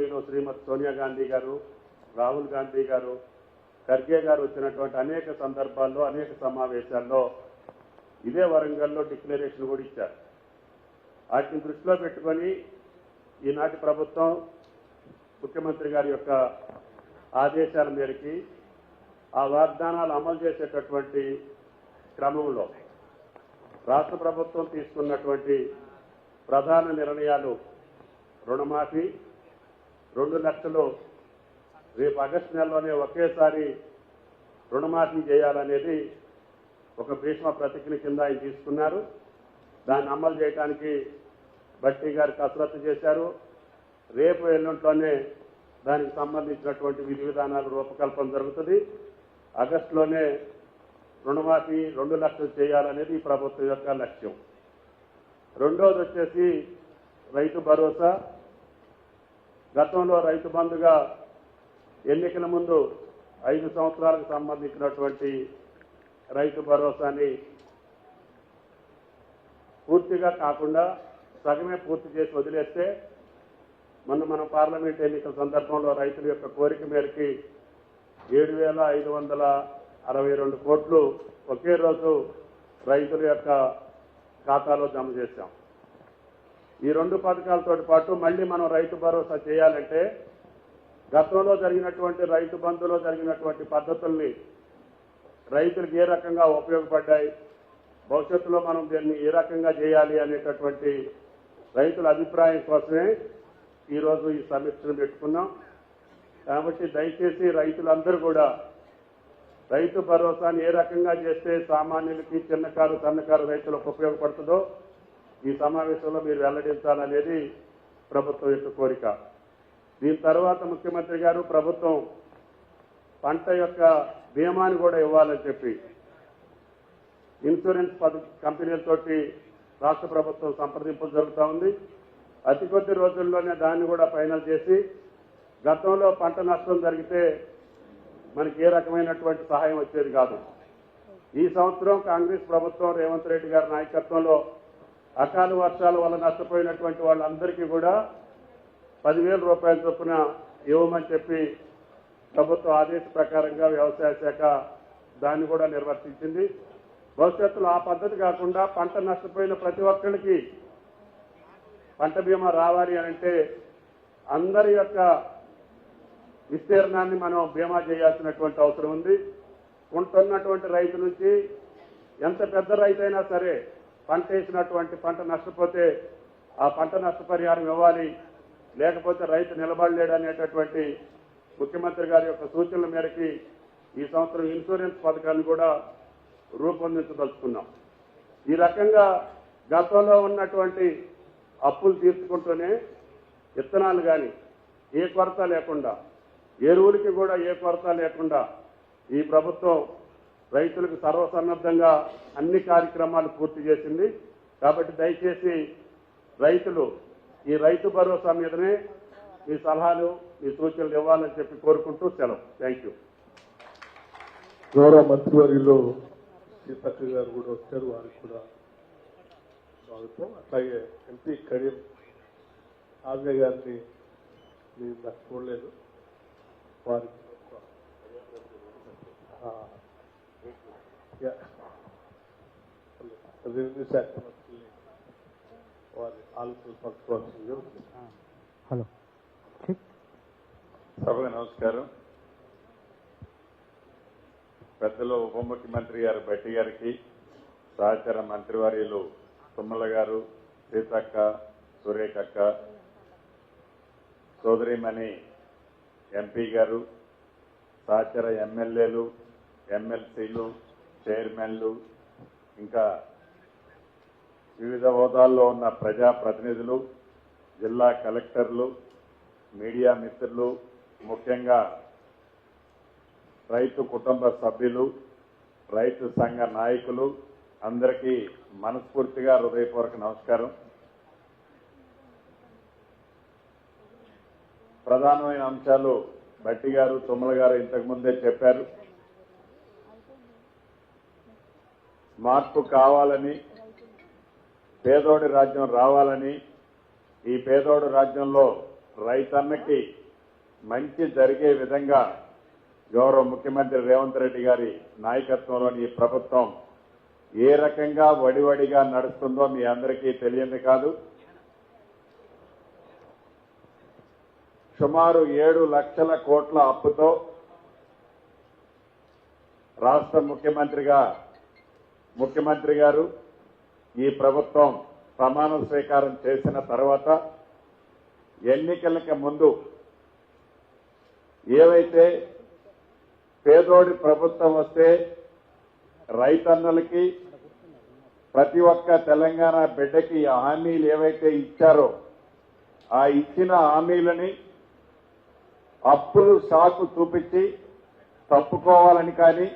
గౌరవనీయులు శ్రీమతి సోనియా గాంధీ గారు, రాహుల్ గాంధీ గారు, ఖర్గే గారు వచ్చినటువంటి అనేక సందర్భాల్లో అనేక సమావేశాల్లో ఇదే వరంగల్లో డిక్లరేషన్ కూడా ఇచ్చారు. వాటిని దృష్టిలో పెట్టుకొని ఈనాటి ప్రభుత్వం ముఖ్యమంత్రి గారి యొక్క ఆదేశాల మేరకి ఆ వాగ్దానాలు అమలు చేసేటటువంటి క్రమంలో రాష్ట్ర ప్రభుత్వం తీసుకున్నటువంటి ప్రధాన నిర్ణయాలు రుణమాఫీ 2 లక్షలు రేపు ఆగస్టు నెలలోనే ఒకేసారి రుణమాఫీ చేయాలనేది ఒక భీష్మ ప్రతిజ్ఞ కింద ఆయన తీసుకున్నారు. దాన్ని అమలు చేయడానికి భట్టి గారు కసరత్తు చేశారు. రేపు ఎల్లుంట్లోనే దానికి సంబంధించినటువంటి విధి విధానాలు రూపకల్పన జరుగుతుంది. ఆగస్టులోనే రుణమాఫీ 2 లక్షలు చేయాలనేది ఈ ప్రభుత్వం యొక్క లక్ష్యం. రెండోది వచ్చేసి రైతు భరోసా. గతంలో రైతు బంధుగా ఎన్నికల ముందు 5 సంవత్సరాలకు సంబంధించినటువంటి రైతు భరోసాని పూర్తిగా కాకుండా సగమే పూర్తి చేసి వదిలేస్తే మనం పార్లమెంట్ ఎన్నికల సందర్భంలో రైతుల యొక్క కోరిక మేరకి 7,562 కోట్లు ఒకే రోజు రైతుల యొక్క ఖాతాలో జమ చేశాం. ఈ 2 పథకాలతో పాటు మళ్ళీ మనం రైతు భరోసా చేయాలంటే గతంలో జరిగినటువంటి రైతు బంధులో జరిగినటువంటి పద్ధతుల్ని రైతులకు ఏ రకంగా ఉపయోగపడ్డాయి, భవిష్యత్తులో మనం దీన్ని ఏ రకంగా చేయాలి అనేటటువంటి రైతుల అభిప్రాయం కోసమే ఈరోజు ఈ సమీక్షను పెట్టుకున్నాం. కాబట్టి దయచేసి రైతులందరూ కూడా రైతు భరోసాని ఏ రకంగా చేస్తే సామాన్యులకి, చిన్నకారు సన్నకారు రైతులకు ఉపయోగపడుతుందో ఈ సమావేశంలో మీరు వెల్లడించాలనేది ప్రభుత్వం యొక్క కోరిక. దీని తర్వాత ముఖ్యమంత్రి గారు ప్రభుత్వం పంట యొక్క బీమాని కూడా ఇవ్వాలని చెప్పి ఇన్సూరెన్స్ కంపెనీలతోటి రాష్ట్ర ప్రభుత్వం సంప్రదింపులు జరుగుతూ ఉంది. అతి కొద్ది రోజుల్లోనే దాన్ని కూడా ఫైనల్ చేసి గతంలో పంట నష్టం జరిగితే మనకి ఏ రకమైనటువంటి సహాయం వచ్చేది కాదు. ఈ సంవత్సరం కాంగ్రెస్ ప్రభుత్వం రేవంత్ రెడ్డి గారి నాయకత్వంలో అకాల వర్షాల వల్ల నష్టపోయినటువంటి వాళ్ళందరికీ కూడా 10,000 రూపాయల చొప్పున ఇవ్వమని చెప్పి ప్రభుత్వ ఆదేశ ప్రకారంగా వ్యవసాయ శాఖ దాన్ని కూడా నిర్వర్తించింది. భవిష్యత్తులో ఆ పద్ధతి కాకుండా పంట నష్టపోయిన ప్రతి ఒక్కరికి పంట బీమా రావాలి అంటే అందరి యొక్క విస్తీర్ణాన్ని మనం బీమా చేయాల్సినటువంటి అవసరం ఉంది. ఉంటున్నటువంటి రైతు నుంచి ఎంత పెద్ద రైతు అయినా సరే పంట వేసినటువంటి పంట నష్టపోతే ఆ పంట నష్టపరిహారం ఇవ్వాలి, లేకపోతే రైతు నిలబడలేడు అనేటటువంటి ముఖ్యమంత్రి గారి యొక్క సూచనల మేరకి ఈ సంవత్సరం ఇన్సూరెన్స్ పథకాన్ని కూడా రూపొందించదలుచుకున్నాం. ఈ రకంగా గతంలో ఉన్నటువంటి అప్పులు తీర్చుకుంటూనే విత్తనాలు కానీ ఏ కొరత లేకుండా, ఎరువులకి కూడా ఏ కొరత లేకుండా ఈ ప్రభుత్వం రైతులకు సర్వసన్నద్ధంగా అన్ని కార్యక్రమాలు పూర్తి చేసింది. కాబట్టి దయచేసి రైతులు ఈ రైతు భరోసా మీదనే మీ సలహాలు, మీ సూచనలు ఇవ్వాలని చెప్పి కోరుకుంటూ సెలవు. Thank you. గౌరవ మంత్రివర్యులు సీతక్క గారు కూడా వచ్చారు, వారికి కూడా స్వాగతం. అట్లాగే ఎంపీ కరీం ఆజయ్ గారిని నేను నాకు చూడలేదు, వారికి రెవెన్యూ శాఖ మంత్రి వారి ఆలోచనలు పంచుకోవాల్సింది. హలో, సభకు నమస్కారం. పెద్దలు ఉప ముఖ్యమంత్రి గారు భట్టి గారికి, సహచర మంత్రివర్యులు తుమ్మల గారు, సీతక్క, సురేఖక్క, సోదరిమణి ఎంపీ గారు, సహచర ఎమ్మెల్యేలు, ఎమ్మెల్సీలు, చైర్మన్లు, ఇంకా వివిధ హోదాల్లో ఉన్న ప్రజాప్రతినిధులు, జిల్లా కలెక్టర్లు, మీడియా మిత్రులు, ముఖ్యంగా రైతు కుటుంబ సభ్యులు, రైతు సంఘ నాయకులు అందరికీ మనస్ఫూర్తిగా హృదయపూర్వక నమస్కారం. ప్రధానమైన అంశాలు భట్టి గారు, తుమ్మల గారు ఇంతకు ముందే చెప్పారు. మార్పు కావాలని, పేదోడి రాజ్యం రావాలని, ఈ పేదోడి రాజ్యంలో రైతన్నకి మంచి జరిగే విధంగా గౌరవ ముఖ్యమంత్రి రేవంత్ రెడ్డి గారి నాయకత్వంలోని ఈ ప్రభుత్వం ఏ రకంగా వడివడిగా నడుస్తుందో మీ అందరికీ తెలియంది కాదు. సుమారు 7 లక్షల కోట్ల అప్పుతో రాష్ట్ర ముఖ్యమంత్రి గారు ఈ ప్రభుత్వం ప్రమాణ స్వీకారం చేసిన తర్వాత ఎన్నికలకి ముందు ఏవైతే పేదోడి ప్రభుత్వం వస్తే రైతన్నలకి ప్రతి ఒక్క తెలంగాణ బిడ్డకి హామీలు ఏవైతే ఇచ్చారో ఆ ఇచ్చిన హామీలని అప్పులు సాకు చూపించి తప్పుకోవాలని కానీ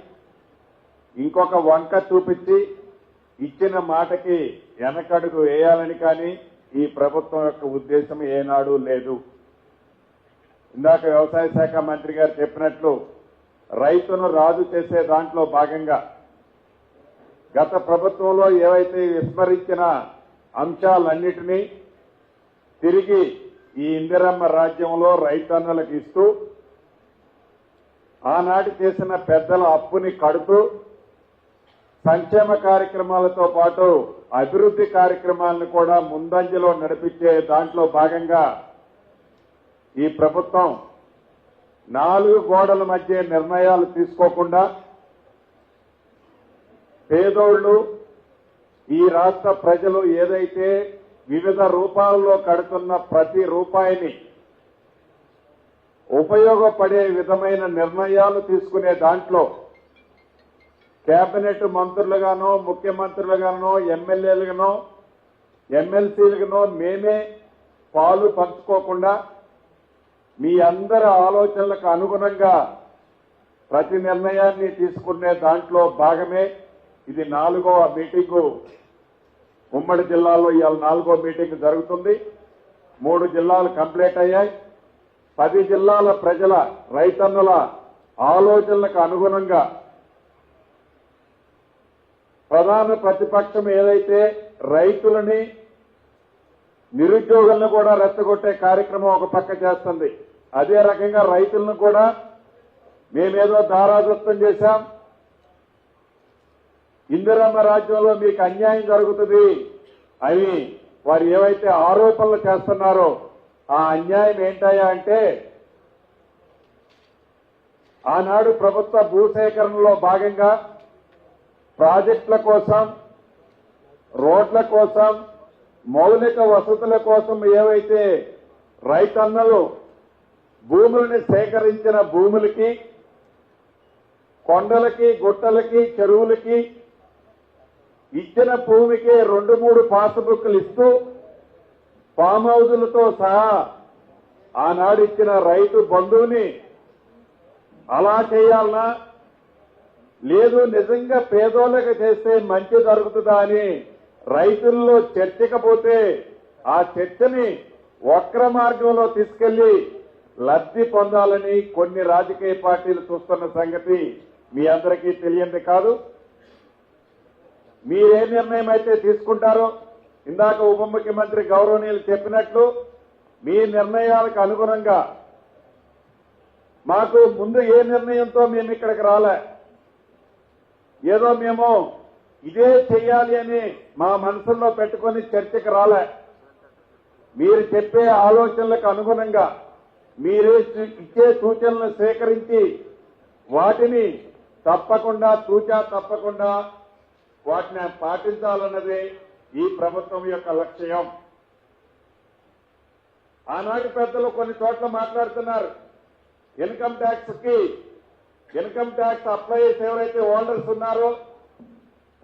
ఇంకొక వంక చూపించి ఇచ్చిన మాటకి వెనకడుగు వేయాలని కానీ ఈ ప్రభుత్వం యొక్క ఉద్దేశం ఏనాడు లేదు. ఇందాక వ్యవసాయ శాఖ మంత్రి గారు చెప్పినట్లు రైతును రాజు చేసే దాంట్లో భాగంగా గత ప్రభుత్వంలో ఏవైతే విస్మరించిన అంశాలన్నిటినీ తిరిగి ఈ ఇందిరమ్మ రాజ్యంలో రైతన్నులకు ఇస్తూ ఆనాటి చేసిన పెద్దల అప్పుని కడుతూ సంక్షేమ కార్యక్రమాలతో పాటు అభివృద్ధి కార్యక్రమాలను కూడా ముందంజలో నడిపించే దాంట్లో భాగంగా ఈ ప్రభుత్వం 4 గోడల మధ్య నిర్ణయాలు తీసుకోకుండా పేదోళ్లు ఈ రాష్ట్ర ప్రజలు ఏదైతే వివిధ రూపాల్లో కడుతున్న ప్రతి రూపాయిని ఉపయోగపడే విధమైన నిర్ణయాలు తీసుకునే దాంట్లో కేబినెట్ మంత్రులుగానో ముఖ్యమంత్రులుగానో ఎమ్మెల్యేలుగానో ఎమ్మెల్సీలుగానో మేమే పాలు పంచుకోకుండా మీ అందరి ఆలోచనలకు అనుగుణంగా ప్రతి నిర్ణయాన్ని తీసుకునే దాంట్లో భాగమే ఇది 4వ మీటింగు. ఉమ్మడి జిల్లాలో ఇవాళ 4వ మీటింగ్ జరుగుతుంది. 3 జిల్లాలు కంప్లీట్ అయ్యాయి. 10 జిల్లాల ప్రజల రైతన్నుల ఆలోచనలకు అనుగుణంగా ప్రధాన ప్రతిపక్షం ఏదైతే రైతులని నిరుద్యోగులను కూడా రెచ్చగొట్టే కార్యక్రమం ఒక పక్క చేస్తుంది, అదే రకంగా రైతులను కూడా మేమేదో దారాదత్తం చేశాం, ఇందిరమ్మ రాజ్యంలో మీకు అన్యాయం జరుగుతుంది అని వారు ఏవైతే ఆరోపణలు చేస్తున్నారో ఆ అన్యాయం ఏంటయ్యా అంటే ఆనాడు ప్రభుత్వ భూసేకరణలో భాగంగా ప్రాజెక్టుల కోసం, రోడ్ల కోసం, మౌలిక వసతుల కోసం ఏవైతే రైతన్నలు భూములని సేకరించిన భూములకి, కొండలకి, గుట్టలకి, చెరువులకి ఇచ్చిన భూమికి 2-3 పాస్బుక్లు ఇస్తూ ఫామ్ హౌజులతో సహా ఆనాడు ఇచ్చిన రైతు బంధువుని అలా చేయాలనా, లేదు నిజంగా పేదోళ్ళకి చేస్తే మంచి జరుగుతుందా అని రైతుల్లో చర్చకపోతే ఆ చర్చని వక్ర మార్గంలో తీసుకెళ్లి లబ్ధి పొందాలని కొన్ని రాజకీయ పార్టీలు చూస్తున్న సంగతి మీ అందరికీ తెలియంది కాదు. మీరే నిర్ణయం అయితే తీసుకుంటారో ఇందాక ఉప ముఖ్యమంత్రి గౌరవనీయులు చెప్పినట్లు మీ నిర్ణయాలకు అనుగుణంగా మాకు ముందు ఏ నిర్ణయంతో మేము ఇక్కడికి రాలే, ఏదో మేము ఇదే చెయ్యాలి అని మా మనసుల్లో పెట్టుకొని చర్చకు రాలే. మీరు చెప్పే ఆలోచనలకు అనుగుణంగా మీరే ఇచ్చే సూచనలను సేకరించి వాటిని తప్పకుండా తప్పకుండా వాటిని పాటించాలన్నదే ఈ ప్రభుత్వం యొక్క లక్ష్యం. ఆనాటి పెద్దలు కొన్ని చోట్ల మాట్లాడుతున్నారు, ఇన్కమ్ ట్యాక్స్ అప్లైయర్స్ ఎవరైతే హోల్డర్స్ ఉన్నారో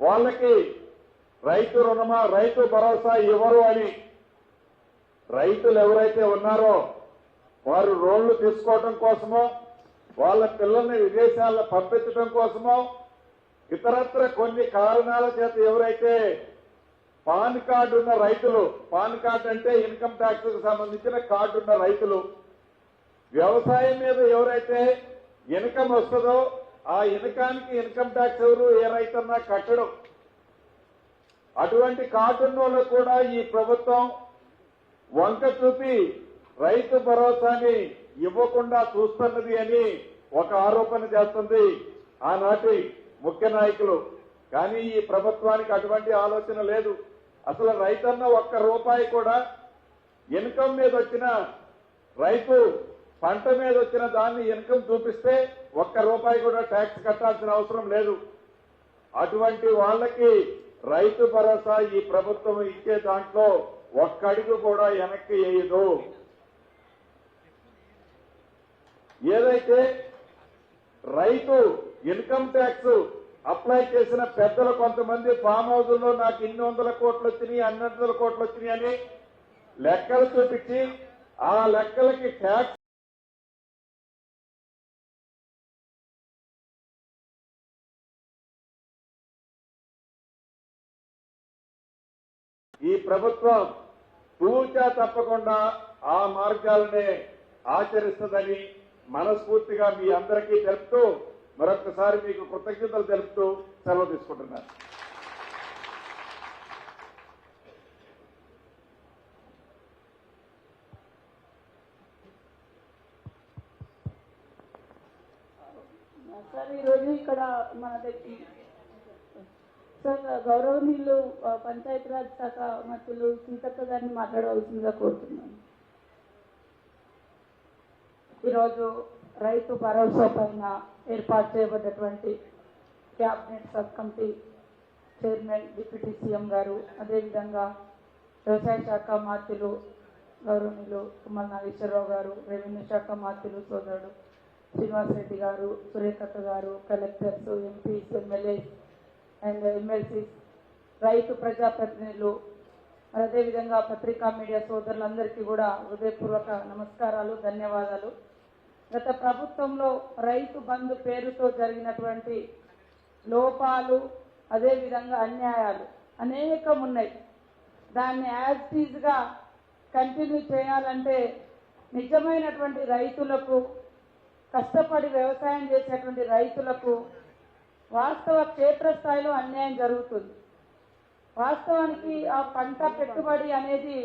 వాళ్ళకి రైతు భరోసా ఇవ్వరు అని. రైతులు ఎవరైతే ఉన్నారో వారు లోన్లు తీసుకోవడం కోసమో, వాళ్ళ పిల్లల్ని విదేశాల్లో పంపించడం కోసమో, ఇతరత్ర కొన్ని కారణాల చేత ఎవరైతే పాన్ కార్డు ఉన్న రైతులు, పాన్ కార్డు అంటే ఇన్కమ్ ట్యాక్స్ కు సంబంధించిన కార్డు ఉన్న రైతులు, వ్యవసాయం మీద ఎవరైతే ఇన్కమ్ వస్తుందో ఆ ఇన్కానికి ఇన్కమ్ ట్యాక్స్ ఎవరు ఏ రైతన్నా కట్టడం. అటువంటి కార్డున్న వాళ్ళు కూడా ఈ ప్రభుత్వం వంక చూపి రైతు భరోసాని ఇవ్వకుండా చూస్తున్నది అని ఒక ఆరోపణ చేస్తుంది ఆనాటి ముఖ్య నాయకులు. కానీ ఈ ప్రభుత్వానికి అటువంటి ఆలోచన లేదు. అసలు రైతన్న ఒక్క రూపాయి కూడా ఇన్కమ్ మీద వచ్చిన రైతు పంట మీద వచ్చిన దాన్ని ఇన్కమ్ చూపిస్తే ఒక్క రూపాయి కూడా ట్యాక్స్ కట్టాల్సిన అవసరం లేదు. అటువంటి వాళ్ళకి రైతు భరోసా ఈ ప్రభుత్వం ఇచ్చే దాంట్లో ఒక్క అడుగు కూడా వెనక్కి వేయదు. ఏదైతే రైతు ఇన్కమ్ ట్యాక్స్ అప్లై చేసిన పెద్దలు కొంతమంది ఫామ్ హౌజుల్లో నాకు ఇన్ని వందల కోట్లు వచ్చినాయి, అన్ని వందల కోట్లు వచ్చినాయి అని లెక్కలు చూపించి ఆ లెక్కలకి ట్యాక్స్ ఈ ప్రభుత్వం తూచా తప్పకుండా ఆ మార్గాలనే ఆచరిస్తుందని మనస్ఫూర్తిగా మీ అందరికీ తెలుపుతూ మరొకసారి మీకు కృతజ్ఞతలు తెలుపుతూ సెలవు తీసుకుంటున్నాను. సార్ ఈరోజు ఇక్కడ మన దగ్గర సార్ గౌరవనీయులు పంచాయతీరాజ్ శాఖ మంత్రులు సీతక్క గారిని మాట్లాడవలసిందిగా కోరుతున్నాను. ఈరోజు రైతు భరోసా పైన ఏర్పాటు చేయబడ్డటువంటి cabinet sub committee chairman deputy CM గారు, అదేవిధంగా వ్యవసాయ శాఖ మంత్రులు గౌరవనీయులు తుమ్మల నాగేశ్వరరావు గారు, రెవెన్యూ శాఖ మంత్రులు సోదరుడు శ్రీనివాసరెడ్డి గారు, సురేఖక్క గారు, collectors, MPs, MLAs and MLCs, రైతు ప్రజాప్రతినిధులు, అదేవిధంగా పత్రికా మీడియా సోదరులందరికీ కూడా హృదయపూర్వక నమస్కారాలు, ధన్యవాదాలు. గత ప్రభుత్వంలో రైతు బంధు పేరుతో జరిగినటువంటి లోపాలు, అదేవిధంగా అన్యాయాలు అనేకం ఉన్నాయి. దాన్ని యాజ్ టీజ్గా కంటిన్యూ చేయాలంటే నిజమైనటువంటి రైతులకు, కష్టపడి వ్యవసాయం చేసేటువంటి రైతులకు వాస్తవ క్షేత్రస్థాయిలో అన్యాయం జరుగుతుంది. వాస్తవానికి ఆ పంట పెట్టుబడి అనేది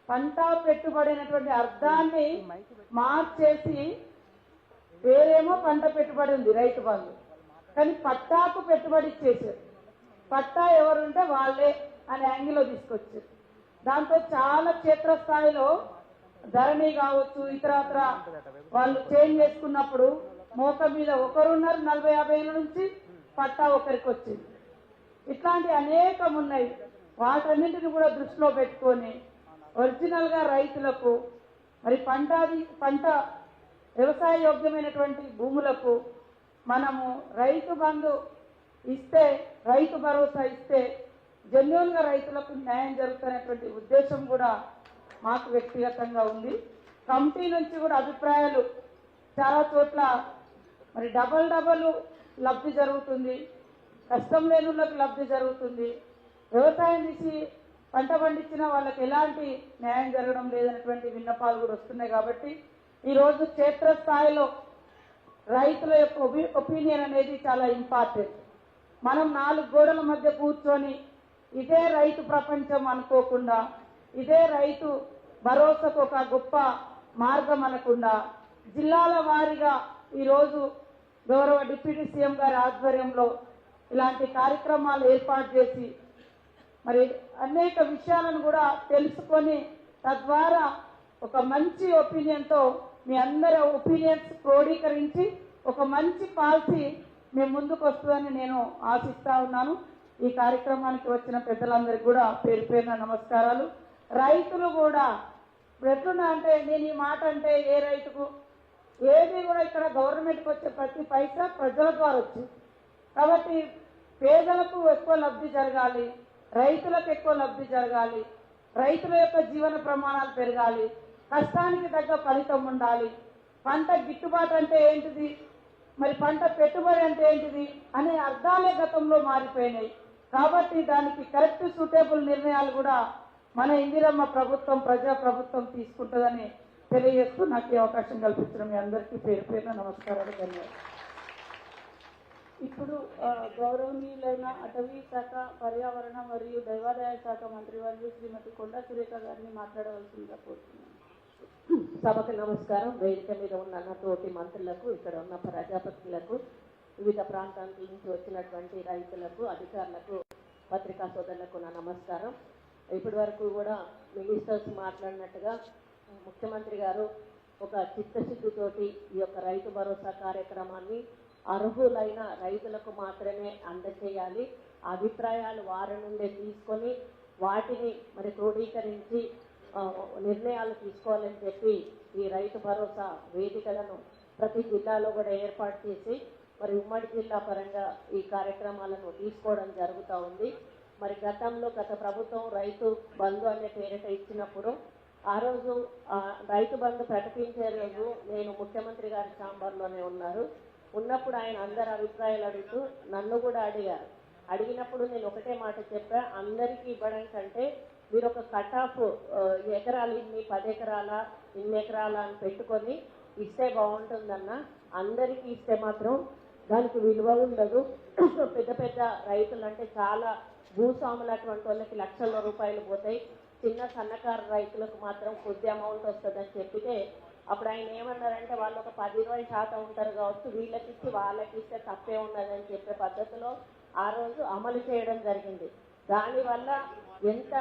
పంట పెట్టుబడి అనేటువంటి అర్థాన్ని మార్చేసి వేరేమో పంట పెట్టుబడి ఉంది రైతు బంధు, కానీ పట్టాకు పెట్టుబడి ఇచ్చేసారు. పట్టా ఎవరుంటే వాళ్ళే అనే యాంగిల్లో తీసుకొచ్చారు. దాంతో చాలా క్షేత్రస్థాయిలో ధరణి కావచ్చు, ఇతరత్ర వాళ్ళు చేంజ్ చేసుకున్నప్పుడు మోక మీద ఒకరున్నారు, 40-50 ఏళ్ళ నుంచి పట్టా ఒకరికి వచ్చింది. ఇట్లాంటి అనేకం ఉన్నాయి. వాటన్నింటిని కూడా దృష్టిలో పెట్టుకొని ఒరిజినల్ గా రైతులకు మరి పంట వ్యవసాయ యోగ్యమైనటువంటి భూములకు మనము రైతు బంధు ఇస్తే, రైతు భరోసా ఇస్తే జెన్యూన్ గా రైతులకు న్యాయం జరుగుతున్నటువంటి ఉద్దేశం కూడా మాకు వ్యక్తిగతంగా ఉంది. కమిటీ నుంచి కూడా అభిప్రాయాలు చాలా చోట్ల మరి డబల్ లబ్ధి జరుగుతుంది, కష్టం లేని వాళ్ళకి లబ్ధి జరుగుతుంది, వ్యవసాయం చేసి పంట పండించిన వాళ్ళకి ఎలాంటి న్యాయం జరగడం లేదనేటువంటి విన్నపాలు కూడా వస్తున్నాయి. కాబట్టి ఈరోజు క్షేత్రస్థాయిలో రైతుల యొక్క ఒపీనియన్ అనేది చాలా ఇంపార్టెంట్. మనం 4 గోడల మధ్య కూర్చొని ఇదే రైతు ప్రపంచం అనుకోకుండా, ఇదే రైతు భరోసాకు ఒక గొప్ప మార్గం అనకుండా జిల్లాల వారీగా ఈరోజు గౌరవ డిప్యూటీ సీఎం గారి ఆధ్వర్యంలో ఇలాంటి కార్యక్రమాలు ఏర్పాటు చేసి మరి అనేక విషయాలను కూడా తెలుసుకొని తద్వారా ఒక మంచి ఒపీనియన్తో మీ అందరి ఒపీనియన్స్ క్రోడీకరించి ఒక మంచి పాలసీ మేము ముందుకు వస్తుందని నేను ఆశిస్తా ఉన్నాను. ఈ కార్యక్రమానికి వచ్చిన పెద్దలందరికీ కూడా పేరు పేరున నమస్కారాలు. రైతులు కూడా ఎట్లున్నా అంటే, నేను ఈ మాట అంటే ఏ రైతుకు ఏది కూడా ఇక్కడ గవర్నమెంట్కి వచ్చే ప్రతి పైసా ప్రజల ద్వారా వచ్చింది. కాబట్టి పేదలకు ఎక్కువ లబ్ధి జరగాలి, రైతులకు ఎక్కువ లబ్ధి జరగాలి, రైతుల యొక్క జీవన ప్రమాణాలు పెరగాలి, కష్టానికి తగ్గ ఫలితం ఉండాలి. పంట గిట్టుబాటు అంటే ఏంటిది, మరి పంట పెట్టుబడి అంటే ఏంటిది అనే అర్థాలే గతంలో మారిపోయినాయి. కాబట్టి దానికి కరెక్ట్ సూటబుల్ నిర్ణయాలు కూడా మన ఇందిరమ్మ ప్రభుత్వం, ప్రజా ప్రభుత్వం తీసుకుంటుందని తెలియజేస్తూ నాకు ఈ అవకాశం కల్పించిన మీ అందరికీ పేరు పేరున నమస్కారాలు, ధన్యవాదాలు. ఇప్పుడు గౌరవనీయులైన అటవీ శాఖ, పర్యావరణ మరియు దేవాదాయ శాఖ మంత్రివర్యులు శ్రీమతి కొండా సురేఖ గారిని మాట్లాడవలసిందిగా కోరుతున్నాను. సభకు నమస్కారం. వేదిక మీద ఉన్న తోటి మంత్రులకు, ఇక్కడ ఉన్న ప్రజాప్రతినిధులకు, వివిధ ప్రాంతాల నుంచి వచ్చినటువంటి రైతులకు, అధికారులకు, పత్రికా సోదరులకు నా నమస్కారం. ఇప్పటి వరకు కూడా మినిస్టర్స్ మాట్లాడినట్టుగా ముఖ్యమంత్రి గారు ఒక చిత్తశుద్ధితోటి ఈ యొక్క రైతు భరోసా కార్యక్రమాన్ని అర్హులైన రైతులకు మాత్రమే అందజేయాలి, అభిప్రాయాలు వారి నుండే తీసుకొని వాటిని మరి క్రోడీకరించి నిర్ణయాలు తీసుకోవాలని చెప్పి ఈ రైతు భరోసా వేదికలను ప్రతి జిల్లాలో కూడా ఏర్పాటు చేసి మరి ఉమ్మడి జిల్లా పరంగా ఈ కార్యక్రమాలను తీసుకోవడం జరుగుతూ ఉంది. మరి గతంలో గత ప్రభుత్వం రైతు బంధు అనే పేరిట ఇచ్చినప్పుడు ఆ రోజు రైతు బంధు ప్రకటించే రోజు నేను ముఖ్యమంత్రి గారి ఛాంబర్లోనే ఉన్నప్పుడు ఆయన అందరి అభిప్రాయాలు అడుగుతూ నన్ను కూడా అడిగినప్పుడు నేను ఒకటే మాట చెప్పా, అందరికీ ఇవ్వడం కంటే మీరు ఒక కట్ ఆఫ్ ఎకరాలు ఇన్ని 10 ఎకరాల ఇన్ని ఎకరాల అని పెట్టుకొని ఇస్తే బాగుంటుందన్న. అందరికీ ఇస్తే మాత్రం దానికి విలువ ఉండదు. పెద్ద పెద్ద రైతులు అంటే చాలా భూస్వాములు అటువంటి వాళ్ళకి లక్షల రూపాయలు పోతాయి, చిన్న సన్నకారు రైతులకు మాత్రం కొద్ది అమౌంట్ వస్తుందని చెప్పితే అప్పుడు ఆయన ఏమన్నారంటే వాళ్ళు ఒక 10-20% ఉంటారు కావచ్చు, వీళ్ళకి ఇచ్చి వాళ్ళకి ఇస్తే తప్పే ఉన్నదని చెప్పే పద్ధతిలో ఆ రోజు అమలు చేయడం జరిగింది. దానివల్ల ఎంత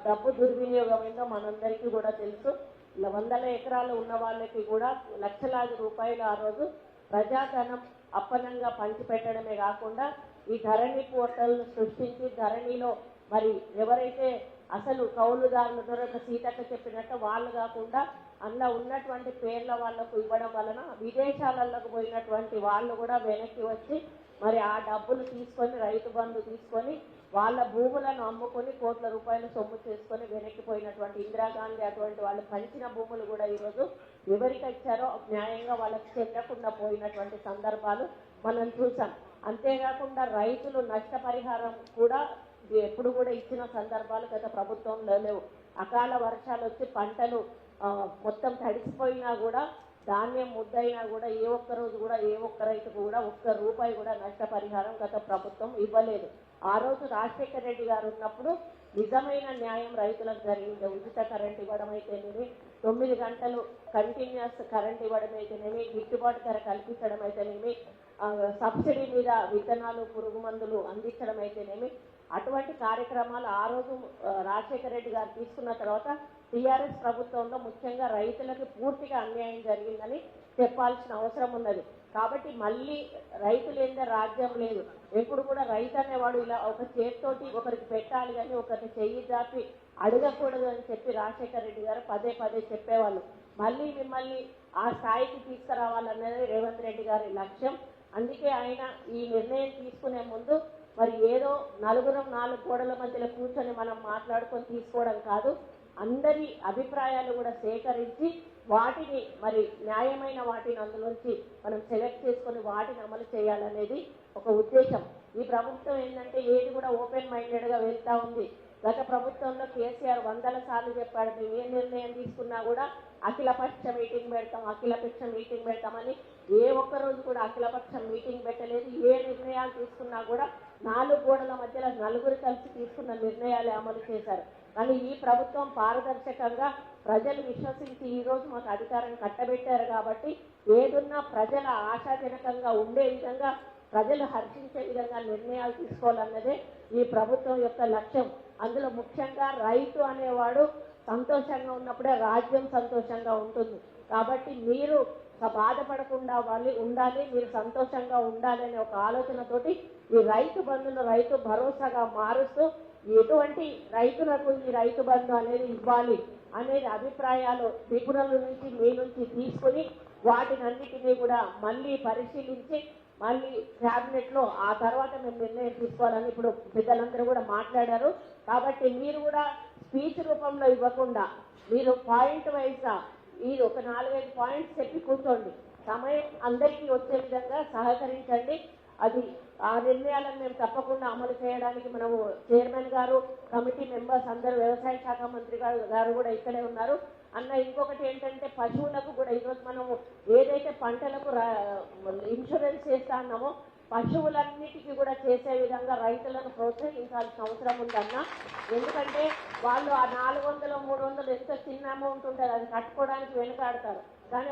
డబ్బు దుర్వినియోగమైందో మనందరికీ కూడా తెలుసు. 100 ఎకరాలు ఉన్న వాళ్ళకి కూడా లక్షలాది రూపాయలు ఆ రోజు ప్రజాధనం అప్పనంగా పంచిపెట్టడమే కాకుండా ఈ ధరణి పోర్టల్ను సృష్టించి ధరణిలో మరి ఎవరైతే అసలు కౌలుదారులు దొరక సీతక్క చెప్పినట్టు వాళ్ళు కాకుండా అందులో ఉన్నటువంటి పేర్ల వాళ్లకు ఇవ్వడం వలన విదేశాలకు పోయినటువంటి వాళ్ళు కూడా వెనక్కి వచ్చి మరి ఆ డబ్బులు తీసుకొని రైతు బంధు తీసుకొని వాళ్ళ భూములను అమ్ముకొని కోట్ల రూపాయలు సొమ్ము చేసుకొని వెనక్కిపోయినటువంటి ఇందిరాగాంధీ అటువంటి వాళ్ళు పంచిన భూములు కూడా ఈరోజు ఎవరికి ఇచ్చారో న్యాయంగా వాళ్ళకి చెల్లకుండా పోయినటువంటి సందర్భాలు మనం చూసాం. అంతేకాకుండా రైతులు నష్టపరిహారం కూడా ఎప్పుడు కూడా ఇచ్చిన సందర్భాలు గత ప్రభుత్వంలో లేవు. అకాల వర్షాలు వచ్చి పంటలు మొత్తం తడిసిపోయినా కూడా ధాన్యం ముద్దయినా కూడా ఏ ఒక్క రోజు కూడా ఏ ఒక్క రైతుకు కూడా ₹1 కూడా నష్టపరిహారం గత ప్రభుత్వం ఇవ్వలేదు. ఆ రోజు రాజశేఖర రెడ్డి గారు ఉన్నప్పుడు నిజమైన న్యాయం రైతులకు జరిగింది. ఉచిత కరెంట్ ఇవ్వడం అయితేనేమి, 9 గంటలు కంటిన్యూస్ కరెంట్ ఇవ్వడం అయితేనేమి, గిట్టుబాటు ధర కల్పించడం అయితేనేమి, సబ్సిడీ మీద విత్తనాలు పురుగు మందులు అందించడం అయితేనేమి, అటువంటి కార్యక్రమాలు ఆ రోజు రాజశేఖర రెడ్డి గారు తీసుకున్న తర్వాత టీఆర్ఎస్ ప్రభుత్వంలో ముఖ్యంగా రైతులకు పూర్తిగా అన్యాయం జరిగిందని చెప్పాల్సిన అవసరం ఉన్నది. కాబట్టి మళ్ళీ రైతులు ఏందో రాజ్యం లేదు, ఎప్పుడు కూడా రైతు అనేవాడు ఇలా ఒక చేతితోటి ఒకరికి పెట్టాలి కానీ ఒకరికి చెయ్యి దాపి అడగకూడదు అని చెప్పి రాజశేఖర రెడ్డి గారు పదే చెప్పేవాళ్ళు. మళ్ళీ మిమ్మల్ని ఆ స్థాయికి తీసుకురావాలన్నది రేవంత్ రెడ్డి గారి లక్ష్యం. అందుకే ఆయన ఈ నిర్ణయం తీసుకునే ముందు మరి ఏదో నలుగురం 4 గోడల మధ్యలో కూర్చొని మనం మాట్లాడుకొని తీసుకోవడం కాదు, అందరి అభిప్రాయాలు కూడా సేకరించి వాటిని మరి న్యాయమైన వాటిని అందులోంచి మనం సెలెక్ట్ చేసుకొని వాటిని అమలు చేయాలనేది ఒక ఉద్దేశం. ఈ ప్రభుత్వం ఏంటంటే ఏది కూడా ఓపెన్ మైండెడ్గా వెళ్తా ఉంది. గత ప్రభుత్వంలో కేసీఆర్ 100 సార్లు చెప్పాడు, మేము ఏ నిర్ణయం తీసుకున్నా కూడా అఖిలపక్ష మీటింగ్ పెడతామని. ఏ ఒక్క రోజు కూడా అఖిలపక్షం మీటింగ్ పెట్టలేదు. ఏ నిర్ణయాలు తీసుకున్నా కూడా 4 గోడల మధ్యలో నలుగురు కలిసి తీసుకున్న నిర్ణయాలే అమలు చేశారు. కానీ ఈ ప్రభుత్వం పారదర్శకంగా ప్రజలు విశ్వసించి ఈ రోజు మాకు అధికారం కట్టబెట్టారు కాబట్టి ఏదున్నా ప్రజల ఆశాజనకంగా ఉండే విధంగా, ప్రజలు హర్షించే విధంగా నిర్ణయాలు తీసుకోవాలన్నదే ఈ ప్రభుత్వం యొక్క లక్ష్యం. అందులో ముఖ్యంగా రైతు అనేవాడు సంతోషంగా ఉన్నప్పుడే రాజ్యం సంతోషంగా ఉంటుంది. కాబట్టి మీరు బాధపడకుండా ఉండాలి, మీరు సంతోషంగా ఉండాలి అనే ఒక ఆలోచనతోటి ఈ రైతు బంధును రైతు భరోసాగా మారుస్తూ ఎటువంటి రైతులకు ఈ రైతు బంధు అనేది ఇవ్వాలి అనేది అభిప్రాయాలు నిపుణుల నుంచి మీ నుంచి తీసుకుని వాటినన్నిటినీ కూడా మళ్ళీ పరిశీలించి మళ్ళీ క్యాబినెట్లో ఆ తర్వాత మేము నిర్ణయం తీసుకోవాలని ఇప్పుడు పెద్దలందరూ కూడా మాట్లాడారు. కాబట్టి మీరు కూడా స్పీచ్ రూపంలో ఇవ్వకుండా మీరు పాయింట్ వైజ్గా ఇది ఒక 4-5 పాయింట్స్ చెప్పి కూర్చోండి. సమయం అందరికీ వచ్చే విధంగా సహకరించండి. అది ఆ నిర్ణయాలను మేము తప్పకుండా అమలు చేయడానికి మనము చైర్మన్ గారు, కమిటీ మెంబర్స్ అందరూ, వ్యవసాయ శాఖ మంత్రి గారు కూడా ఇక్కడే ఉన్నారు. అన్న ఇంకొకటి ఏంటంటే పశువులకు కూడా ఈరోజు మనము ఏదైతే పంటలకు ఇన్సూరెన్స్ చేస్తా అన్నామో పశువులన్నిటికీ కూడా చేసే విధంగా రైతులను ప్రోత్సహించాల్సిన అవసరం ఉందన్న. ఎందుకంటే వాళ్ళు ఆ 400, 300 ఎంత చిన్న అమౌంట్ ఉంటుంది అది కట్టుకోవడానికి వెనుకాడతారు. కానీ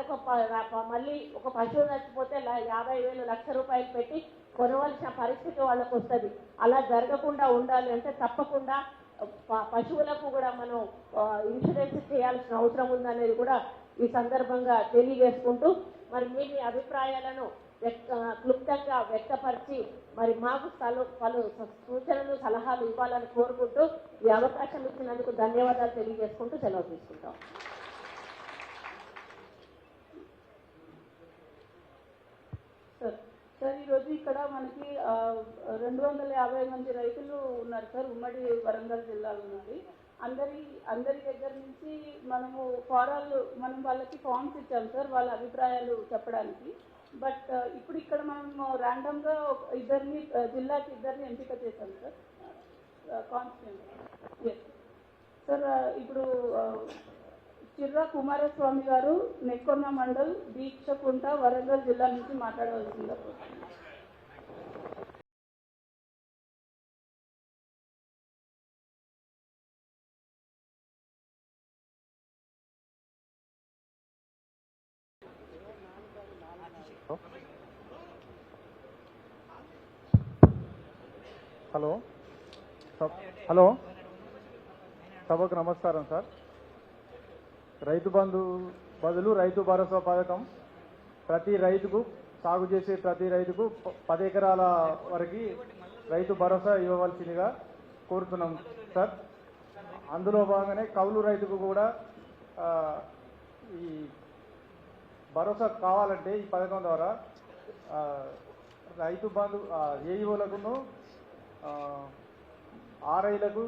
మళ్ళీ ఒక పశువు చచ్చిపోతే 50,000, ₹1,00,000 పెట్టి కొనవలసిన పరిస్థితి వాళ్ళకు వస్తుంది. అలా జరగకుండా ఉండాలి అంటే తప్పకుండా పశువులకు కూడా మనం ఇన్సూరెన్స్ చేయాల్సిన అవసరం ఉందనేది కూడా ఈ సందర్భంగా తెలియజేసుకుంటూ, మరి మీ అభిప్రాయాలను క్లుప్తంగా వ్యక్తపరిచి మరి మాకు పలు సూచనలు సలహాలు ఇవ్వాలని కోరుకుంటూ ఈ అవకాశం ఇచ్చినందుకు ధన్యవాదాలు తెలియజేసుకుంటూ సెలవు తీసుకుంటాం. సార్ ఈరోజు ఇక్కడ మనకి 250 మంది రైతులు ఉన్నారు సార్, ఉమ్మడి వరంగల్ జిల్లాలో నుండి. అందరి దగ్గర నుంచి మనం వాళ్ళకి ఫామ్స్ ఇచ్చాం సార్ వాళ్ళ అభిప్రాయాలు చెప్పడానికి. బట్ ఇప్పుడు ఇక్కడ మనం ర్యాండమ్గా జిల్లాకి ఇద్దరిని ఎంపిక చేశాం సార్ కాన్స్టిట్యూయెంట్. ఎస్ సార్, ఇప్పుడు చిర్రా కుమారస్వామి గారు నెక్కొండ మండల్ దీక్షకుంట వరంగల్ జిల్లా నుంచి మాట్లాడవలసిందా? హలో సభకు నమస్కారం సార్. రైతు బంధు బదులు రైతు భరోసా పథకం ప్రతి రైతుకు సాగు చేసే ప్రతి రైతుకు 10 ఎకరాల వరకు రైతు భరోసా ఇవ్వవలసిందిగా కోరుతున్నాం సార్. అందులో భాగంగానే కౌలు రైతుకు కూడా ఈ భరోసా కావాలంటే ఈ పథకం ద్వారా రైతు బంధు ఏఈఓలకును ఆర్ఐలకు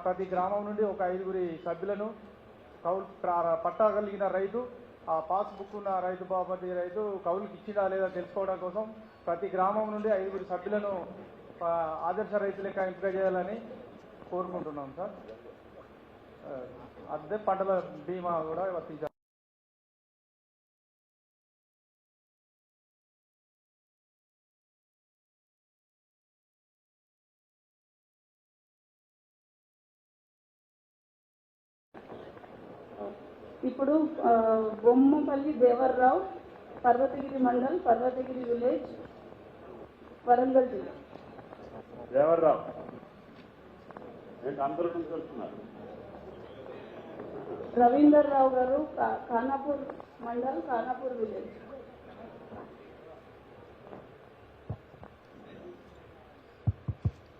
ప్రతి గ్రామం నుండి ఒక 5 సభ్యులను కౌలు పట్టా కలిగిన రైతు ఆ పాస్బుక్ ఉన్న రైతు బాపతి రైతు కౌలుకి ఇచ్చినా లేదా తెలుసుకోవడం కోసం ప్రతి గ్రామం నుండి 5 సభ్యులను ఆదర్శ రైతు లెక్క ఎంపిక చేయాలని కోరుకుంటున్నాం సార్. అదే పంటల బీమా కూడా వర్తించాలి. ఇప్పుడు బొమ్మపల్లి దేవర్రావు, పర్వతగిరి మండల్, పర్వతగిరి విలేజ్, వరంగల్ జిల్లా. దేవర్రావు ఏంటి అందరూ నుంచి వస్తున్నారు? రవీందర్ రావు గారు, ఖానాపూర్ మండల్, ఖానాపూర్ విలేజ్.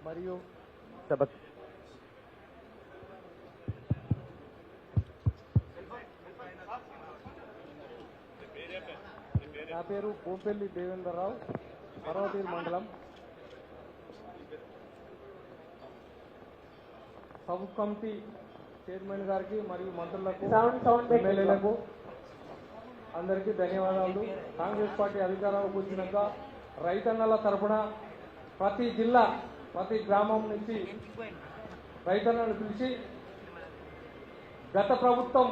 మరియు నా పేరు పోంపెల్లి దేవేంద్రరావు, పర్వతగిరి మండలం. సబ్ కమిటీ చైర్మన్ గారికి మరియు మంత్రులకు, ఎమ్మెల్యేలకు అందరికీ ధన్యవాదాలు. కాంగ్రెస్ పార్టీ అధికారంలోకి వచ్చినాక రైతన్నల తరఫున ప్రతి జిల్లా ప్రతి గ్రామం నుంచి రైతన్నలను పిలిచి గత ప్రభుత్వం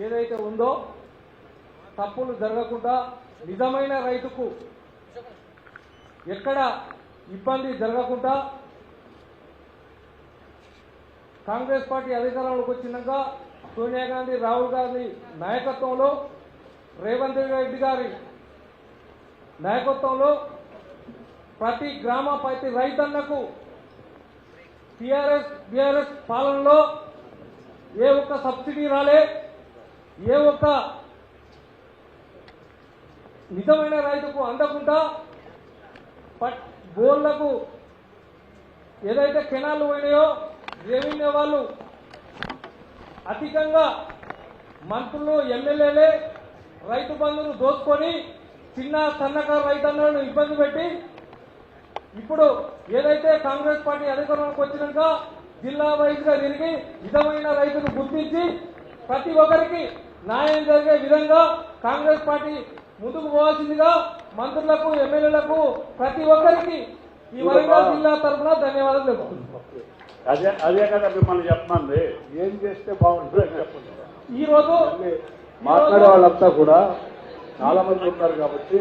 ఏదైతే ఉందో తప్పులు జరగకుండా నిజమైన రైతుకు ఎక్కడ ఇబ్బంది జరగకుండా కాంగ్రెస్ పార్టీ అధికారంలోకి వచ్చినాక సోనియా గాంధీ, రాహుల్ గాంధీ నాయకత్వంలో, రేవంత్ రెడ్డి గారి నాయకత్వంలో ప్రతి గ్రామ ప్రతి రైతన్నకు బీఆర్ఎస్ పాలనలో ఏ ఒక్క సబ్సిడీ రాలే, ఏ ఒక్క నిజమైన రైతుకు అందకుండా బోర్లకు ఏదైతే కెనాలు పోయినాయో రెవెన్యూ వాళ్ళు అధికంగా మంత్రులు, ఎమ్మెల్యేలే రైతు బంధును దోచుకొని చిన్న సన్నకారు రైతన్నలను ఇబ్బంది పెట్టి ఇప్పుడు ఏదైతే కాంగ్రెస్ పార్టీ అధికారంలోకి వచ్చినాక జిల్లా వైజ్గా తిరిగి నిజమైన రైతును గుర్తించి ప్రతి ఒక్కరికి న్యాయం జరిగే విధంగా కాంగ్రెస్ పార్టీ ముందుకు పోవాల్సిందిగా మంత్రులకు, ఎమ్మెల్యేలకు ప్రతి ఒక్కరికి ఈ వరంగల్ జిల్లా తరఫున ధన్యవాదాలు తెలుపుతున్నాను. అదే కదా మిమ్మల్ని చెప్తుంది. ఏం చేస్తే బాగుంటుందని చెప్పండి. ఈ రోజు మాట్లాడే వాళ్ళంతా కూడా చాలా మంది ఉన్నారు కాబట్టి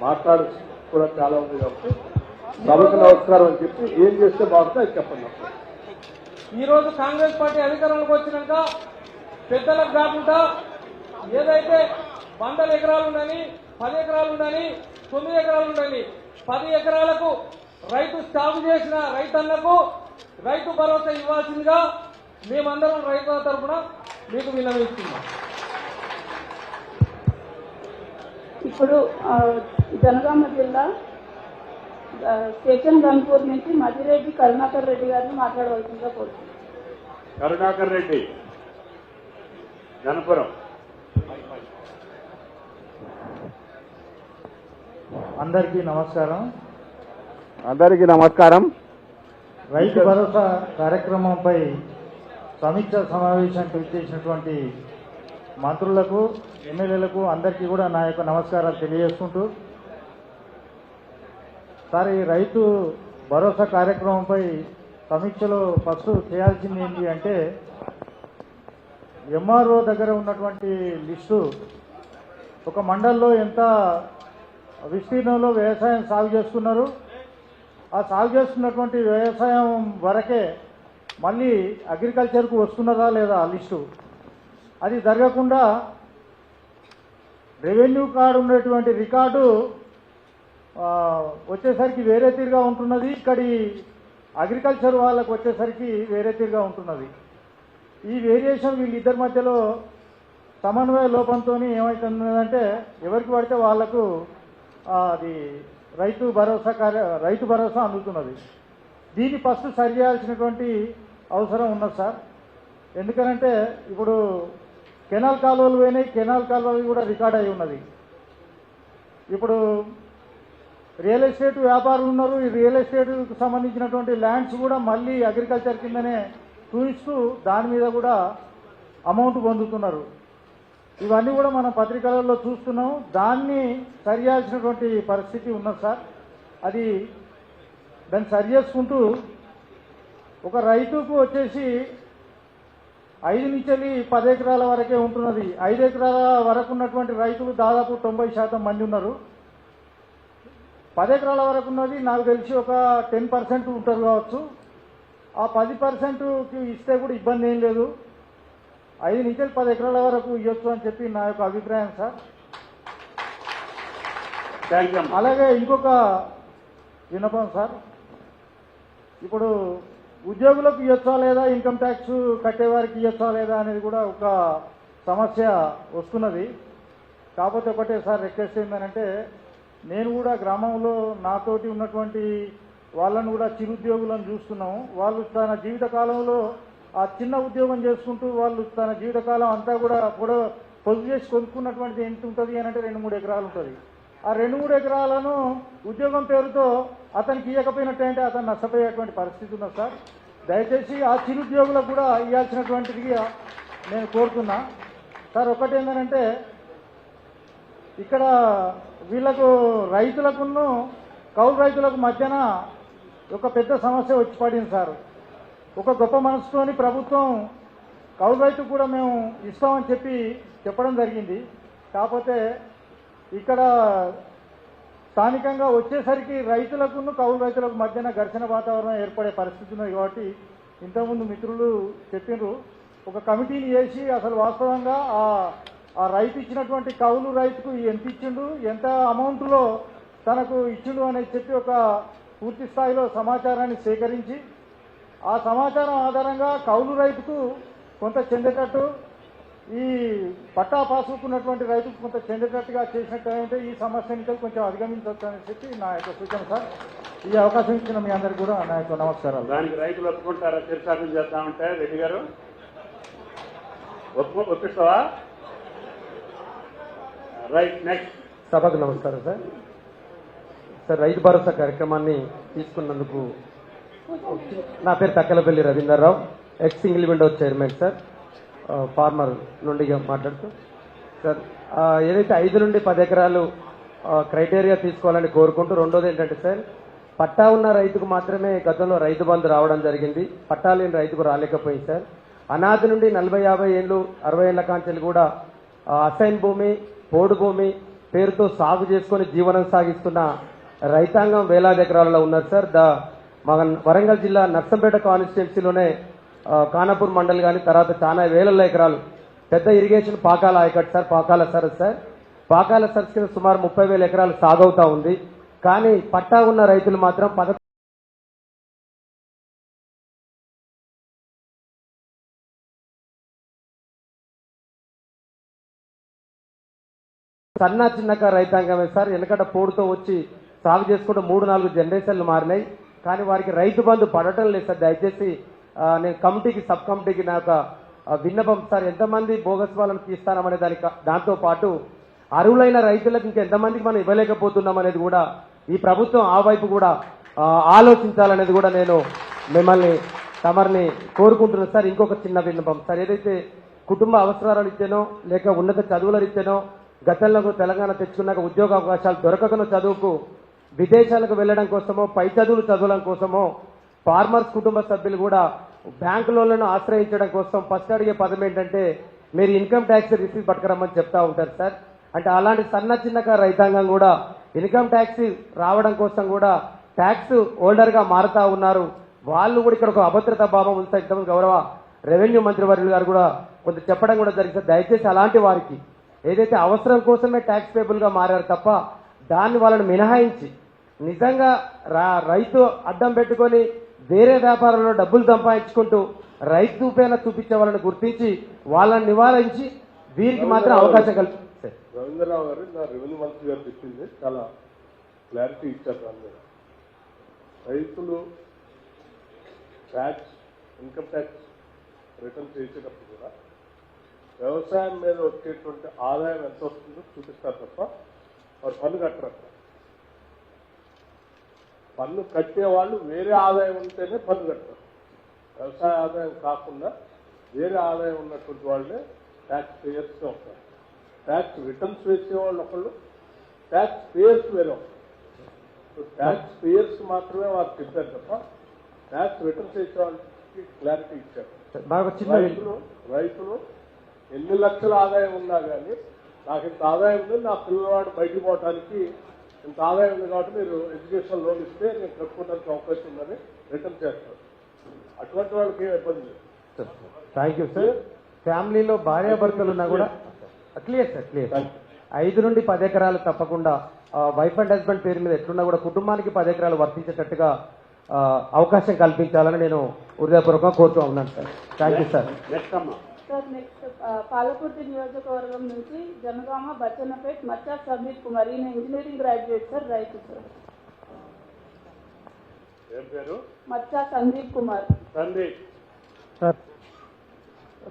మాట్లాడు కూడా చాలా ఉంది కాబట్టి సభకు నమస్కారం అని చెప్పి ఏం చేస్తే బాగుంటుందో అది చెప్పండి. ఈ రోజు కాంగ్రెస్ పార్టీ అధికారంలోకి వచ్చినాక పెద్దలకు కాకుండా ఏదైతే 100 ఎకరాలు ఉండని 10 ఎకరాలు ఉండని 9 ఎకరాలు ఉండని 10 ఎకరాలకు రైతు సాగు చేసిన రైతన్నకు రైతు భరోసా ఇవ్వాల్సిందిగా మేమందరం రైతుల తరఫున మీకు విన్నవిస్తున్నాం. ఇప్పుడు జనగామ జిల్లా స్టేషన్ గన్పూర్ నుంచి మధ్యరెడ్డి కరుణాకర్ రెడ్డి గారిని మాట్లాడవలసిందిగా కోరుతున్నాను. కరుణాకర్ రెడ్డి, గణపురం. అందరికీ నమస్కారం. అందరికీ నమస్కారం. రైతు భరోసా కార్యక్రమంపై సమీక్ష సమావేశానికి విచ్చేసినటువంటి మంత్రులకు, ఎమ్మెల్యేలకు అందరికీ కూడా నా యొక్క నమస్కారాలు తెలియజేసుకుంటూ, సార్ ఈ రైతు భరోసా కార్యక్రమంపై సమీక్షలో ఫస్ట్ చేయాల్సింది ఏంటి అంటే ఎంఆర్ఓ దగ్గర ఉన్నటువంటి లిస్టు ఒక మండల్లో ఎంత విస్తీర్ణంలో వ్యవసాయం సాగు చేస్తున్నారు, ఆ సాగు చేస్తున్నటువంటి వ్యవసాయం వరకే మళ్ళీ అగ్రికల్చర్కు వస్తున్నదా లేదా ఆ లిస్టు. అది జరగకుండా రెవెన్యూ కార్డు ఉన్నటువంటి రికార్డు వచ్చేసరికి వేరే తీరుగా ఉంటున్నది, ఇక్కడి అగ్రికల్చర్ వాళ్ళకు వచ్చేసరికి వేరే తీరుగా ఉంటున్నది. ఈ వేరియేషన్ వీళ్ళిద్దరి మధ్యలో సమన్వయ లోపంతో ఏమవుతుందంటే ఎవరికి పడితే వాళ్లకు అది రైతు భరోసా అందుతున్నది. దీన్ని ఫస్ట్ సరి చేయాల్సినటువంటి అవసరం ఉన్నది సార్. ఎందుకనంటే ఇప్పుడు కెనాల్ కాలువలు పోయినాయి, కెనాల్ కాలువలు కూడా రికార్డ్ అయి ఉన్నది. ఇప్పుడు రియల్ ఎస్టేట్ వ్యాపారులు ఉన్నారు, ఈ రియల్ ఎస్టేట్కు సంబంధించినటువంటి ల్యాండ్స్ కూడా మళ్ళీ అగ్రికల్చర్ కిందనే చూపిస్తూ దాని మీద కూడా అమౌంట్ పొందుతున్నారు. ఇవన్నీ కూడా మనం పత్రికలలో చూస్తున్నాం. దాన్ని సరి చేయాల్సినటువంటి పరిస్థితి ఉన్నది సార్. అది దాన్ని సరి చేసుకుంటూ ఒక రైతుకు వచ్చేసి 5 నుంచి 10 ఎకరాల వరకే ఉంటున్నది. 5 ఎకరాల వరకు ఉన్నటువంటి రైతులు దాదాపు 90% మంది ఉన్నారు. 10 ఎకరాల వరకు ఉన్నది నాకు తెలిసి ఒక 10% ఉంటారు కావచ్చు. ఆ 10%కి ఇస్తే కూడా ఇబ్బంది ఏం లేదు. 5 నుంచి 10 ఎకరాల వరకు ఇవ్వచ్చు అని చెప్పి నా యొక్క అభిప్రాయం సార్. అలాగే ఇంకొక విన్నపం సార్, ఇప్పుడు ఉద్యోగులకు ఇవ్వచ్చా లేదా, ఇన్కమ్ ట్యాక్స్ కట్టేవారికి ఇవ్వచ్చా లేదా అనేది కూడా ఒక సమస్య వస్తున్నది. కాకపోతే ఒకటే సార్ రిక్వెస్ట్ ఏంటంటే, నేను కూడా గ్రామంలో నాతోటి ఉన్నటువంటి వాళ్ళను కూడా చిరుద్యోగులను చూస్తున్నాము. వాళ్ళు తన జీవిత కాలంలో ఆ చిన్న ఉద్యోగం చేసుకుంటూ వాళ్ళు తన జీవితకాలం అంతా కూడా పొదుపు చేసి కొనుక్కున్నటువంటిది ఎంత ఉంటుంది అని అంటే 2-3 ఎకరాలు ఉంటుంది. ఆ 2-3 ఎకరాలను ఉద్యోగం పేరుతో అతనికి ఇవ్వకపోయినట్టంటే అతను నష్టపోయేటువంటి పరిస్థితి ఉన్నది సార్. దయచేసి ఆ చిరుద్యోగులకు కూడా ఇవ్వాల్సినటువంటిది నేను కోరుతున్నా సార్. ఒకటి ఏంటంటే ఇక్కడ వీళ్లకు రైతులకును కౌలు రైతులకు మధ్యన ఒక పెద్ద సమస్య వచ్చి పడింది సార్. ఒక గొప్ప మనసుతోని ప్రభుత్వం కౌలు రైతుకు కూడా మేము ఇస్తామని చెప్పడం జరిగింది. కాకపోతే ఇక్కడ స్థానికంగా వచ్చేసరికి రైతులకును కౌలు రైతులకు మధ్యన ఘర్షణ వాతావరణం ఏర్పడే పరిస్థితి ఉంది. కాబట్టి ఇంతకుముందు మిత్రులు చెప్పినారు, ఒక కమిటీని చేసి అసలు వాస్తవంగా ఆ రైతు ఇచ్చినటువంటి కౌలు రైతుకు ఎంత ఇచ్చిండు, ఎంత అమౌంట్లో తనకు ఇచ్చిండు అనేది చెప్పి ఒక పూర్తి స్థాయిలో సమాచారాన్ని సేకరించి ఆ సమాచారం ఆధారంగా కౌలు రైతుకు కొంత చెందేటట్టు, ఈ పట్టా పాసుకున్నటువంటి రైతుకు కొంత చెందేటట్టుగా చేసినట్టు ఈ సమస్యని కొంచెం అధిగమించవచ్చు అని చెప్పి నా యొక్క సూచన సార్. ఈ అవకాశం ఇచ్చిన మీ అందరికీ కూడా నా యొక్క నమస్కారాలు. దానికి రైతులు ఒప్పుకుంటారా? శీర్షాకం చేస్తామంటే రెడ్డి గారు ఒప్పిస్తావా? Right, next. సభకు నమస్కారం సార్. సార్ రైతు భరోసా కార్యక్రమాన్ని తీసుకున్నందుకు నా పేరు Takkalapalli Ravinder Rao, ex single window chairman sir, farmer నుండి మాట్లాడుతూ సార్, ఏదైతే 5 నుండి 10 ఎకరాలు క్రైటీరియా తీసుకోవాలని కోరుకుంటూ, రెండోది ఏంటంటే సార్, పట్టా ఉన్న రైతుకు మాత్రమే గతంలో రైతు బంధు రావడం జరిగింది, పట్టా లేని రైతుకు రాలేకపోయింది సార్. అనాది నుండి 40-50 ఏళ్ళు 60 ఏళ్ల కాంచెలు కూడా అసైన్ భూమి పోడు భూమి పేరుతో సాగు చేసుకొని జీవనం సాగిస్తున్న రైతాంగం వేలాది ఎకరాలలో ఉన్నారు సార్. మన వరంగల్ జిల్లా నర్సంపేట కాన్స్టిట్యున్సీలోనే ఖానాపూర్ మండల్ కానీ తర్వాత చాలా వేల ఎకరాలు పెద్ద ఇరిగేషన్ పాకాల ఆయకట్టు సార్, పాకాల సరస్సు సార్. పాకాల సరస్సు కింద సుమారు 30,000 ఎకరాలు సాగవుతా ఉంది. కానీ పట్టా ఉన్న రైతులు మాత్రం సన్న చిన్నకారు రైతాంగమే సార్. వెనకట పోడుతో వచ్చి సాగు చేసుకుంటూ 3-4 జనరేషన్లు మారినాయి. కానీ వారికి రైతు బంధు పడటం లేదు సార్. దయచేసి నేను కమిటీకి సబ్ కమిటీకి నాకు విన్నపం సార్, ఎంతమంది బోగస్ వాళ్ళని తీస్తామనే దాంతో పాటు అర్హులైన రైతులకు ఇంకెంతమందికి మనం ఇవ్వలేకపోతున్నాం అనేది కూడా ఈ ప్రభుత్వం ఆ వైపు కూడా ఆలోచించాలనేది కూడా నేను మిమ్మల్ని తమరిని కోరుకుంటున్నాను సార్. ఇంకొక చిన్న విన్నపం సార్, ఏదైతే కుటుంబ అవసరాలు ఇచ్చానో లేక ఉన్నత చదువులు ఇచ్చానో గతంలో తెలంగాణ తెచ్చుకున్నాక ఉద్యోగ అవకాశాలు దొరకకనో చదువుకు విదేశాలకు వెళ్లడం కోసమో పై చదువులు చదవడం కోసమో ఫార్మర్స్ కుటుంబ సభ్యులు కూడా బ్యాంకు లోన్లను ఆశ్రయించడం కోసం ఫస్ట్ అడిగే పదం ఏంటంటే మీరు ఇన్కమ్ ట్యాక్స్ రిసీట్ పట్టుకురమ్మని చెప్తా ఉంటారు సార్. అంటే అలాంటి సన్న చిన్నకారు రైతాంగం కూడా ఇన్కమ్ ట్యాక్స్ రావడం కోసం కూడా ట్యాక్స్ హోల్డర్ గా మారుతా ఉన్నారు. వాళ్ళు కూడా ఇక్కడ ఒక అభద్రతా భావం ఉంది. గౌరవ రెవెన్యూ మంత్రి వర్యులు గారు కూడా కొంత చెప్పడం కూడా జరిగింది. దయచేసి అలాంటి వారికి ఏదైతే అవసరం కోసమే ట్యాక్స్ పేబుల్ గా మారారు తప్ప దాన్ని వాళ్ళని మినహాయించి నిజంగా రైతు అడ్డం పెట్టుకొని వేరే వ్యాపారంలో డబ్బులు సంపాదించుకుంటూ రైతు పైన చూపించే వాళ్ళని గుర్తించి వాళ్ళని నివారించి వీరికి మాత్రం అవకాశం కల్పిస్తారు. రవీంద్రరావు గారు నా రెవెన్యూ మంత్రి గారు చెప్పింది చాలా క్లారిటీ ఇచ్చారు. దాని మీద రైతులు ట్యాక్స్ ఇన్కమ్ ట్యాక్స్ రిటర్న్ చేసేటప్పుడు కూడా వ్యవసాయం మీద వచ్చేటువంటి ఆదాయం ఎంత వస్తుందో చూపిస్తారు తప్ప వారు పన్ను కట్టరు. పన్ను కట్టేవాళ్ళు వేరే ఆదాయం ఉంటేనే పన్ను కట్టరు. వ్యవసాయ ఆదాయం కాకుండా వేరే ఆదాయం ఉన్నటువంటి వాళ్ళే ట్యాక్స్ పేయర్స్గా ఉంటారు. ట్యాక్స్ రిటర్న్స్ వేసేవాళ్ళు ఒకళ్ళు, ట్యాక్స్ పేయర్స్ వేరే ఒకళ్ళు. ట్యాక్స్ పేయర్స్ మాత్రమే వారు చెప్పారు తప్ప ట్యాక్స్ రిటర్న్స్ వేసే వాళ్ళకి క్లారిటీ ఇచ్చారు. రైతులు ఎన్ని లక్షల ఆదాయం ఉన్నా కానీ నాకు ఇంత ఆదాయం ఉంది, నా పిల్లవాడు బయటికి పోవడానికి ఇంత ఆదాయం ఉంది కాబట్టి మీరు ఎడ్యుకేషన్ లోన్ ఇస్తే నేను కట్టుకోవడానికి అవకాశం ఉందని రిటర్న్ చేస్తారు. అటువంటి వాళ్ళకి ఏం ఇబ్బంది లేదు. Thank you sir. ఫ్యామిలీలో భార్యాభర్తలు ఉన్నా కూడా క్లియర్ సార్, క్లియర్. 5 నుండి 10 ఎకరాలు తప్పకుండా వైఫ్ అండ్ హస్బెండ్ పేరు మీద ఎట్లున్నా కూడా కుటుంబానికి 10 ఎకరాలు వర్తించేటట్టుగా అవకాశం కల్పించాలని నేను హృదయపూర్వకంగా కోరుతూ ఉన్నాను sir. Thank you sir. Sir next Palakurthi నియోజకవర్గం నుంచి జనగామ బచ్చన్నపేట్ మచ్చా సందీప్ కుమార్, ఈయన ఇంజనీరింగ్ గ్రాడ్యుయేట్ సార్, రైతు సార్. మచ్చా సందీప్ కుమార్. సార్,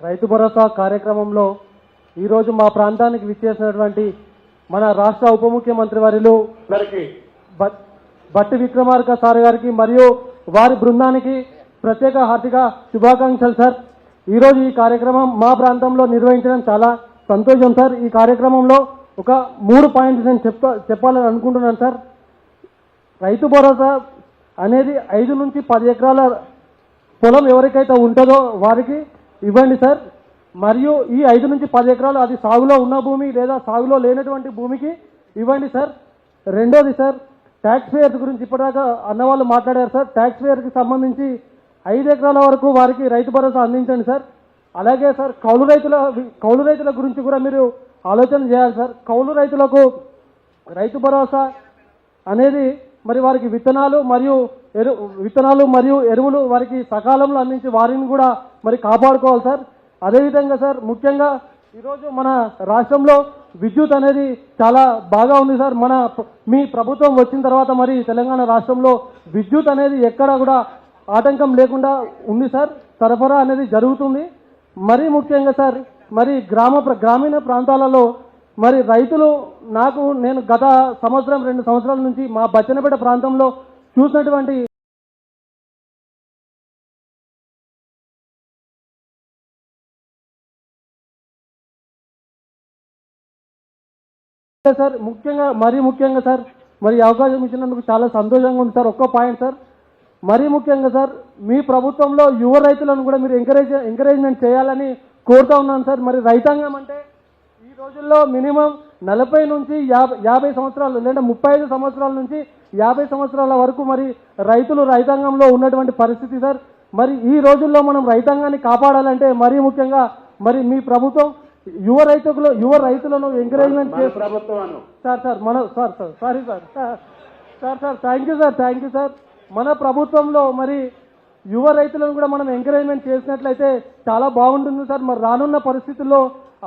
రైతు భరోసా కార్యక్రమంలో ఈరోజు మా ప్రాంతానికి విచ్చేసినటువంటి మన రాష్ట్ర ఉప ముఖ్యమంత్రి వర్యులు బట్టి విక్రమార్క సార్ గారికి మరియు వారి బృందానికి ప్రత్యేక హార్దిక శుభాకాంక్షలు సార్. ఈరోజు ఈ కార్యక్రమం మా ప్రాంతంలో నిర్వహించడం చాలా సంతోషం సార్. ఈ కార్యక్రమంలో ఒక 3 పాయింట్స్ నేను చెప్పాలని అనుకుంటున్నాను సార్. రైతు భరోసా అనేది 5 నుంచి 10 ఎకరాల పొలం ఎవరికైతే ఉంటుందో వారికి ఇవ్వండి సార్. మరియు ఈ 5 నుంచి 10 ఎకరాలు అది సాగులో ఉన్న భూమి లేదా సాగులో లేనటువంటి భూమికి ఇవ్వండి సార్. రెండోది సార్, ట్యాక్స్ పేయర్స్ గురించి ఇప్పటిదాకా అన్నవాళ్ళు మాట్లాడారు సార్. ట్యాక్స్ పేయర్కి సంబంధించి 5 ఎకరాల వరకు వారికి రైతు భరోసా అందించండి సార్. అలాగే సార్ కౌలు రైతుల గురించి కూడా మీరు ఆలోచన చేయాలి సార్. కౌలు రైతులకు రైతు భరోసా అనేది మరి వారికి విత్తనాలు మరియు ఎరువులు వారికి సకాలంలో అందించి వారిని కూడా మరి కాపాడుకోవాలి సార్. అదేవిధంగా సార్, ముఖ్యంగా ఈరోజు మన రాష్ట్రంలో విద్యుత్ అనేది చాలా బాగా ఉంది సార్. మీ ప్రభుత్వం వచ్చిన తర్వాత మరి తెలంగాణ రాష్ట్రంలో విద్యుత్ అనేది ఎక్కడ కూడా ఆటంకం లేకుండా ఉంది సార్. సరఫరా అనేది జరుగుతుంది. మరీ ముఖ్యంగా సార్, మరి గ్రామీణ ప్రాంతాలలో మరి రైతులు నేను గత 1-2 సంవత్సరాల నుంచి మా బచ్చన్నపేట ప్రాంతంలో చూసినటువంటి సార్ ముఖ్యంగా సార్ మరి అవకాశం ఇచ్చినందుకు చాలా సంతోషంగా ఉంది సార్. ఒక్క పాయింట్ సార్, మరీ ముఖ్యంగా సార్, మీ ప్రభుత్వంలో యువ రైతులను కూడా మీరు ఎంకరేజ్మెంట్ చేయాలని కోరుతా ఉన్నాను సార్. మరి రైతాంగం అంటే ఈ రోజుల్లో మినిమం 40 నుంచి 50 సంవత్సరాలు లేదా 35 సంవత్సరాల నుంచి 50 సంవత్సరాల వరకు మరి రైతులు రైతాంగంలో ఉన్నటువంటి పరిస్థితి సార్. మరి ఈ రోజుల్లో మనం రైతాంగాన్ని కాపాడాలంటే మరీ ముఖ్యంగా మరి మీ ప్రభుత్వం యువ రైతులను ఎంకరేజ్మెంట్ ప్రభుత్వం థ్యాంక్ యూ సార్. మన ప్రభుత్వంలో మరి యువ రైతులను కూడా మనం ఎంకరేజ్మెంట్ చేసినట్లయితే చాలా బాగుంటుంది సార్. మరి రానున్న పరిస్థితుల్లో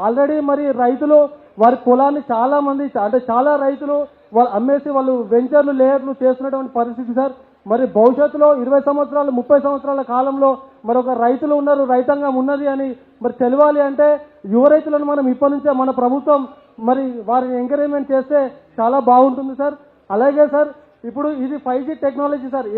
ఆల్రెడీ మరి రైతులు వారి పొలాన్ని చాలా మంది అంటే చాలా రైతులు వాళ్ళు అమ్మేసి వాళ్ళు వెంచర్లు లేయర్లు చేస్తున్నటువంటి పరిస్థితి సార్. మరి భవిష్యత్తులో 20 సంవత్సరాలు 30 సంవత్సరాల కాలంలో మరొక రైతులు ఉన్నారు, రైతాంగం ఉన్నది అని మరి తెలియాలి అంటే యువ రైతులను మనం ఇప్పటి నుంచే మన ప్రభుత్వం మరి వారిని ఎంకరేజ్మెంట్ చేస్తే చాలా బాగుంటుంది సార్. అలాగే సార్ ఇప్పుడు ఇది 5G టెక్నాలజీ సార్.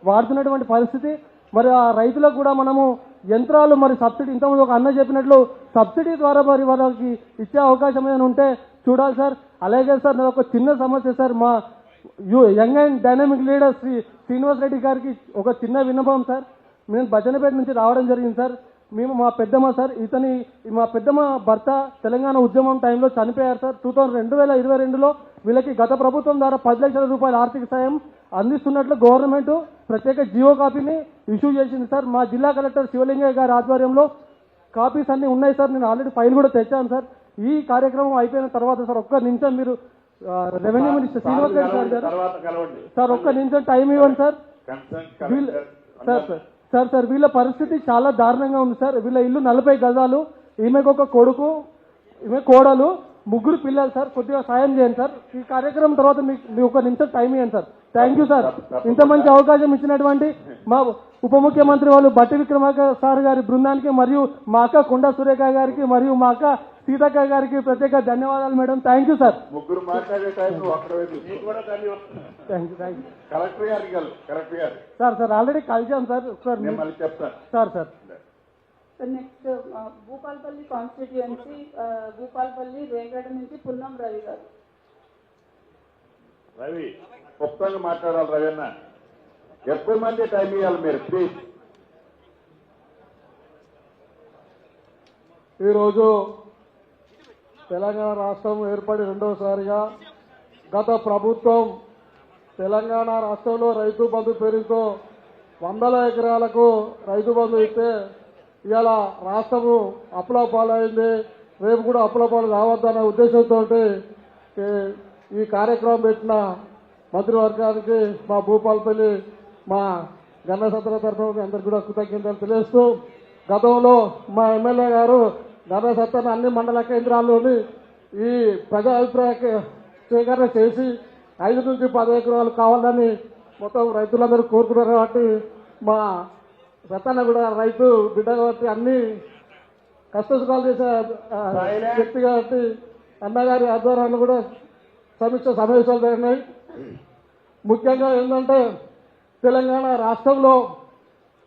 వాడుతున్నటువంటి పరిస్థితి మరి ఆ రైతులకు కూడా మనము యంత్రాలు మరి సబ్సిడీ ఇంతకుముందు ఒక అన్న చెప్పినట్లు సబ్సిడీ ద్వారా మరి వాళ్ళకి ఇచ్చే అవకాశం ఏమైనా ఉంటే చూడాలి సార్. అలాగే సార్ నాకు ఒక చిన్న సమస్య సార్, మా young and dynamic leader Srinivas Reddy గారికి ఒక చిన్న విన్నపం సార్. నేను బచ్చన్నపేట నుంచి రావడం జరిగింది సార్. మేము మా పెద్దమ్మ సార్, మా పెద్దమ్మ భర్త తెలంగాణ ఉద్యమం టైంలో చనిపోయారు సార్. 2022లో వీళ్ళకి గత ప్రభుత్వం ద్వారా 10 లక్షల రూపాయల ఆర్థిక సాయం అందిస్తున్నట్లు గవర్నమెంట్ ప్రత్యేక జియో కాపీని ఇష్యూ చేసింది సార్. మా జిల్లా కలెక్టర్ శివలింగయ్య గారి ఆధ్వర్యంలో కాపీస్ అన్ని ఉన్నాయి సార్. నేను ఆల్రెడీ ఫైల్ కూడా తెచ్చాను సార్. ఈ కార్యక్రమం అయిపోయిన తర్వాత సార్ ఒక్క నిమిషం మీరు revenue minister Srinivas Reddy sir ఒక్క నిమిషం టైం ఇవ్వండి సార్. సార్ వీళ్ళ పరిస్థితి చాలా దారుణంగా ఉంది సార్. వీళ్ళ ఇల్లు 40 గజాలు, ఈమెకు ఒక కొడుకు, ఈమె కోడలు, 3 పిల్లలు సార్. కొద్దిగా సాయం చేయండి సార్. ఈ కార్యక్రమం తర్వాత మీకు ఒక నిమిషం టైం ఇవ్వండి సార్. Thank you sir. ఇంత మంచి అవకాశం ఇచ్చినటువంటి మా ఉప ముఖ్యమంత్రి వాళ్ళు బట్టి విక్రమార్క సార్ గారి బృందానికి మరియు మా అక్క కొండా సురేఖ గారికి మరియు మా అక్క సీతక్క గారికి ప్రత్యేక ధన్యవాదాలు మేడం. Thank you sir. ముగ్గురు మాట్లాడే టైం కలెక్టర్ గారు సార్ ఆల్రెడీ కలిసాం సార్. ఒకసారి మళ్ళీ చెప్తాను sir. Next Bhupalpally constituency Bhupalpally Regada నుంచి పున్నం రవి గారు. రవి పుస్తకంగా మాట్లాడాలి. రవి అన్న ఎక్కువ మంది టైం ఇవ్వాలి మీరు ప్లీజ్. ఈరోజు తెలంగాణ రాష్ట్రం ఏర్పడి రెండవసారిగా గత ప్రభుత్వం తెలంగాణ రాష్ట్రంలో రైతు బంధు పేరుతో 100 ఎకరాలకు రైతు బంధు ఇస్తే ఇవాళ రాష్ట్రము అప్పుల పాలైంది. రేపు కూడా అప్పుల పాలు కావద్దనే ఉద్దేశంతో ఈ కార్యక్రమం పెట్టిన మంత్రివర్గానికి మా భూపాల్పల్లి మా గన్న సత్ర తరఫున అందరికీ కూడా కృతజ్ఞతలు తెలియజేస్తూ, గతంలో మా ఎమ్మెల్యే గారు గన్న సత్రను అన్ని మండల కేంద్రాల్లోని ఈ ప్రజా అభిప్రాయ సేకరణ చేసి 5 నుంచి 10 ఎకరాలు కావాలని మొత్తం రైతులందరూ కోరుకున్నారు. కాబట్టి మా రతన కూడా రైతు బిడ్డ కాబట్టి అన్ని కష్టసుఖాలు చేసే వ్యక్తి కాబట్టి అన్నగారి ఆధ్వర్యంలో కూడా సమీక్ష సమావేశాలు జరిగినాయి. ముఖ్యంగా ఏంటంటే తెలంగాణ రాష్ట్రంలో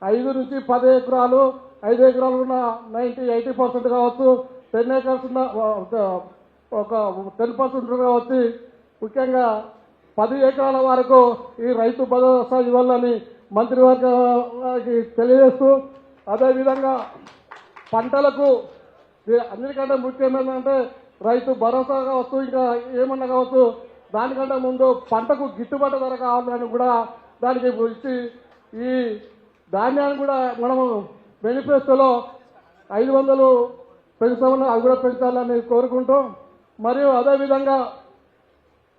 5 నుంచి 10 ఎకరాలు 5 ఎకరాలు ఉన్న 80% కావచ్చు, 10 ఎకర్స్ ఉన్న ఒక 10% కావచ్చు. ముఖ్యంగా 10 ఎకరాల వరకు ఈ రైతు భరోసా ఇవ్వాలని మంత్రివర్గానికి తెలియజేస్తూ, అదేవిధంగా పంటలకు అన్నిటికంటే ముఖ్యమైనదంటే రైతు భరోసా కావచ్చు, ఇంకా ఏమన్నా కావచ్చు, దానికంటే ముందు పంటకు గిట్టుబాటు ధర కావాలని కూడా దానికి ఇచ్చి ఈ ధాన్యాన్ని కూడా మనము మేనిఫెస్టోలో 500 పెంచుతామని అది కూడా పెంచాలని కోరుకుంటూ, మరియు అదేవిధంగా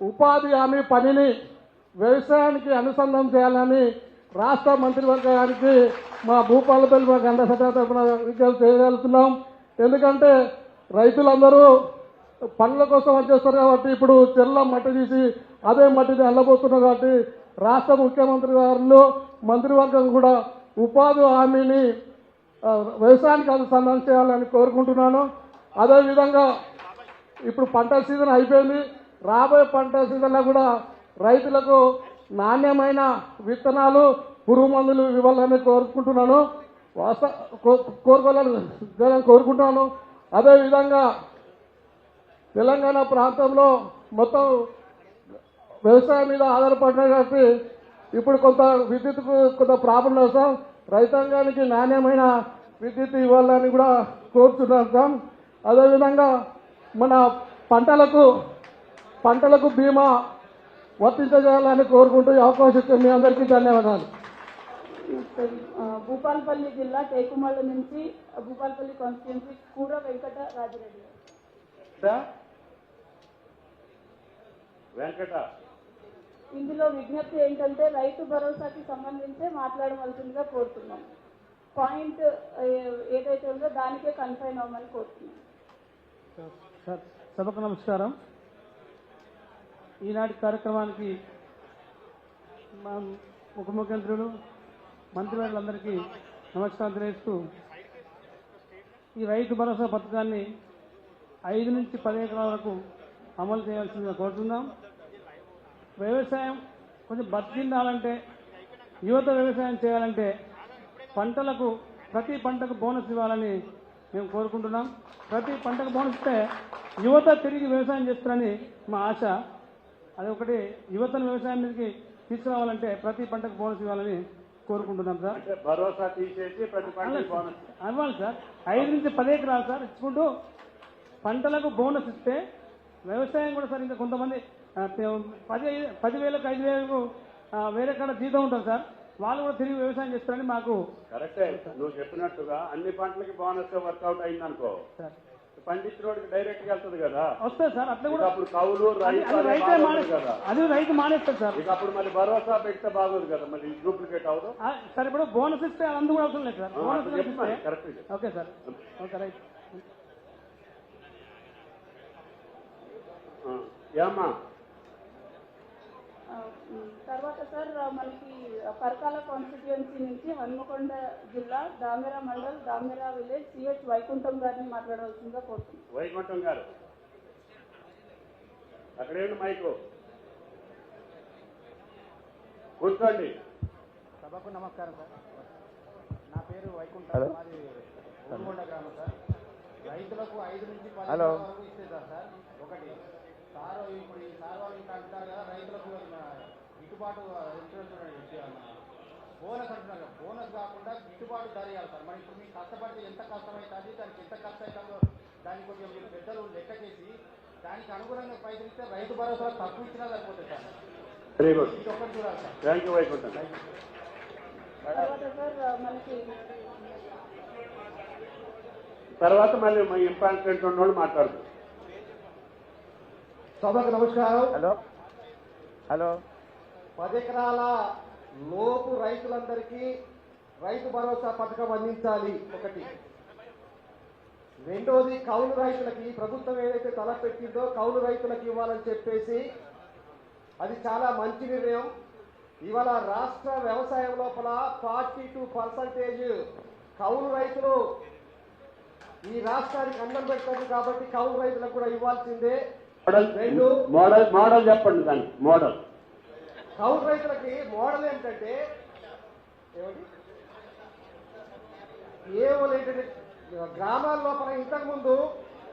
ఉపాధి హామీ పనిని వ్యవసాయానికి అనుసంధానం చేయాలని రాష్ట్ర మంత్రివర్గానికి మా భూపాలపల్లి మా గంట సత్తా తరఫున విజ్ఞప్తి చేయగలుగుతున్నాం. ఎందుకంటే రైతులందరూ పనుల కోసం వచ్చేస్తారు కాబట్టి ఇప్పుడు చెల్ల మట్టి తీసి అదే మట్టిని అల్లబోతున్నారు. కాబట్టి రాష్ట్ర ముఖ్యమంత్రి గారు మంత్రివర్గం కూడా ఉపాధి హామీని వ్యవసాయానికి అనుసంధానం చేయాలని కోరుకుంటున్నాను. అదేవిధంగా ఇప్పుడు పంట సీజన్ అయిపోయింది. రాబోయే పంట సీజన్లో కూడా రైతులకు నాణ్యమైన విత్తనాలు, పురుగు మందులు ఇవ్వాలని కోరుకుంటున్నాను. కోరుకుంటున్నాను. అదేవిధంగా తెలంగాణ ప్రాంతంలో మొత్తం వ్యవసాయం మీద ఆధారపడిన కాబట్టి ఇప్పుడు కొంత విద్యుత్కు కొంత ప్రాబ్లం వస్తాం, రైతాంగానికి నాణ్యమైన విద్యుత్ ఇవ్వాలని కూడా కోరుతున్నాం సార్. అదేవిధంగా మన పంటలకు బీమా వర్తించజేయాలని కోరుకుంటూ ఈ అవకాశం ఇచ్చే మీ అందరికీ ధన్యవాదాలు. భూపాలపల్లి జిల్లా టేకుమళ్ళ నుంచి భూపాలపల్లి కాన్స్టిట్యున్సీ కూర వెంకట రాజిరెడ్డి. వెంకట ఇందులో విజ్ఞప్తి ఏంటంటే రైతు భరోసాకి సంబంధించి మాట్లాడవలసిందిగా కోరుతున్నాం. పాయింట్ ఏదైతే ఉందో దానికే కన్ఫైన్ అవ్వమని కోరుతున్నాం. సార్ సభకు నమస్కారం. ఈనాటి కార్యక్రమానికి మా ఉప ముఖ్యమంత్రులు మంత్రివర్యులందరికీ నమస్కారం తెలియజేస్తూ ఈ రైతు భరోసా పథకాన్ని 5 నుంచి 10 ఎకరాల వరకు అమలు చేయాల్సిందిగా కోరుతున్నాం. వ్యవసాయం కొంచెం బతికిండాలంటే, యువత వ్యవసాయం చేయాలంటే ప్రతి పంటకు బోనస్ ఇవ్వాలని మేము కోరుకుంటున్నాం. ప్రతి పంటకు బోనస్ ఇస్తే యువత తిరిగి వ్యవసాయం చేస్తారని మా ఆశ. అదొకటి, యువతను వ్యవసాయం మీదకి తీసుకురావాలంటే ప్రతి పంటకు బోనస్ ఇవ్వాలని కోరుకుంటున్నాం సార్. భరోసా తీసేసి ప్రతి పంటకు బోనస్ అవ్వాలి సార్. 5 నుంచి 10 ఎకరాలు సార్ ఇచ్చుకుంటూ పంటలకు బోనస్ ఇస్తే వ్యవసాయం కూడా సార్. ఇంకా కొంతమంది 10,000కు 5,000కు వేరే కాడ జీతం ఉంటుంది సార్, వాళ్ళు కూడా తిరిగి వ్యవసాయం చేస్తారని మాకు. కరెక్టే నువ్వు చెప్పినట్టుగా అన్ని పంటలకి బోనస్ వర్కౌట్ అయిందనుకో, పండించిన వాడికి డైరెక్ట్ గా వెళ్తుంది కదా, వస్తుంది సార్. అట్లా కూడా అప్పుడు కౌలు అది రైతు మానేస్తారు సార్. ఇక అప్పుడు మళ్ళీ భరోసా పెడితే బాగోదు కదా, మళ్ళీ డూప్లికేట్ అవ్వదు సార్. ఇప్పుడు బోనస్ ఇస్తే అందుకు కూడా అవసరం లేదు సార్. బోనస్ ఇస్తే correct. Okay sir, okay right. ఏమ్మా తర్వాత సార్ మనకి పరకాల కాన్స్టిట్యుయెన్సీ నుంచి హన్మకొండ జిల్లా దామెరా మండల్ దామెరా విలేజ్ సిహెచ్ వైకుంఠం గారిని మాట్లాడవలసిందిగా కోరుతున్నాం. వైకుంఠం గారు అక్కడేంటి మైకు కూర్చోండి. సభకు నమస్కారం సార్. నా పేరు వైకుంఠం, మాది ఊరుగొండ గ్రామం సార్. రైతులకు 5 నుంచి 10 వరకు ఇచ్చేసారు సార్. ఒకటి సార్, ఇప్పుడు ఈ సార్ వాళ్ళు ఇంకా అంటారు కదా, రైతులకు గిట్టుబాటు బోనస్ అంటున్నారు కదా, బోనస్ కాకుండా గిట్టుబాటు ధర ఇవ్వాలి సార్. మరి ఇప్పుడు మీకు కష్టపడితే ఎంత కష్టమవుతుంది, దానికి ఎంత ఖర్చు అవుతుందో దానికి కొంచెం మీరు పెద్దలు లెక్క చేసి దానికి అనుగుణంగా పైసలు ఇస్తే రైతు భరోసా తక్కువ ఇచ్చినా సరిపోతుంది సార్. వెరీ గుడ్, ఇది ఒకటి చూడాలి సార్. Thank you Vaikuntham. తర్వాత మళ్ళీ మా ఇంపార్టెంట్ ఉన్నోళ్ళు మాట్లాడుతారు. సభకు నమస్కారం. హలో 10 ఎకరాల లోపు రైతులందరికీ రైతు భరోసా పథకం అందించాలి ఒకటి. రెండోది, కౌలు రైతులకి ప్రభుత్వం ఏదైతే తలపెట్టిందో కౌలు రైతులకు ఇవ్వాలని చెప్పేసి అది చాలా మంచి నిర్ణయం. ఇవాళ రాష్ట్ర వ్యవసాయం లోపల 42% కౌలు రైతులు ఈ రాష్ట్రానికి అన్నం పెడతారు కాబట్టి కౌలు రైతులకు కూడా ఇవ్వాల్సిందే. మోడల్ చెప్పండి, దాన్ని మోడల్. కౌలు రైతులకి మోడల్ ఏంటంటే ఏంటంటే గ్రామాల లోపల ఇంతకు ముందు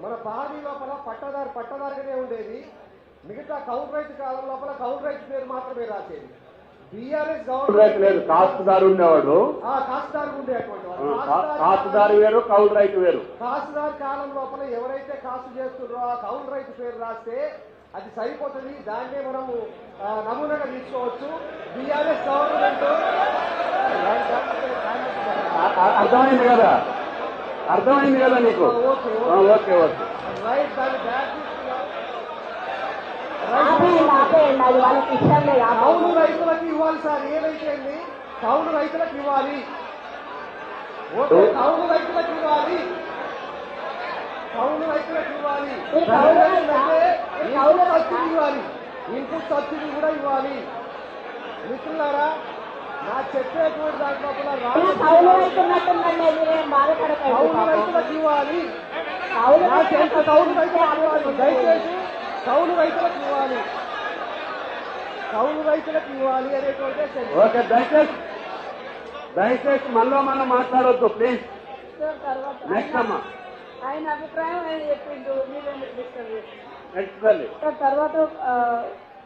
మన పాడి లోపల పట్టదారుగానే ఉండేది. మిగతా కౌలు రైతు కాలం లోపల కౌలు రైతు పేరు మాత్రమే రాసేది. బీఆర్ఎస్ గవర్నమెంట్ లేదు, కాస్తుదారు ఉండేవాడు. కాస్తుదారు ఉండేటువంటి కాస్తుదారు వేరు, కౌలు రైతు వేరు. కాస్తుదారు కాలం లోపల ఎవరైతే కాస్తు చేస్తున్నారో ఆ కౌలు రైతు పేరు రాస్తే అది సరిపోతుంది. దాన్నే మనము నమూనాగా తీసుకోవచ్చు. బీఆర్ఎస్ గవర్నమెంట్ అర్థమైంది కదా, అర్థమైంది కదా నీకు? Okay okay right. దాన్ని బ్యాక్ కౌలు రైతులకు ఇవ్వాలి సార్. ఏదైతే కౌలు రైతులకు ఇవ్వాలి. ఓకే, కౌలు రైతులకు ఇవ్వాలి. కౌలు రైతులకు ఇవ్వాలి. సబ్సిడీ ఇవ్వాలి. ఇన్పుట్ సబ్సిడీ కూడా ఇవ్వాలి. మిత్రులారా, నా చెప్పేటువంటి దాంట్లో కౌలు రైతులకు ఇవ్వాలి. కౌలు రైతులకు దయచేసి కౌలు రైతులకు ఇవ్వాలి. కౌలు రైతులకు ఇవ్వాలి అనేటువంటి. ఓకే, దయచేసి మనం మాట్లాడొద్దు ప్లీజ్. నెక్స్ట్ అమ్మా. ఆయన అభిప్రాయం ఆయన చెప్పిండు, మీరెందుకు డిస్టర్బ్ నెక్స్ట్ తల్లి. తర్వాత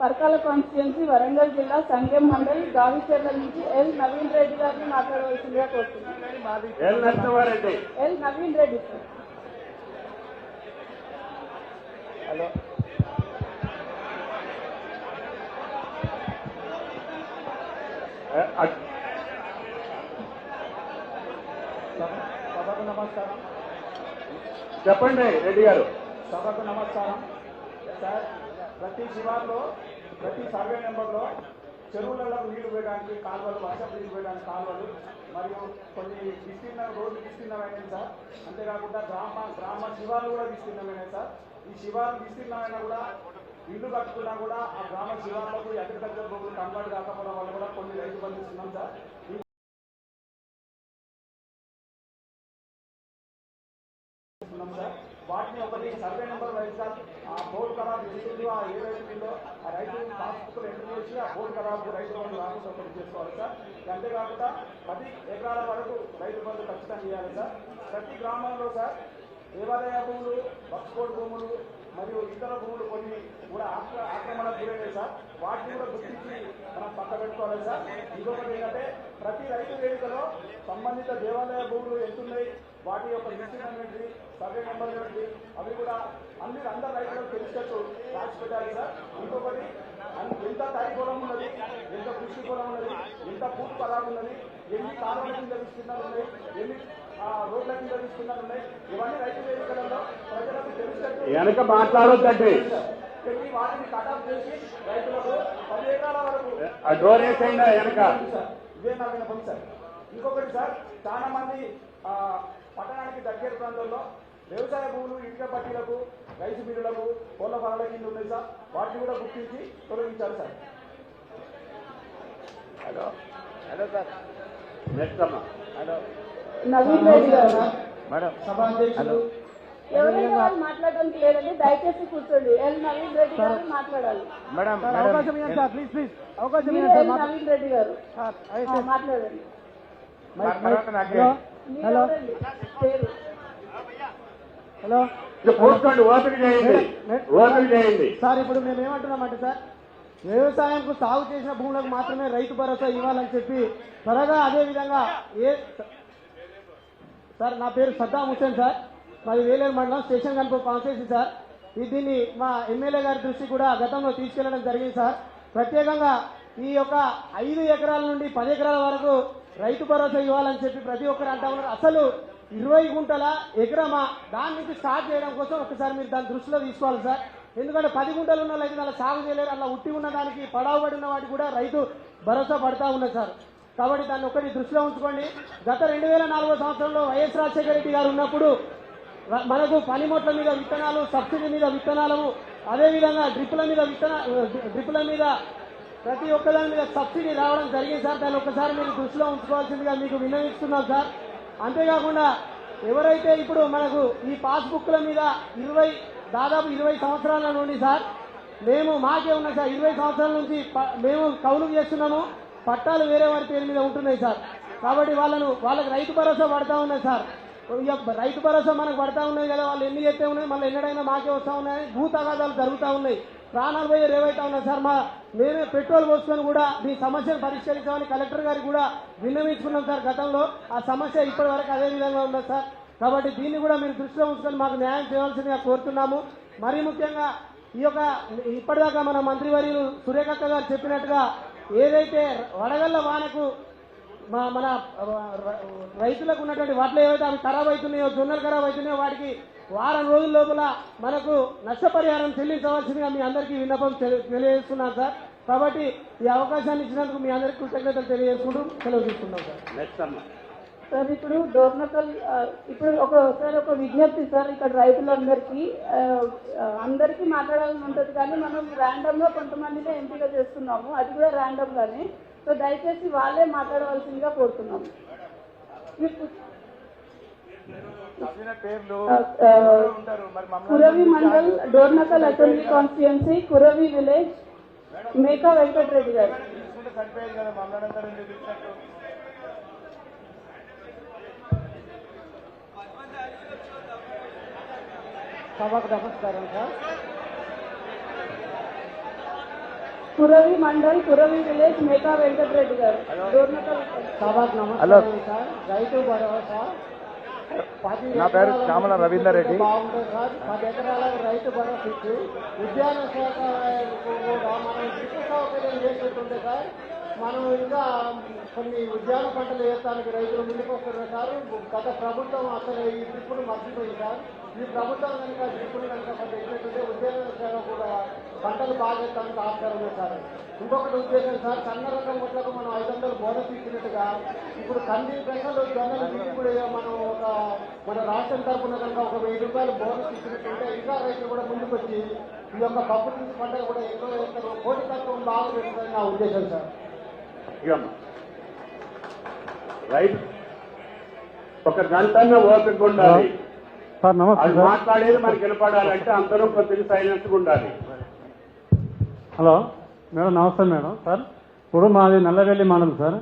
పరకాల కాన్స్టిట్యున్సీ వరంగల్ జిల్లా సంగెం మండల్ గావిచెర్ల నుంచి ఎల్ నవీన్ రెడ్డి గారిని మాట్లాడవలసిందిగా కోరుతున్నాను. L Narasimha Reddy. L Naveen Reddy sir. Hello సభకు నమస్కారం. చెప్పండి రెడ్డి గారు. సభకు నమస్కారం సార్. ప్రతి శివార్లో ప్రతి సర్వే నెంబర్లో చెరువులలో నీళ్లు పోయడానికి కాలువలు, వర్షం నీళ్లు పోయడానికి కాలువలు మరియు కొన్ని రోడ్లు విస్తీర్ణమైనవి సార్. అంతేకాకుండా గ్రామ శివార్లు కూడా విస్తీర్ణమైనవి సార్. ఈ శివార్లు విస్తీర్ణమైనా కూడా ఇల్లు కట్టుకున్నా కూడా ఆ గ్రామ శివార్లకు అగ్రికల్చర్ భూములు కన్వర్ట్ కాకపోవడం వల్ల కూడా కొన్ని రైతు బంధిస్తున్నాం సార్. వాటిని ఒకటి సర్వే నెంబర్ వైజ్ గా ఆ బోర్డు ఖరాబ్ చేసిందో ఆ ఏ రైతు ఉందో ఆ రైతు పాస్బుక్ ఎంటర్ చేసి ఆ బోర్డు ఖరాబ్ రైతు బంధు రాకుండా ఒకటి చేసుకోవాలి సార్. అంతేకాకుండా 10 ఎకరాల వరకు రైతు బంధు ఖచ్చితంగా ఇవ్వాలి సార్. ప్రతి గ్రామంలో సార్ దేవాలయ భూములు, వక్ఫ్ భూములు మరియు ఇతర భూములు కొన్ని కూడా ఆక్రమణకు గురైనాయి సార్. వాటిని కూడా గుర్తించి మనం పక్క పెట్టుకోవాలి సార్. ఇంకొకటి ఏంటంటే ప్రతి రైతు వేదికలో సంబంధిత దేవాలయ భూములు ఎంతున్నాయి, వాటి యొక్క లిస్టు సర్వే నెంబర్ అవి కూడా అందరు రైతులకు తెలిసేట్టు రాసి పెట్టాలి సార్. ఇంకొకటి ఎంత తడి పొలం ఉన్నది, ఎంత కృషి పొలం ఉన్నది, ఎంత పూర్తి పదాలు ఉన్నది, ఎన్ని కాలువల కింద విస్తీర్ణాలు ఉన్నాయి, ఎన్ని రోడ్ల కింద విస్తీర్ణాలు ఉన్నాయి, ఇవన్నీ రైతు వేదికలలో ప్రజలకు తెలిసేట్టు వెనక మాట్లాడొద్దండి. పెట్టి వాటిని కటాఫ్ చేసి రైతులకు 10 ఎకరాల వరకు డోర్ వేసేయండి వెనక. ఇదే నా విన్నపం సార్. ఇంకొకటి సార్, చాలా మంది పట్టణానికి దగ్గర ప్రాంతాల్లో వ్యవసాయ భూములు ఇటుక పట్టీలకు, రైతు బిల్లులకు, కోళ్ల పొలాల కింద ఉన్నాయి సార్. వాటిని కూడా గుర్తించి తొలగించాలి sir. Hello hello sir. Next అమ్మా. హలో నవీన్ రెడ్డి గారు. మేడం సభాధ్యక్షులు ఎవరైనా వాళ్ళు మాట్లాడడానికి లేదండి, దయచేసి కూర్చోండి. ఎల్ నవీన్ రెడ్డి గారు మాట్లాడాలి. మేడం అవకాశం ఇవ్వండి సార్, ప్లీజ్ ప్లీజ్ అవకాశం మీరు ఇవ్వండి ఎల్ సార్. నవీన్ రెడ్డి గారు మాట్లాడండి. మీరు హలో ఎవరండి? పేరు హలో కూర్చోండి, ఓపిక చేయండి, ఓపిక చేయండి. సార్. ఇప్పుడు మేము ఏమంటున్నామంటే సార్, వ్యవసాయంకు సాగు చేసిన భూములకు మాత్రమే రైతు భరోసా ఇవ్వాలని చెప్పి త్వరగా అదే విధంగా సార్ నా పేరు సద్దాం హుసేన్ సార్, మాది వేలేరు మండలం స్టేషన్ కనుక కాన్స్టిట్యూన్సీ సార్. దీన్ని మా ఎమ్మెల్యే గారి దృష్టి కూడా గతంలో తీసుకెళ్లడం జరిగింది సార్. ప్రత్యేకంగా ఈ యొక్క 5 ఎకరాల నుండి 10 ఎకరాల వరకు రైతు భరోసా ఇవ్వాలని చెప్పి ప్రతి ఒక్కరు అంటా ఉన్నారు. అసలు 20 గుంటల ఎకరమా దాని నుంచి స్టార్ట్ చేయడం కోసం ఒకసారి మీరు దాని దృష్టిలో తీసుకోవాలి సార్. ఎందుకంటే 10 గుంటలు ఉన్న వాళ్ళు అయితే అలా సాగు చేయలేరు. అలా ఉట్టి ఉన్న దానికి పడావబడి ఉన్న వాటికి కూడా రైతు భరోసా పడతా ఉన్నది సార్. కాబట్టి దాన్ని ఒకటి దృష్టిలో ఉంచుకోండి. గత 2004 సంవత్సరంలో వైఎస్ రాజశేఖర రెడ్డి గారు ఉన్నప్పుడు మనకు పనిముట్ల మీద విత్తనాలు, సబ్సిడీ మీద విత్తనాలు, అదేవిధంగా డ్రిప్పుల మీద ప్రతి ఒక్కదాని మీద సబ్సిడీ రావడం జరిగింది సార్. దాన్ని ఒక్కసారి మీరు దృష్టిలో ఉంచుకోవాల్సిందిగా మీకు విన్నవిస్తున్నాం సార్. అంతేకాకుండా ఎవరైతే ఇప్పుడు మనకు ఈ పాస్బుక్ల మీద దాదాపు 20 సంవత్సరాల నుండి సార్ మాకే ఉన్నాయి సార్. 20 సంవత్సరాల నుంచి మేము కౌలు చేస్తున్నాము, పట్టాలు వేరే వారి పేరు మీద ఉంటున్నాయి సార్. కాబట్టి వాళ్ళకి రైతు భరోసా పడతా ఉన్నాయి సార్. రైతు భరోసా మనకు పడతా ఉన్నాయి కదా, వాళ్ళు ఎన్ని చెప్తే ఉన్నాయి, మళ్ళీ ఎన్నడైనా మాకే వస్తూ ఉన్నాయి. భూ తగాదాలు జరుగుతూ ఉన్నాయి, ప్రాణాలు పోయి రేవైతా ఉన్నాయి సార్. మేమే పెట్రోల్ పోసుకొని కూడా మీ సమస్యను పరిష్కరించామని కలెక్టర్ గారికి కూడా విన్నవించుకున్నాం సార్ గతంలో. ఆ సమస్య ఇప్పటి వరకు అదే విధంగా ఉంది సార్. కాబట్టి దీన్ని కూడా మీరు దృష్టిలో ఉంచుకొని మాకు న్యాయం చేయాల్సిందిగా కోరుతున్నాము. మరీ ముఖ్యంగా ఇప్పటిదాకా మన మంత్రివర్యులు సురేఖక్క గారు చెప్పినట్టుగా ఏదైతే వడగళ్ల వానకు మన రైతులకు ఉన్నటువంటి వడ్లు ఏవైతే అవి ఖరాబ్ అవుతున్నాయో, జొన్నలు ఖరాబ్ అవుతున్నాయో, వాటికి వారం రోజుల లోపల మనకు నష్టపరిహారం చెల్లించవలసిందిగా మీ అందరికీ విన్నపం తెలియజేస్తున్నాను సార్. కాబట్టి ఈ అవకాశాన్ని ఇచ్చినందుకు మీ అందరికీ కృతజ్ఞతలు తెలియజేసుకుంటూ సెలవు తీసుకున్నాం సార్. నెక్స్ట్ అమ్మా. సార్ ఇప్పుడు డోర్నకల్ ఇప్పుడు ఒకసారి ఒక విజ్ఞప్తి సార్, ఇక్కడ రైతులందరికీ మాట్లాడాలని ఉంటుంది కానీ మనం ర్యాండమ్ గా కొంతమందినే ఎంపిక చేస్తున్నాము, అది కూడా ర్యాండమ్ గానే. సో దయచేసి వాళ్ళే మాట్లాడవలసిందిగా కోరుతున్నాము. Kuravi mandal, Dornakal assembly constituency, Kuravi village, Meka Venkata Reddy గారు. సభకు నమస్కారం సార్. కురవి మండల్ కురవి విలేజ్ మేకా వెంకటరెడ్డి గారు డోర్నకల్. సభకు నమస్కారం సార్. రైతు భరోసా నా పేరు చామల రవీందర్ రెడ్డి. బాగుంటుంది సార్. 10 ఎకరాల రైతు భరోసా ఇచ్చి ఉద్యాన శాఖ కూడా మనం డ్రిప్ సౌకర్యం చేసేటుంటే సార్ మనం ఇంకా కొన్ని ఉద్యాన పంటలు వేయడానికి రైతులు ముందుకు వస్తున్నారు సార్. గత ప్రభుత్వం అసలు ఈ డ్రిప్పును మర్చిపోయింది సార్. ఈ ప్రభుత్వం కనుక డ్రిప్పును కనుక కొంత ఇచ్చినట్టుంటే ఉద్యాన శాఖ కూడా పంటలు బాగా వేయడానికి ఆస్కారం ఉంది సార్. ఇంకొకటి ఉద్దేశం సార్, సన్న రకం వడ్లకు మనం 500 బోనస్ ఇచ్చినట్టుగా ఇప్పుడు కంది పెసలు జొన్నలు ఇప్పుడు మనం మన రాష్ట్రం తరఫున కనుక ఒక 1000 రూపాయలు బోనస్ ఇచ్చినట్టుంటే ఇంకా రైతులు కూడా ముందుకు వచ్చి ఈ యొక్క పప్పు నుంచి పంటలు కూడా ఎక్కువ వేస్తారు. పోటీ తత్వం బాగా పెరుగుతుందని నా ఉద్దేశం సార్. రైట్ ఒక గంటన్న ఓపిక ఉండాలి. సార్ నమస్తే అది మాట్లాడేది మనకి వినపడాలంటే అందరూ కొద్దిగా సైలెన్స్ గా ఉండాలి. హలో మేడం, నమస్తే మేడం. సార్ ఇప్పుడు మాది నల్లవెల్లి మండలం సార్,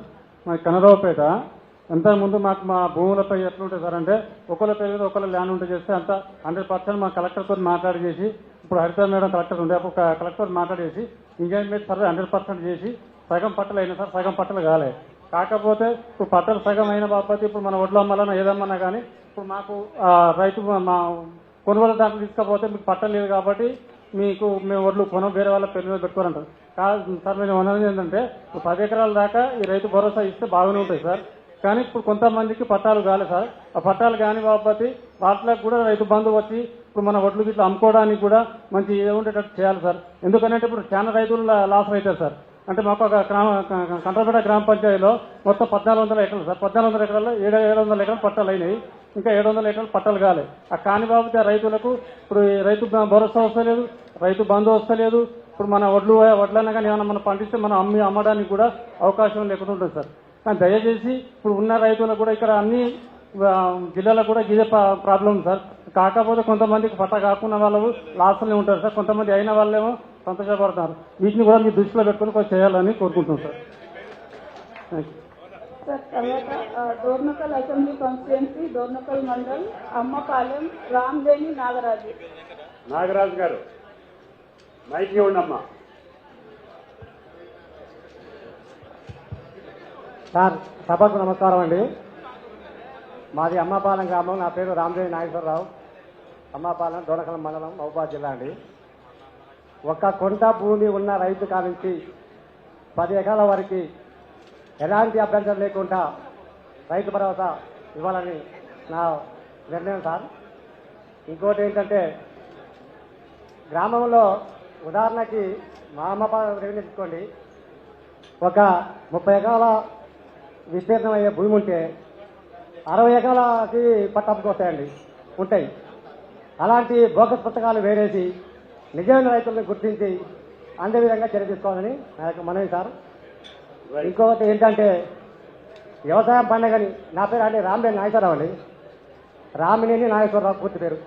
మాది కనరావుపేట. ఇంతకుముందు మాకు మా భూములపై ఎట్లుంటుంది సార్ అంటే ఒకళ్ళ పేరు మీద ఒకళ్ళ ల్యాండ్ ఉంటే చేస్తే అంత 100% మా కలెక్టర్తో మాట్లాడి చేసి, ఇప్పుడు హరిత మేడం కలెక్టర్ ఉండే అప్పుడు కలెక్టర్ మాట్లాడేసి ఎంగేజ్మెంట్ సర్వే 100% చేసి సగం పట్టలు అయినా సార్, సగం పట్టలు కాలే. కాకపోతే ఇప్పుడు పట్టలు సగం అయిన బాబతి ఇప్పుడు మన ఒడ్లు అమ్మాలన్నా ఏదమ్మన్నా కానీ ఇప్పుడు మాకు రైతు మా కొనుగోలు దాంట్లో తీసుకపోతే మీకు పట్టలు లేదు కాబట్టి మీకు మేము ఒడ్లు కొనం వేరే వాళ్ళ పేరు మీద పెట్టుకోరంటారు. కాదు సార్, మేము అన్నది ఏంటంటే 10 ఎకరాల దాకా ఈ రైతు భరోసా ఇస్తే బాగానే ఉంటాయి సార్. కానీ ఇప్పుడు కొంతమందికి పట్టాలు కాలేదు సార్. ఆ పట్టాలు కాని బాబతి వాటికి కూడా రైతు బంధు వచ్చి ఇప్పుడు మన ఒడ్లు గిట్లా అమ్ముకోవడానికి కూడా మంచి ఉండేటట్టు చేయాలి సార్. ఎందుకంటే ఇప్పుడు చాలా రైతులు లాస్ అవుతారు సార్. అంటే మాకు ఒక కంట్రపేట గ్రామ పంచాయతీలో మొత్తం 1400 ఎకరాలు సార్. 1400 ఎకరాల్లో 700 ఎకరాలు పట్టాలు అయినాయి, ఇంకా 700 ఎకరాలు పట్టాలు కాలే. ఆ కాని బాబతి ఆ రైతులకు ఇప్పుడు రైతు భరోసా వస్తలేదు, రైతు బంధు వస్తలేదు. ఇప్పుడు మన వడ్లన్నా కానీ ఏమన్నా మనం పండిస్తే మనం అమ్మడానికి కూడా అవకాశం లేకుండా ఉంటుంది సార్. కానీ దయచేసి ఇప్పుడు ఉన్న రైతులకు కూడా ఇక్కడ అన్ని జిల్లాలో కూడా ఇదే ప్రాబ్లం సార్. కాకపోతే కొంతమందికి పట్ట కాకుండా వాళ్ళు లాస్లోనే ఉంటారు సార్, కొంతమంది అయిన వాళ్ళేమో సంతోషపడతారు. వీటిని కూడా మీరు దృష్టిలో పెట్టుకుని కొంచెం చేయాలని కోరుకుంటున్నాం సార్. సార్ తర్వాత డోర్నకల్ అసెంబ్లీ కాన్స్టిట్యుయెన్సీ డోర్నకల్ మండల్ అమ్మపాలెం రామ్వేణి నాగరాజు గారు మైక్ ఇవ్వండమ్మా. సార్ సభకు నమస్కారం అండి. మాది అమ్మపాలెం గ్రామం. నా పేరు రామదేవి నాగేశ్వరరావు. అమ్మపాలెం డోర్నకల్ మండలం మహబూబాబాద్ జిల్లా అండి. ఒక్క కొంట భూమి ఉన్న రైతు కానించి 10 ఎకరాల వరకు ఎలాంటి అభ్యంతరం లేకుండా రైతు భరోసా ఇవ్వాలని నా నిర్ణయం సార్. ఇంకోటి ఏంటంటే గ్రామంలో ఉదాహరణకి మా అమ్మపాలెం రెవెన్యూ తీసుకోండి, ఒక 30 ఎకరాల విస్తీర్ణం అయ్యే భూమి ఉంటే 60 ఎకరాలకి పట్టపుకు వస్తాయండి ఉంటాయి. అలాంటి బోగస్ పుస్తకాలు వేరేసి నిజమైన రైతులను గుర్తించి అందే విధంగా చర్య తీసుకోవాలని నా యొక్క మనవి సార్. ఇంకొకటి ఏంటంటే వ్యవసాయం పండగని, నా పేరు అంటే రామినేని నాగేశ్వరరావు అండి. రామినేని నాగేశ్వరరావు పూర్తి పేరు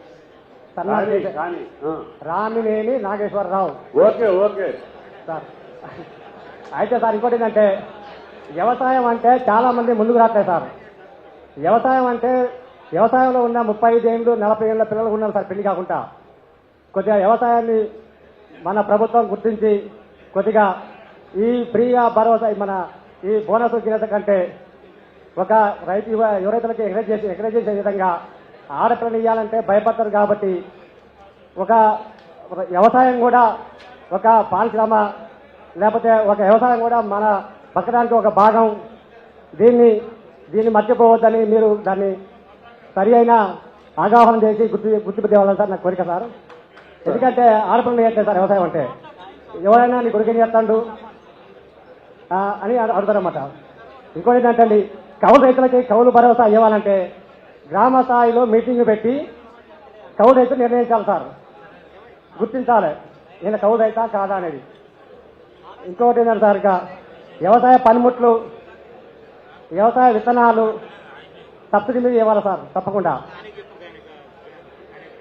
Ramineni Nageswara Rao. Okay okay sir. అయితే సార్ ఇంకోటి ఏంటంటే వ్యవసాయం అంటే చాలా మంది ముందుకు రావట్లేదు సార్. వ్యవసాయం అంటే వ్యవసాయంలో ఉన్న 35 ఏళ్ళు 40 ఏళ్ళ పిల్లలు ఉన్నారు సార్ పెళ్లి కాకుండా. కొద్దిగా వ్యవసాయాన్ని మన ప్రభుత్వం గుర్తించి కొద్దిగా ఈ ఫ్రీగా భరోసా మన ఈ బోనస్ గినత కంటే ఒక రైతు యువ రైతులకి ఎంకరేజ్ చేసే విధంగా ఆడపిల్లని ఇవ్వాలంటే భయపడతారు కాబట్టి ఒక వ్యవసాయం కూడా ఒక పారిశ్రమ లేకపోతే ఒక వ్యవసాయం కూడా మన బతకడానికి ఒక భాగం. దీన్ని మర్చిపోవద్దని మీరు దాన్ని సరి అయిన అవగాహన చేసి గుర్తింపు తేవాలని సార్ నా కోరిక సార్. ఎందుకంటే ఆడపిల్లలు చేస్తారు సార్ వ్యవసాయం అంటే, ఎవరైనా నీ కొడుకు ఏం చేస్తాడు అని అడుగుతారన్నమాట. ఇంకోటి ఏంటంటే కౌలు రైతులకి కౌలు భరోసా ఇవ్వాలంటే గ్రామ స్థాయిలో మీటింగ్ పెట్టి కౌలు రైతులు నిర్ణయించాలి సార్, గుర్తించాలి ఈయన కౌలు రైతా కాదా అనేది. ఇంకొకటి ఏంటంటే సార్ ఇక వ్యవసాయ పనిముట్లు వ్యవసాయ విత్తనాలు సబ్సిడీ మీద ఇవ్వాలి సార్ తప్పకుండా.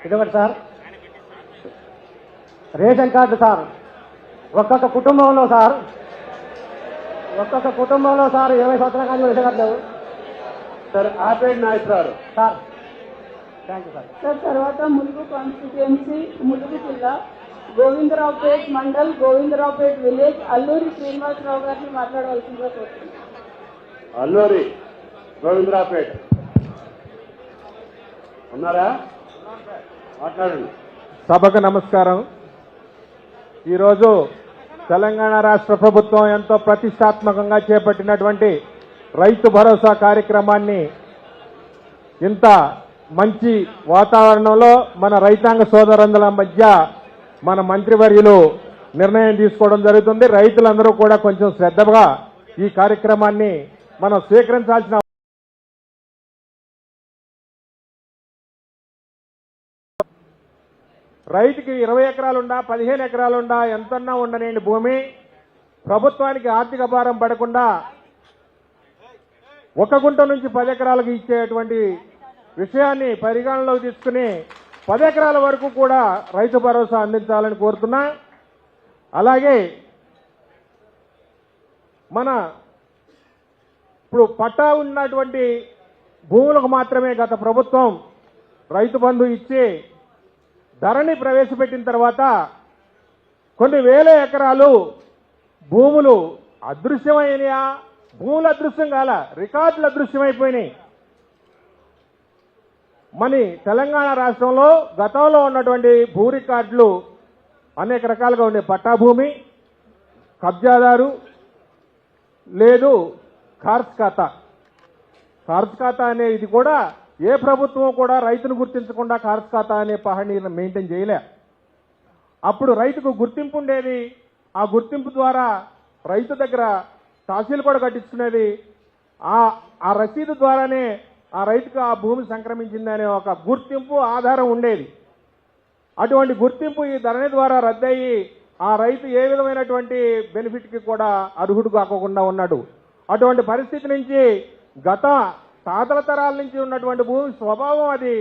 ఇదొకటి సార్. రేషన్ కార్డు సార్ ఒక్కొక్క కుటుంబంలో సార్ 20 సంవత్సరాలు కానీ రేషన్ కార్డు లేవు సార్. ఆపేడ్ నాయకురారు sir. Thank you sir. Sir తర్వాత ములుగు కాన్స్టిట్యుయెన్సీ ములుగు జిల్లా గోవిందరావుపేట్ మండల్, గోవిందరావుపేట్ విలేజ్, అల్లూరి శ్రీనివాసరావు గారిని మాట్లాడవలసిందిగా కోరుతున్నాను. అల్లూరి గోవిందరావుపేట్ ఉన్నారా? మాట్లాడండి. సభకు నమస్కారం. ఈరోజు తెలంగాణ రాష్ట్ర ప్రభుత్వం ఎంతో ప్రతిష్టాత్మకంగా చేపట్టినటువంటి రైతు భరోసా కార్యక్రమాన్ని ఇంత మంచి వాతావరణంలో మన రైతాంగ సోదరుల మధ్య మన మంత్రివర్యులు నిర్ణయం తీసుకోవడం జరుగుతుంది. రైతులందరూ కూడా కొంచెం శ్రద్ధగా ఈ కార్యక్రమాన్ని మనం స్వీకరించాల్సిన రైతుకి 20 ఎకరాలుండా 15 ఎకరాలుండా ఎంతన్నా ఉండలేని భూమి ప్రభుత్వానికి ఆర్థిక భారం పడకుండా 1 గుంట నుంచి 10 ఎకరాలకు ఇచ్చేటువంటి విషయాన్ని పరిగణలోకి తీసుకుని 10 ఎకరాల వరకు కూడా రైతు భరోసా అందించాలని కోరుతున్నా. అలాగే మన ఇప్పుడు పట్టా ఉన్నటువంటి భూములకు మాత్రమే గత ప్రభుత్వం రైతు బంధు ఇచ్చి ధరణి ప్రవేశపెట్టిన తర్వాత కొన్ని వేల ఎకరాలు భూములు అదృశ్యమైనయా, భూములు అదృశ్యం కాల, రికార్డులు అదృశ్యమైపోయినాయి. మన తెలంగాణ రాష్ట్రంలో గతంలో ఉన్నటువంటి భూ రికార్డులు అనేక రకాలుగా ఉండే పట్టా భూమి, కబ్జాదారు, లేదు ఖార్జ్ ఖాతా. ఖార్జ్ ఖాతా అనేది కూడా ఏ ప్రభుత్వం కూడా రైతును గుర్తించకుండా ఖార్జ్ ఖాతా అనే పహణీని మెయింటైన్ చేయలే. అప్పుడు రైతుకు గుర్తింపు ఉండేది. ఆ గుర్తింపు ద్వారా రైతు దగ్గర తహసీలు కూడా కట్టించుకునేది. ఆ రసీదు ద్వారానే ఆ రైతుకు ఆ భూమి సంక్రమించిందనే ఒక గుర్తింపు ఆధారం ఉండేది. అటువంటి గుర్తింపు ఈ ధరణి ద్వారా రద్దయి ఆ రైతు ఏ విధమైనటువంటి బెనిఫిట్కి కూడా అర్హుడు కాకుండా ఉన్నాడు. అటువంటి పరిస్థితి నుంచి గత తాతల తరాల నుంచి ఉన్నటువంటి భూమి స్వభావం అది.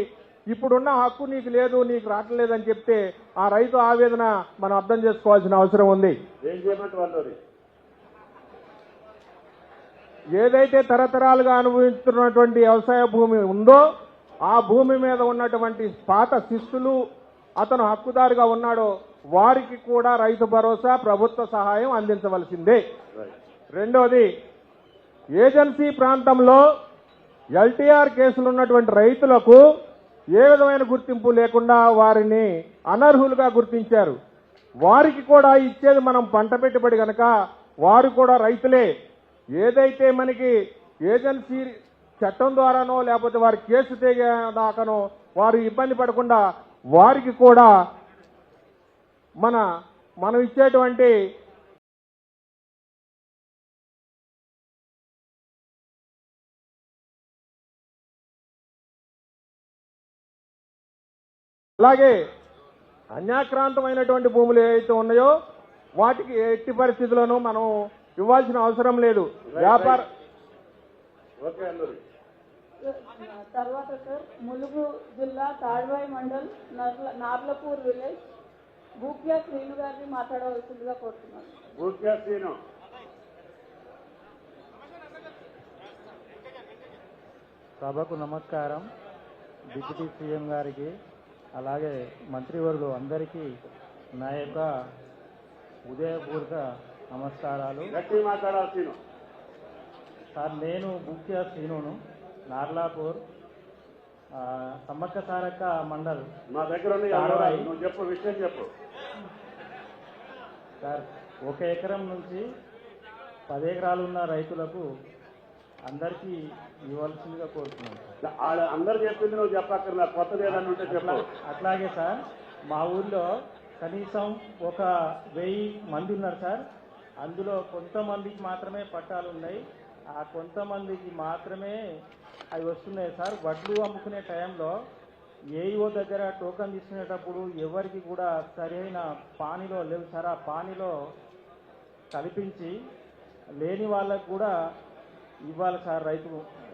ఇప్పుడున్న హక్కు నీకు లేదు, నీకు రావట్లేదని చెప్తే ఆ రైతు ఆవేదన మనం అర్థం చేసుకోవాల్సిన అవసరం ఉంది. ఏం చేయమంటే వాళ్ళు ఏదైతే తరతరాలుగా అనుభవిస్తున్నటువంటి వ్యవసాయ భూమి ఉందో ఆ భూమి మీద ఉన్నటువంటి పాత శిస్తులు అతను హక్కుదారుగా ఉన్నాడో వారికి కూడా రైతు భరోసా ప్రభుత్వ సహాయం అందించవలసిందే. రెండోది, ఏజెన్సీ ప్రాంతంలో ఎల్టీఆర్ కేసులు ఉన్నటువంటి రైతులకు ఏ విధమైన గుర్తింపు లేకుండా వారిని అనర్హులుగా గుర్తించారు. వారికి కూడా ఇచ్చేది మనం పంట పెట్టుబడి కనుక వారు కూడా రైతులే. ఏదైతే మనకి ఏజెన్సీ చట్టం ద్వారానో లేకపోతే వారి కేసు దాకానో వారు ఇబ్బంది పడకుండా వారికి కూడా మనం ఇచ్చేటువంటి అలాగే అన్యాక్రాంతమైనటువంటి భూములు ఏవైతే ఉన్నాయో వాటికి ఎట్టి పరిస్థితుల్లోనూ మనం ఇవ్వాల్సిన అవసరం లేదు. వ్యాపార తర్వాత సార్, ములుగు జిల్లా తాడ్వాయి మండల్, నార్లపూర్ విలేజ్, భూక్యా శ్రీను గారిని మాట్లాడవలసిందిగా కోరుతున్నాను. భూక్యా శ్రీను. సభకు నమస్కారం. డిప్యూటీ సీఎం గారికి అలాగే మంత్రివర్గులు అందరికీ నా యొక్క ఉదయపూర్వక నమస్కారాలు. గట్టి మాట్లాడాలి శ్రీను. సార్, నేను భూక్యా శ్రీనును, నార్లాపూర్ సమ్మక్క సారక్క మండల్. మా దగ్గర నువ్వు చెప్పు, విషయం చెప్పు సార్. 1 ఎకరం నుంచి 10 ఎకరాలు ఉన్న రైతులకు అందరికీ ఇవ్వాల్సిందిగా కోరుతున్నాను. అందరు చెప్పింది నువ్వు చెప్పక్కర్లా, కొత్తది ఏదన్నా ఉంటే చెప్పు. అట్లాగే సార్, మా ఊళ్ళో కనీసం 1000 మంది ఉన్నారు సార్. అందులో కొంతమందికి మాత్రమే పట్టాలు ఉన్నాయి. ఆ కొంతమందికి మాత్రమే అవి వస్తున్నాయి సార్. వడ్లు అమ్ముకునే టైంలో ఏఈఓ దగ్గర టోకన్ తీసుకునేటప్పుడు ఎవరికి కూడా సరైన పానీలో లేవు సార్. ఆ పానీలో కల్పించి లేని వాళ్ళకు కూడా ఇవ్వాలి సార్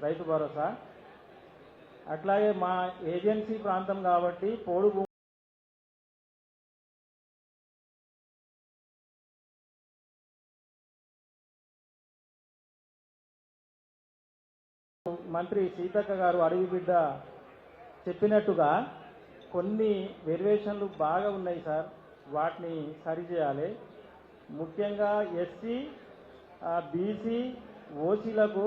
రైతు భరోసా. అట్లాగే మా ఏజెన్సీ ప్రాంతం కాబట్టి పోడు మంత్రి సీతక్క గారు అడవి బిడ్డ చెప్పినట్టుగా కొన్ని వేరియేషన్లు బాగా ఉన్నాయి సార్. వాటిని సరిచేయాలి. ముఖ్యంగా ఎస్సీ, బీసీ, ఓసీలకు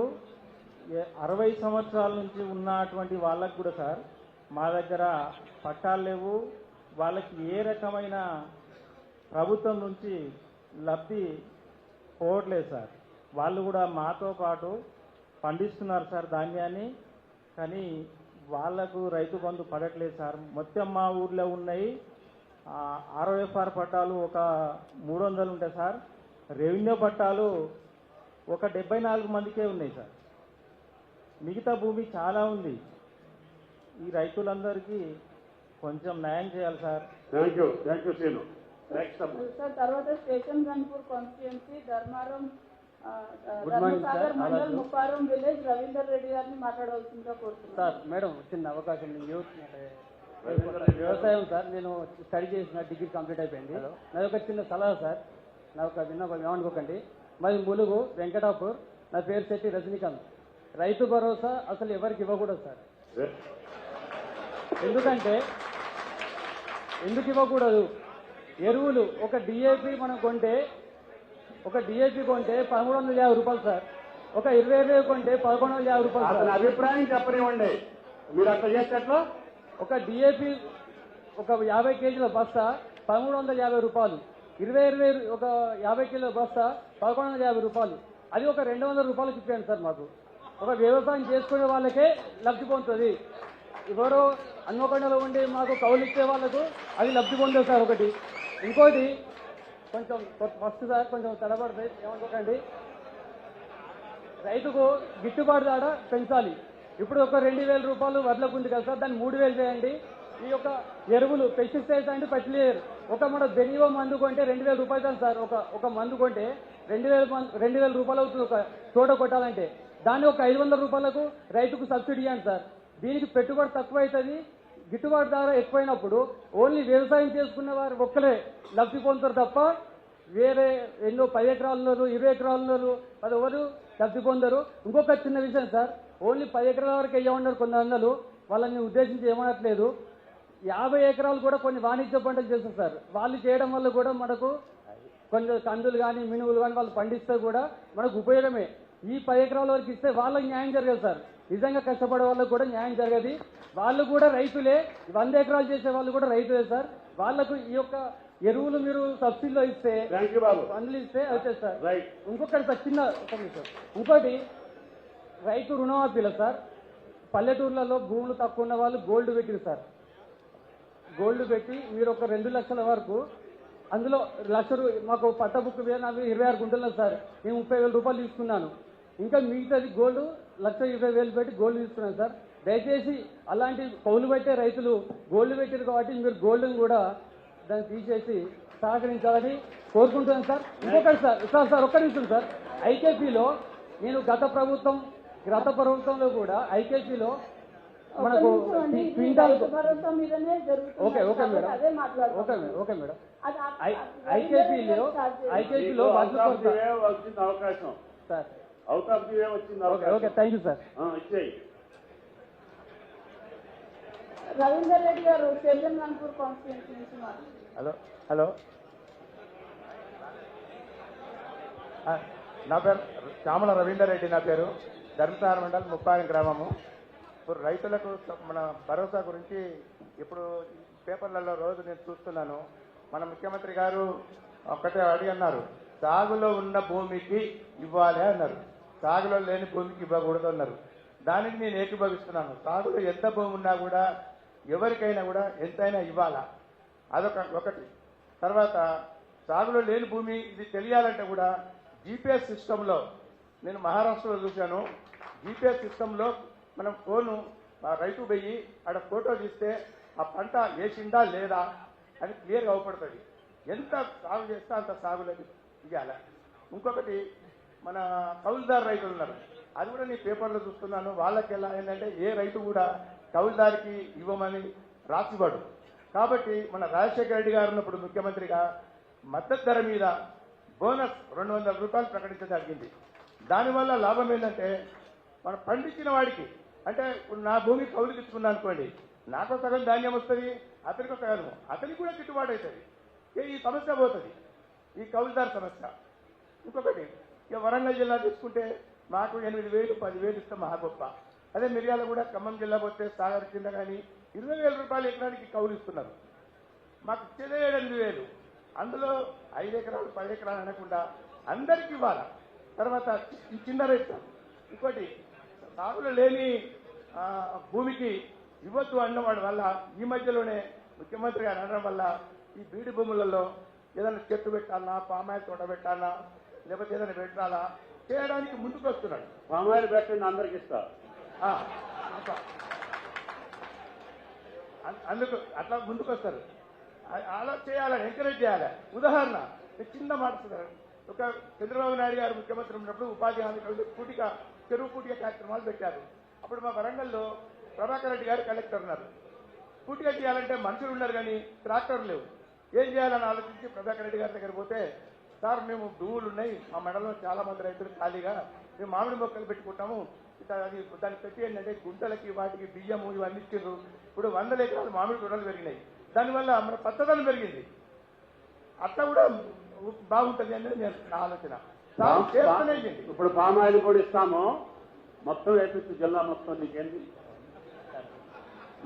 60 సంవత్సరాల నుంచి ఉన్నటువంటి వాళ్ళకు కూడా సార్ మా దగ్గర పట్టాలు లేవు. వాళ్ళకి ఏ రకమైన ప్రభుత్వం నుంచి లబ్ధి పోవట్లేదు సార్. వాళ్ళు కూడా మాతో పాటు పండిస్తున్నారు సార్ ధాన్యాన్ని, కానీ వాళ్లకు రైతు బంధు పడట్లేదు సార్. మొత్తం మా ఊర్లో ఉన్నాయి ROFR పట్టాలు ఒక 300 ఉంటాయి సార్. రెవెన్యూ పట్టాలు ఒక 74 మందికే ఉన్నాయి సార్. మిగతా భూమి చాలా ఉంది. ఈ రైతులందరికీ కొంచెం న్యాయం చేయాలి sir. Thank you Srinu. Next sir తర్వాత station Ghanpur constituency Dharmaram good morning sir. Dharmasagar mandal Mupparam village Ravinder Reddy గారిని మాట్లాడవలసిందిగా కోరుతున్నాను. సార్ మేడం చిన్న అవకాశం యూత్ వ్యవసాయం సార్. నేను స్టడీ చేసిన డిగ్రీ కంప్లీట్ అయిపోయింది. నాది ఒక చిన్న సలహా సార్, నా ఒక విన్నపం ఏమనుకోకండి. మాది ములుగు వెంకటాపూర్. నా పేరు శెట్టి రజనీకాంత్. రైతు భరోసా అసలు ఎవరికి ఇవ్వకూడదు సార్. ఎందుకు ఇవ్వకూడదు? ఎరువులు ఒక డిఏపి మనం కొంటే 1350 రూపాయలు సార్. ఒక 20 కొంటే 1150 రూపాయలు సార్. అభిప్రాయం చెప్పనివ్వండి. మీరు అట్లా చేసేట్లో ఒక డిఏపి ఒక 50 కేజీల బస్తా 1350 రూపాయలు, 20 ఒక 50 కిలోల బస్తా 1150 రూపాయలు. అది ఒక 200 రూపాయలకి ఇచ్చాను సార్. మాకు ఒక వ్యవసాయం చేసుకునే వాళ్ళకే లబ్ధి పొందుతుంది. ఎవరో హన్మకొండలో ఉండి మాకు కౌలు ఇచ్చే వాళ్ళకు అది లబ్ధి పొందేది సార్. ఒకటి ఇంకోటి కొంచెం ఫస్ట్ సార్ కొంచెం తడబడతాయి ఏమనుకోకండి. రైతుకు గిట్టుబాటు ధర పెంచాలి. ఇప్పుడు ఒక 2000 రూపాయలు వడ్లకు ఉంది కదా సార్, దాన్ని 3000 చేయండి. ఈ యొక్క ఎరువులు పెస్టిసైడ్స్ అంటే ఫెర్టిలైజర్ ఒక మన బెనివో మందు కొంటే 2000 రూపాయలు సార్. ఒక మందు కొంటే 2000 రూపాయలు అవుతుంది ఒక తోట కొట్టాలంటే. దాన్ని ఒక 500 రూపాయలకు రైతుకు సబ్సిడీ ఇవ్వండి సార్. దీనికి పెట్టుబడి తక్కువ అవుతుంది, గిట్టుబాటు ధర ఎక్కువైనప్పుడు ఓన్లీ వ్యవసాయం చేసుకున్న వారు ఒక్కలే లబ్ధి పొందుతారు తప్ప వేరే ఎన్నో 10 ఎకరాలు 20 ఎకరాలు అది ఎవరు లబ్ధి పొందరు. ఇంకొక చిన్న విషయం సార్, ఓన్లీ 10 ఎకరాల వరకు ఏమన్నారు కొన్ని అన్నలు, వాళ్ళని ఉద్దేశించి ఏమనట్లేదు. 50 ఎకరాలు కూడా కొన్ని వాణిజ్య పంటలు చేస్తారు సార్. వాళ్ళు చేయడం వల్ల కూడా మనకు కొంచెం కందులు కానీ మినువులు కానీ వాళ్ళు పండిస్తే కూడా మనకు ఉపయోగమే. ఈ 10 ఎకరాల వరకు ఇస్తే వాళ్ళకి న్యాయం జరగదు సార్. నిజంగా కష్టపడే వాళ్ళకు కూడా న్యాయం జరగదు. వాళ్ళు కూడా రైతులే, 100 ఎకరాలు చేసే వాళ్ళు కూడా రైతులే సార్. వాళ్ళకు ఈ యొక్క ఎరువులు మీరు సబ్సిడీలో ఇస్తే పండ్లు ఇస్తే అవుతాయి సార్. ఇంకొకటి సార్ చిన్న ఒక నిమిషం, ఇంకోటి రైతు రుణమాఫీలో సార్ పల్లెటూర్లలో భూములు తక్కువ ఉన్న వాళ్ళు గోల్డ్ పెట్టింది సార్. గోల్డ్ పెట్టి మీరు ఒక 2 లక్షల వరకు అందులో మాకు పట్ట బుక్ నాకు 26 గుంటలు సార్. నేను 30,000 రూపాయలు తీసుకున్నాను. ఇంకా మిగతాది గోల్డ్ 1,20,000 పెట్టి గోల్డ్ తీసుకున్నాను సార్. దయచేసి అలాంటి కౌలు పెట్టే రైతులు గోల్డ్ పెట్టారు కాబట్టి మీరు గోల్డ్ని కూడా దాన్ని తీసేసి సహకరించాలని కోరుకుంటున్నాను సార్. ఇంకొకటి సార్ ఒక్క నిమిషం సార్. ఐకేపీలో నేను గత ప్రభుత్వంలో కూడా ఐకేపీలో మనకు క్వింటాల్ ఓకే మేడం ఐకేపీలో వచ్చింది అవకాశం sir. Out of the way వచ్చింది. Okay thank you sir. ఇచ్చేయి. రవీందర్ రెడ్డి గారు స్టేషన్ గన్పూర్ కాన్స్టిట్యుయెన్సీ నుంచి హలో నా పేరు చామల రవీందర్ రెడ్డి. నా పేరు ధర్మసాగర్ మండల్ ముప్పారం గ్రామము. ఇప్పుడు రైతులకు మన భరోసా గురించి ఇప్పుడు పేపర్లలో రోజు నేను చూస్తున్నాను. మన ముఖ్యమంత్రి గారు ఒక్కటే అన్నారు, సాగులో ఉన్న భూమికి ఇవ్వాలి అన్నారు, సాగులో లేని భూమికి ఇవ్వకూడదు అన్నారు. దానికి నేను ఏకీభవిస్తున్నాను. సాగులో ఎంత భూమి ఉన్నా కూడా ఎవరికైనా కూడా ఎంతైనా ఇవ్వాలా, ఒకటి. తర్వాత సాగులో లేని భూమి ఇది తెలియాలంటే కూడా జీపీఎస్ సిస్టంలో నేను మహారాష్ట్రలో చూశాను. జీపీఎస్ సిస్టంలో మనం ఫోను రైతు పోయి ఆడ ఫోటో తీస్తే ఆ పంట వేసిందా లేదా అని క్లియర్గా అవపడుతుంది. ఎంత సాగు చేస్తే అంత సాగులేదు ఇవ్వాలి. ఇంకొకటి మన కౌలుదారు రైతులు ఉన్నారు, అది కూడా నేను పేపర్లో చూస్తున్నాను. వాళ్ళకి ఎలా ఏంటంటే ఏ రైతు కూడా కౌలుదారికి ఇవ్వమని రాసివ్వడు. కాబట్టి మన రాజశేఖర రెడ్డి గారు ఉన్నప్పుడు ముఖ్యమంత్రిగా మద్దతు ధర మీద బోనస్ 200 రూపాయలు ప్రకటించడం జరిగింది. దానివల్ల లాభం ఏంటంటే మనం పండించిన వాడికి, అంటే నా భూమి కౌలుకి ఇచ్చుకున్నా అనుకోండి, నాకు సగం ధాన్యం వస్తుంది, అతనికి సగం, అతనికి కూడా గిట్టుబాటు అవుతుంది. ఈ సమస్య పోతుంది, ఈ కౌలుదారు సమస్య. ఇంకొకటి ఇక వరంగల్ జిల్లా తీసుకుంటే మాకు 8,000 10,000 ఇస్తాం మహా గొప్ప. అదే మిర్యాల కూడా ఖమ్మం జిల్లా పోతే సాగర్ కింద కానీ 20,000 రూపాయలు ఎకరానికి కౌలు ఇస్తున్నారు. మాకు ఇచ్చేదే 8,000. అందులో 5 ఎకరాలు 10 ఎకరాలు అనకుండా అందరికీ ఇవ్వాలి. తర్వాత ఈ చిన్న రైతు ఇంకోటి సాగులో లేని భూమికి ఇవ్వద్దు అన్నవాడి వల్ల ఈ మధ్యలోనే ముఖ్యమంత్రి గారు అనడం వల్ల ఈ బీడి భూములలో ఏదైనా చెట్టు పెట్టాలన్నా పామాయిల్ తోట పెట్టాలన్నా లేకపోతే ఏదైనా పెట్టాలా చేయడానికి ముందుకు వస్తున్నాడు. పామాయిల్ పెట్టండి అందరికి ఇస్తా. అందుకు అట్లా ముందుకు వస్తారు. అలా చేయాలని ఎంకరేజ్ చేయాలి. ఉదాహరణ చిన్న మాట, ఒక చంద్రబాబు నాయుడు గారు ముఖ్యమంత్రి ఉన్నప్పుడు ఉపాధి హామీ పూటిగా చెరువు పూటిగా కార్యక్రమాలు పెట్టారు. అప్పుడు మా వరంగల్లో ప్రభాకర్ రెడ్డి గారు కలెక్టర్ ఉన్నారు. పూటిగా చేయాలంటే మనుషులు ఉన్నారు కానీ ట్రాక్టర్లు లేవు. ఏం చేయాలని ఆలోచించి ప్రభాకర్ రెడ్డి గారి దగ్గర పోతే, సార్ మేము భూములు ఉన్నాయి, మా మండలంలో చాలా మంది రైతులు ఖాళీగా మేము మామిడి మొక్కలు పెట్టుకుంటాము, అది దాన్ని పెట్టి ఏంటంటే గుంటలకి వాటికి బియ్యము ఇవన్నీ ఇచ్చారు. ఇప్పుడు 100 ఎకరాలు మామిడి తోటలు పెరిగినాయి. దానివల్ల మన పచ్చదనం పెరిగింది. అట్లా కూడా బాగుంటుంది అనేది నా ఆలోచన. ఇప్పుడు పామాయిల్ కూడా ఇస్తాము, మొత్తం వేపించు జిల్లా మొత్తం. నీకేంటి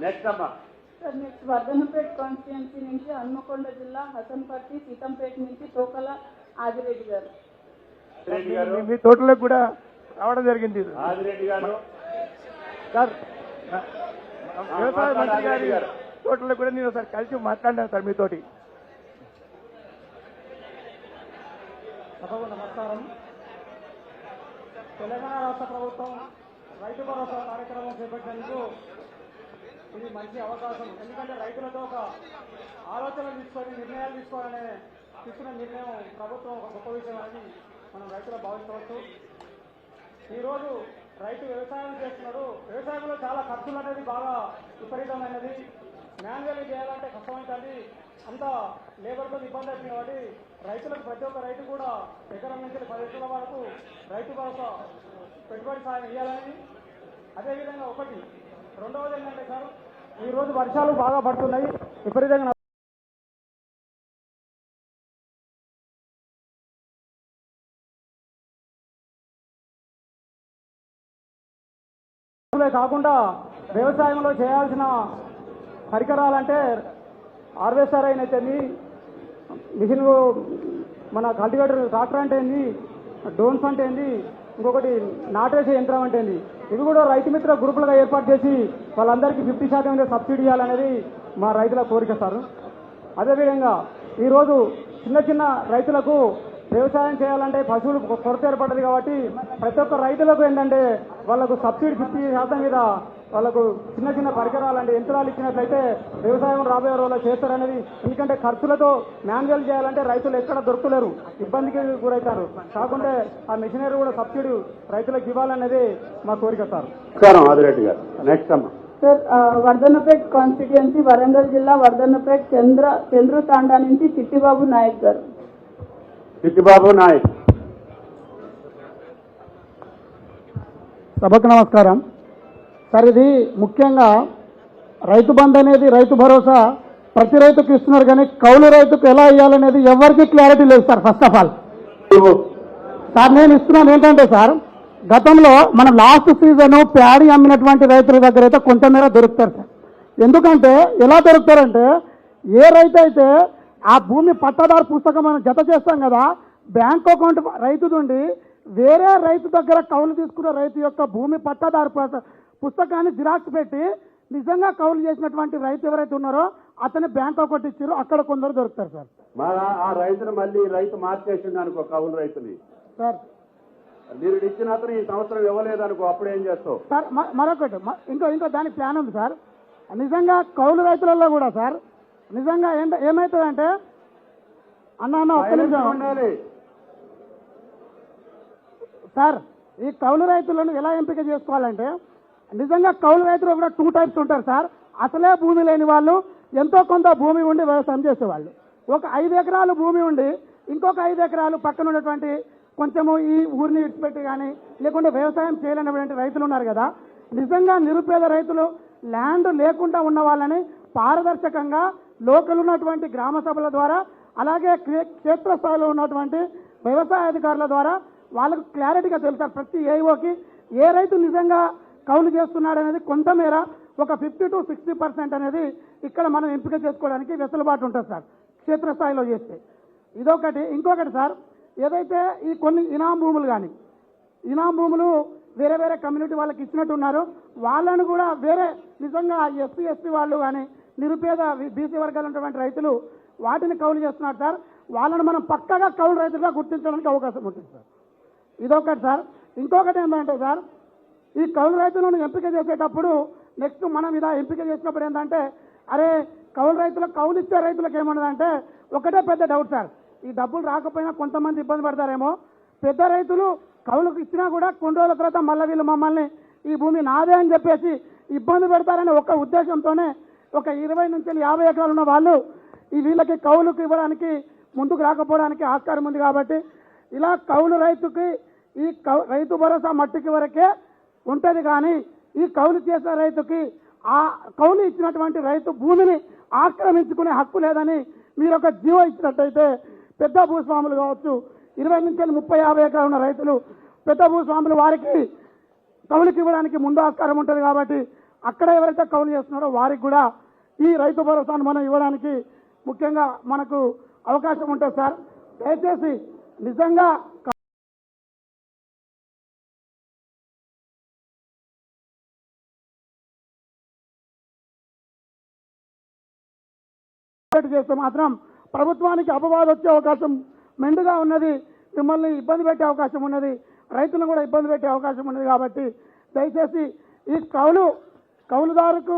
నెక్స్ట్ అమ్మా? సార్ నెక్స్ట్ వర్ధన్నపేట కాన్స్టిట్యున్సీ నుంచి హన్మకొండ జిల్లా హసన్పర్తి సీతంపేట నుంచి తోకల ఆదిరెడ్డి గారు. మీ తోటలకు కూడా రావడం జరిగింది. ఆదిరెడ్డి గారు సార్ వ్యవసాయ మంత్రి గారి తోటలో కూడా నేను ఒకసారి కలిసి మాట్లాడినాను సార్ మీతోటి. నమస్కారం. తెలంగాణ రాష్ట్ర ప్రభుత్వం రైతు భరోసా కార్యక్రమం చేపట్టేందుకు ఇది మంచి అవకాశం. ఎందుకంటే రైతులతో ఒక ఆలోచన తీసుకొని నిర్ణయాలు తీసుకోవాలనే తీసుకున్న నిర్ణయం ప్రభుత్వం ఒక గొప్ప విషయం అని మనం రైతులు భావించవచ్చు. ఈరోజు రైతు వ్యవసాయం చేస్తున్నాడు. వ్యవసాయంలో చాలా ఖర్చులు అనేది బాగా విపరీతమైనది. మాన్యువల్ చేయాలంటే కష్టమైంది. అంత లేబర్తో ఇబ్బంది అవుతుంది. కాబట్టి రైతులకు ప్రతి ఒక్క రైతు కూడా ఎకరం నుంచి 10 ఎకరాల వరకు రైతు భరోసా పెట్టుబడి సాయం ఇవ్వాలని. అదేవిధంగా ఒకటి రెండవది ఏంటంటే సార్, ఈరోజు వర్షాలు బాగా పడుతున్నాయి విపరీతంగా. కాకుండా వ్యవసాయంలో చేయాల్సిన పరికరాలంటే హార్వెస్టర్ అయినైతేంది, మిషన్ మన కల్టివేటర్ ట్రాక్టర్ అంటే ఏంది, డ్రోన్స్ అంటే ఏంది, ఇంకొకటి నాటేసే యంత్రం అంటే ఏంది, ఇవి కూడా రైతు మిత్ర గ్రూపులుగా ఏర్పాటు చేసి వాళ్ళందరికీ 50% సబ్సిడీ ఇవ్వాలనేది మా రైతుల కోరిక సార్. అదేవిధంగా ఈరోజు చిన్న చిన్న రైతులకు వ్యవసాయం చేయాలంటే పశువులు కొరత ఏర్పడ్డది. కాబట్టి ప్రతి ఒక్క రైతులకు ఏంటంటే వాళ్ళకు సబ్సిడీ 50% మీద వాళ్ళకు చిన్న చిన్న పరికరాలు అంటే యంత్రాలు ఇచ్చినట్లయితే వ్యవసాయం రాబోయే రోజుల్లో చేస్తారనేది. ఎందుకంటే ఖర్చులతో మాన్యువల్ చేయాలంటే రైతులు ఎక్కడ దొరకలేరు, ఇబ్బందికి గురవుతారు. కాకుంటే ఆ మిషనరీ కూడా సబ్సిడీ రైతులకు ఇవ్వాలనేది మా కోరిక సార్. ఆదిరెడ్డి గారు నెక్స్ట్ అమ్మా. సార్ వర్ధన్నపేట కాన్స్టిట్యుయెన్సీ వరంగల్ జిల్లా వర్ధన్నపేట చంద్రు తాండా నుంచి చిట్టిబాబు నాయక్ గారు. చిట్టిబాబు నాయక్. సభకు నమస్కారం సార్. ఇది ముఖ్యంగా రైతు బంధు అనేది రైతు భరోసా ప్రతి రైతుకు ఇస్తున్నారు, కానీ కౌలు రైతుకు ఎలా ఇవ్వాలనేది ఎవరికి క్లారిటీ లేదు sir. First of all sir నేను ఇస్తున్నాను ఏంటంటే సార్, గతంలో మనం లాస్ట్ సీజన్ ప్యాడీ అమ్మినటువంటి రైతుల దగ్గర అయితే కొంతమేర దొరుకుతారు సార్. ఎందుకంటే ఎలా దొరుకుతారంటే, ఏ రైతు అయితే ఆ భూమి పట్టాదారు పుస్తకం మనం జత చేస్తాం కదా, బ్యాంక్ అకౌంట్ రైతు నుండి వేరే రైతు దగ్గర కౌలు తీసుకున్న రైతు యొక్క భూమి పట్టాదారు పుస్తకాన్ని జిరాక్స్ పెట్టి నిజంగా కౌలు చేసినటువంటి రైతు ఎవరైతే ఉన్నారో అతని బ్యాంక్ అకౌంట్ ఇచ్చారు, అక్కడ కొందరు దొరుకుతారు సార్. ఆ రైతును మళ్ళీ రైతు మార్చేసిండు అనుకో, కౌలు రైతుని సార్ మీరు ఇచ్చిన అతను ఈ సంవత్సరం ఇవ్వలేదు అనుకో, అప్పుడు ఏం చేస్తావు సార్? మరొకటి ఇంకో దానికి ప్లాన్ ఉంది సార్. నిజంగా కౌలు రైతులలో కూడా సార్ నిజంగా ఏమవుతుందంటే, అన్న ఒక్క నిమిషం ఉండాలి సార్. ఈ కౌలు రైతులను ఎలా ఎంపిక చేసుకోవాలంటే, నిజంగా కౌలు రైతులు కూడా 2 టైప్స్ ఉంటారు సార్. అసలే భూమి లేని వాళ్ళు, ఎంతో కొంత భూమి ఉండి వ్యవసాయం చేసేవాళ్ళు. ఒక 5 ఎకరాలు భూమి ఉండి ఇంకొక 5 ఎకరాలు పక్కన ఉన్నటువంటి కొంచెము ఈ ఊరిని విడిచిపెట్టి కానీ లేకుంటే వ్యవసాయం చేయలేనటువంటి రైతులు ఉన్నారు కదా. నిజంగా నిరుపేద రైతులు ల్యాండ్ లేకుండా ఉన్న వాళ్ళని పారదర్శకంగా లోకల్ ఉన్నటువంటి గ్రామ సభల ద్వారా అలాగే క్షేత్రస్థాయిలో ఉన్నటువంటి వ్యవసాయ అధికారుల ద్వారా వాళ్ళకు క్లారిటీగా తెలుసు ప్రతి ఏఓకి ఏ రైతు నిజంగా కౌలు చేస్తున్నాడు అనేది కొంతమేర ఒక 50 to 60% అనేది ఇక్కడ మనం ఎంపిక చేసుకోవడానికి వెసులుబాటు ఉంటుంది సార్ క్షేత్రస్థాయిలో చేస్తే. ఇదొకటి. ఇంకొకటి సార్, ఏదైతే ఈ కొన్ని ఇనాం భూములు కానీ ఇనాం భూములు వేరే వేరే కమ్యూనిటీ వాళ్ళకి ఇచ్చినట్టున్నారు, వాళ్ళను కూడా వేరే నిజంగా ఎస్సీ ఎస్టీ వాళ్ళు కానీ నిరుపేద బీసీ వర్గాలు ఉన్నటువంటి రైతులు వాటిని కౌలు చేస్తున్నారు సార్. వాళ్ళను మనం పక్కగా కౌలు రైతులుగా గుర్తించడానికి అవకాశం ఉంటుంది సార్. ఇదొకటి సార్. ఇంకొకటి ఏంటంటే సార్, ఈ కౌలు రైతులను ఎంపిక చేసేటప్పుడు నెక్స్ట్ మనం ఇలా ఎంపిక చేసినప్పుడు ఏంటంటే, అరే కౌలు ఇచ్చే రైతులకు ఏమన్నదంటే ఒకటే పెద్ద డౌట్ సార్, ఈ డబ్బులు రాకపోయినా కొంతమంది ఇబ్బంది పడతారేమో, పెద్ద రైతులు కౌలుకు ఇచ్చినా కూడా కొన్ని రోజుల తర్వాత మళ్ళీ వీళ్ళు మమ్మల్ని ఈ భూమి నాదే అని చెప్పేసి ఇబ్బంది పెడతారనే ఒక ఉద్దేశంతోనే ఒక 20 నుంచి 50 ఎకరాలు ఉన్న వాళ్ళు ఈ వీళ్ళకి కౌలుకు ఇవ్వడానికి ముందుకు రాకపోవడానికి ఆస్కారం ఉంది. కాబట్టి ఇలా కౌలు రైతుకి ఈ రైతు భరోసా మట్టికి వరకే ఉంటుంది, కానీ ఈ కౌలు చేసే రైతుకి ఆ కౌలు ఇచ్చినటువంటి రైతు భూమిని ఆక్రమించుకునే హక్కు లేదని మీరు ఒక జీవో ఇచ్చినట్టయితే పెద్ద భూస్వాములు కావచ్చు, 20 నుంచి 30-50 ఎకరాలు ఉన్న రైతులు పెద్ద భూస్వాములు వారికి కౌలుకి ఇవ్వడానికి ముందు ఆస్కారం ఉంటుంది. కాబట్టి అక్కడ ఎవరైతే కౌలు చేస్తున్నారో వారికి కూడా ఈ రైతు భరోసాను మనం ఇవ్వడానికి ముఖ్యంగా మనకు అవకాశం ఉంటుంది సార్. దయచేసి నిజంగా చేస్తే మాత్రం ప్రభుత్వానికి అపవాదం వచ్చే అవకాశం మెండుగా ఉన్నది, మిమ్మల్ని ఇబ్బంది పెట్టే అవకాశం ఉన్నది, రైతులను కూడా ఇబ్బంది పెట్టే అవకాశం ఉన్నది. కాబట్టి దయచేసి ఈ కౌలుదారుకు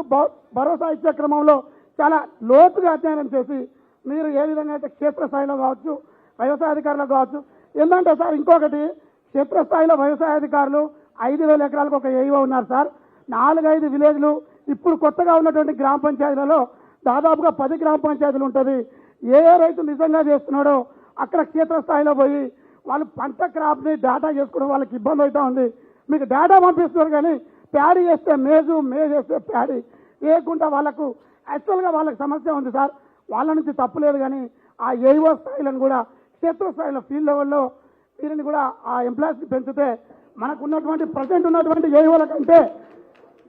భరోసా ఇచ్చే క్రమంలో చాలా లోతుగా అధ్యయనం చేసి మీరు ఏ విధంగా అయితే క్షేత్రస్థాయిలో కావచ్చు వ్యవసాయ అధికారులకు కావచ్చు. ఏంటంటే సార్ ఇంకొకటి, క్షేత్రస్థాయిలో వ్యవసాయ అధికారులు 5,000 ఎకరాలకు ఒక ఏఈఓ ఉన్నారు సార్. 4-5 విలేజ్లు ఇప్పుడు కొత్తగా ఉన్నటువంటి గ్రామ పంచాయతీలలో దాదాపుగా 10 గ్రామ పంచాయతీలు ఉంటుంది. ఏ రైతు నిజంగా చేస్తున్నాడో అక్కడ క్షేత్రస్థాయిలో పోయి వాళ్ళు పంట క్రాప్ని డేటా చేసుకోవడం వాళ్ళకి ఇబ్బంది అవుతూ ఉంది. మీకు డేటా పంపిస్తున్నారు కానీ ప్యాడీ చేస్తే మేజు చేస్తే ప్యాడీ వేయకుండా వాళ్ళకు యాక్చువల్గా వాళ్ళకి సమస్య ఉంది సార్. వాళ్ళ నుంచి తప్పులేదు, కానీ ఆ ఏఈఓ స్థాయిలను కూడా క్షేత్రస్థాయిలో ఫీల్డ్ లెవెల్లో వీరిని కూడా ఆ ఎంప్లాయీస్ని పెంచితే మనకు ఉన్నటువంటి ప్రజెంట్ ఉన్నటువంటి ఏఈఓల కంటే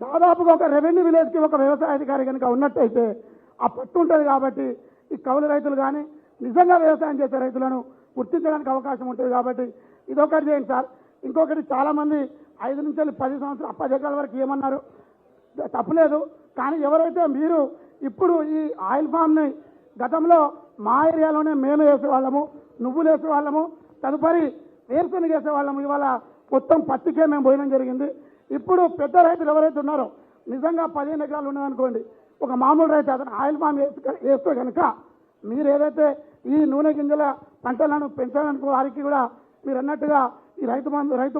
దాదాపుగా ఒక రెవెన్యూ విలేజ్కి ఒక వ్యవసాయ అధికారి కనుక ఉన్నట్టయితే ఆ పట్టు ఉంటుంది. కాబట్టి ఈ కౌలు రైతులు కానీ నిజంగా వ్యవసాయం చేసే రైతులను గుర్తించడానికి అవకాశం ఉంటుంది. కాబట్టి ఇదొకటి చేయండి సార్. ఇంకొకటి, చాలామంది 5 నుంచి 10 సంవత్సరాలు 10 ఎకరాల వరకు ఏమన్నారు, తప్పలేదు, కానీ ఎవరైతే మీరు ఇప్పుడు ఈ ఆయిల్ ఫామ్ని గతంలో మా ఏరియాలోనే మేము వేసేవాళ్ళము, నువ్వులు వేసేవాళ్ళము, తదుపరి వేరుశనగ వేసేవాళ్ళము, ఇవాళ మొత్తం పత్తికే మేము పోయడం జరిగింది. ఇప్పుడు పెద్ద రైతులు ఎవరైతే ఉన్నారో నిజంగా 15 ఎకరాలు ఉన్నదనుకోండి, ఒక మామూలు రైతు అతను ఆయిల్ ఫామ్ వేస్తే కనుక మీరు ఏదైతే ఈ నూనె గింజల పంటలను పెంచాలనుకో వారికి కూడా మీరు అన్నట్టుగా ఈ రైతు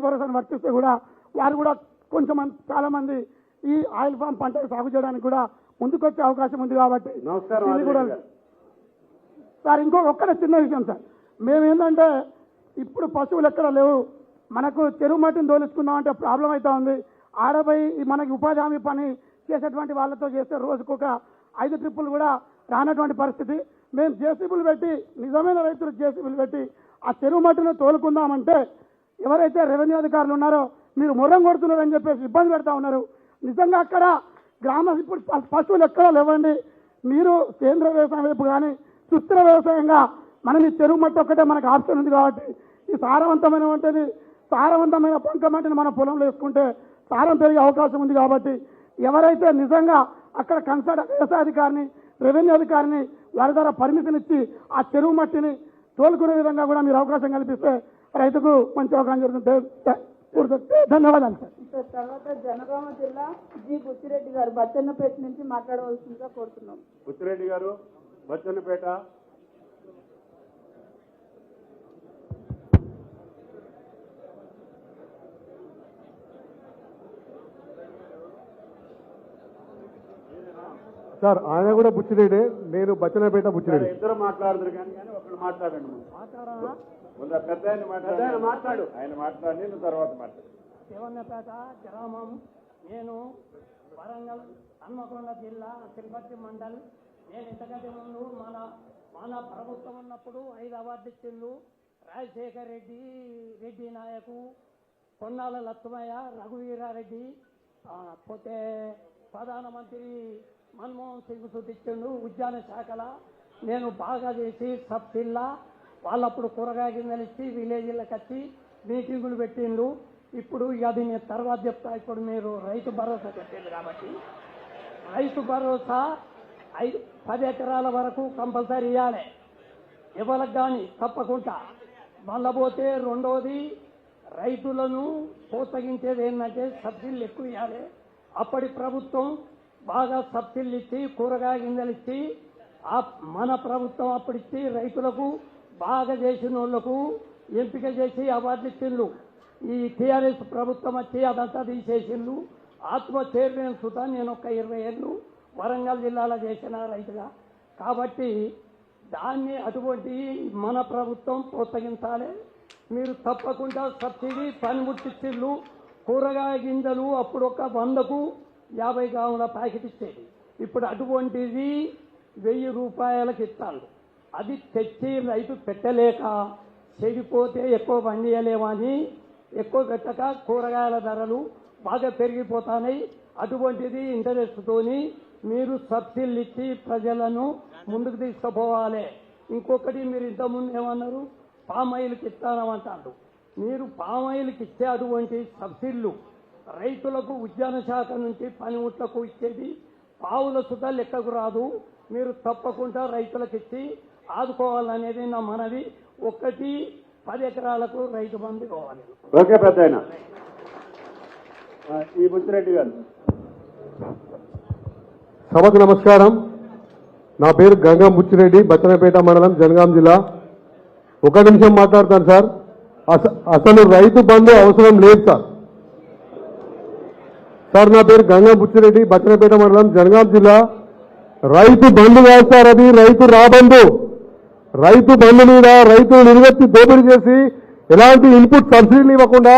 భరోసాను వర్తిస్తే కూడా వారు కూడా కొంచెం చాలామంది ఈ ఆయిల్ ఫామ్ పంటలు సాగు చేయడానికి కూడా ముందుకొచ్చే అవకాశం ఉంది. కాబట్టి ఇది కూడా సార్ ఒక్కటే చిన్న విషయం సార్, మేమేంటంటే ఇప్పుడు పశువులు ఎక్కడ లేవు, మనకు చెరువు మట్టిని తోలుచుకుందామంటే ప్రాబ్లం అవుతా ఉంది. ఆడపై మనకి ఉపాధి హామీ పని చేసేటువంటి వాళ్ళతో చేస్తే రోజుకు ఒక 5 ట్రిప్పులు కూడా రానటువంటి పరిస్థితి. మేము జేసీబీలు పెట్టి నిజమైన రైతులు జేసీబీలు పెట్టి ఆ చెరువు మట్టిని తోలుకుందామంటే ఎవరైతే రెవెన్యూ అధికారులు ఉన్నారో మీరు మొర్రం కొడుతున్నారని చెప్పేసి ఇబ్బంది పెడతా ఉన్నారు. నిజంగా అక్కడ ఇప్పుడు పశువులు ఎక్కడో లేవండి. మీరు సేంద్రియ వ్యవసాయం వైపు కానీ సుస్థిర వ్యవసాయంగా మనం ఈ చెరువు మట్టి ఒక్కటే మనకు ఆప్షన్ ఉంది. కాబట్టి ఈ సారవంతమైన పంట మట్టిని మన పొలంలో వేసుకుంటే సారం పెరిగే అవకాశం ఉంది. కాబట్టి ఎవరైతే నిజంగా అక్కడ కన్సల్ట్ వ్యవసాయ అధికారిని రెవెన్యూ అధికారిని వారి ద్వారా పర్మిషన్ ఇచ్చి ఆ చెరువు మట్టిని తోలుకునే విధంగా కూడా మీరు అవకాశం కల్పిస్తే రైతుకు మంచి అవకాశం జరుగుతుంది. ధన్యవాదాలు సార్. తర్వాత జనగామ జిల్లా జి బుచ్చిరెడ్డి గారు బచ్చన్నపేట నుంచి మాట్లాడవలసిందిగా కోరుతున్నాం. బుచ్చిరెడ్డి గారు బచ్చన్నపేట. సార్ ఆయన కూడా బుచ్చిరెడ్డి, నేను బచ్చన్నపేట బుచ్చిరెడ్డి. ఇద్దరు మాట్లాడదురు కానీ ఒకళ్ళు మాట్లాడండి. ముందు పెద్ద ఆయన మాట్లాడు, ఆయన మాట్లాడి నువ్వు తర్వాత మాట్లాడు. శివన్నపేట గ్రామం, నేను వరంగల్ హన్మకొండ జిల్లా తిరుపతి మండల్ నేను ఇంతకంటే ముందు మన ప్రభుత్వం ఉన్నప్పుడు 5 అవార్డు ఇచ్చిండు. రాజశేఖర్ రెడ్డి నాయకు, పొన్నాల లక్ష్మయ్య, రఘువీరారెడ్డి, పోతే ప్రధానమంత్రి మన్మోహన్ సింగ్ సుద్దిచ్చిండు. ఉద్యాన శాఖల నేను బాగా చేసి సబ్సిడీలా వాళ్ళప్పుడు కూరగాయ గింజలు ఇచ్చి విలేజ్లకు వచ్చి మీటింగులు పెట్టిండు. ఇప్పుడు అది నేను తర్వాత చెప్తా. ఇప్పుడు మీరు రైతు భరోసా పెట్టిండు కాబట్టి రైతు భరోసా 10 ఎకరాల వరకు కంపల్సరీ ఇవ్వాలి ఇవ్వలకు కానీ తప్పకుండా. మళ్ళా పోతే రెండోది రైతులను ప్రోత్సహించేది ఏంటంటే సబ్సిడీలు ఎక్కువ ఇవ్వాలి. అప్పటి ప్రభుత్వం బాగా సబ్సిడీలు ఇచ్చి కూరగాయ గింజలు ఇచ్చి మన ప్రభుత్వం అప్పుడు ఇచ్చి రైతులకు బాగా చేసిన వాళ్ళకు ఎంపిక చేసి అవార్డులు ఇచ్చిండ్రు. ఈ టీఆర్ఎస్ ప్రభుత్వం వచ్చి అదంతా తీసేసిండ్రు. ఆత్మ చైర్మన్ సుతా నేను ఒక 20 ఏళ్ళు వరంగల్ జిల్లాలో చేసిన రైతుగా కాబట్టి దాన్ని అటువంటి మన ప్రభుత్వం ప్రోత్సహించాలి. మీరు తప్పకుండా సబ్సిడీ పనిముట్టిచ్చిళ్ళు. కూరగాయ గింజలు అప్పుడు ఒక 100కు 50 గ్రాముల ప్యాకెట్ ఇచ్చేది. ఇప్పుడు అటువంటిది 1000 రూపాయలకు ఇస్తాను. అది తెచ్చి రైతు పెట్టలేక చెడిపోతే ఎక్కువ పండియలేమని ఎక్కువ పెట్టక కూరగాయల ధరలు బాగా పెరిగిపోతాయి. అటువంటిది ఇంటరెస్ట్తోని మీరు సబ్సిడీలు ఇచ్చి ప్రజలను ముందుకు తీసుకుపోవాలి. ఇంకొకటి మీరు ఇంతకుముందు ఏమన్నారు, పామాయిల్కి ఇస్తానంటారు. మీరు పామాయిల్కి ఇచ్చే అటువంటి సబ్సిడీలు రైతులకు ఉద్యాన శాఖ నుంచి పనిముట్లకు ఇచ్చేది పావుల సుధా లెక్కకు రాదు. మీరు తప్పకుండా రైతులకు ఇచ్చి ఆదుకోవాలనేది నా మనవి. 10 ఎకరాలకు రైతు బంధు కావాలి. ఓకే పెద్దాయన. ఈ బుచ్చిరెడ్డి గారు. సభకు నమస్కారం. నా పేరు గంగం బుచ్చిరెడ్డి, బచ్చనపేట మండలం, జనగాం జిల్లా. 1 నిమిషం మాట్లాడతాను సార్. అసలు రైతు బంధు అవసరం లేదు సార్. సార్ నా పేరు గంగం బుచ్చిరెడ్డి, బచ్చనపేట మండలం, జనగాం జిల్లా. రైతు బంధు కాదు సార్, అది రైతు రాబంధు. రైతు బంధు మీద రైతులు నిలబెట్టి దోపిడీ చేసి ఎలాంటి ఇన్పుట్ సబ్సిడీలు ఇవ్వకుండా,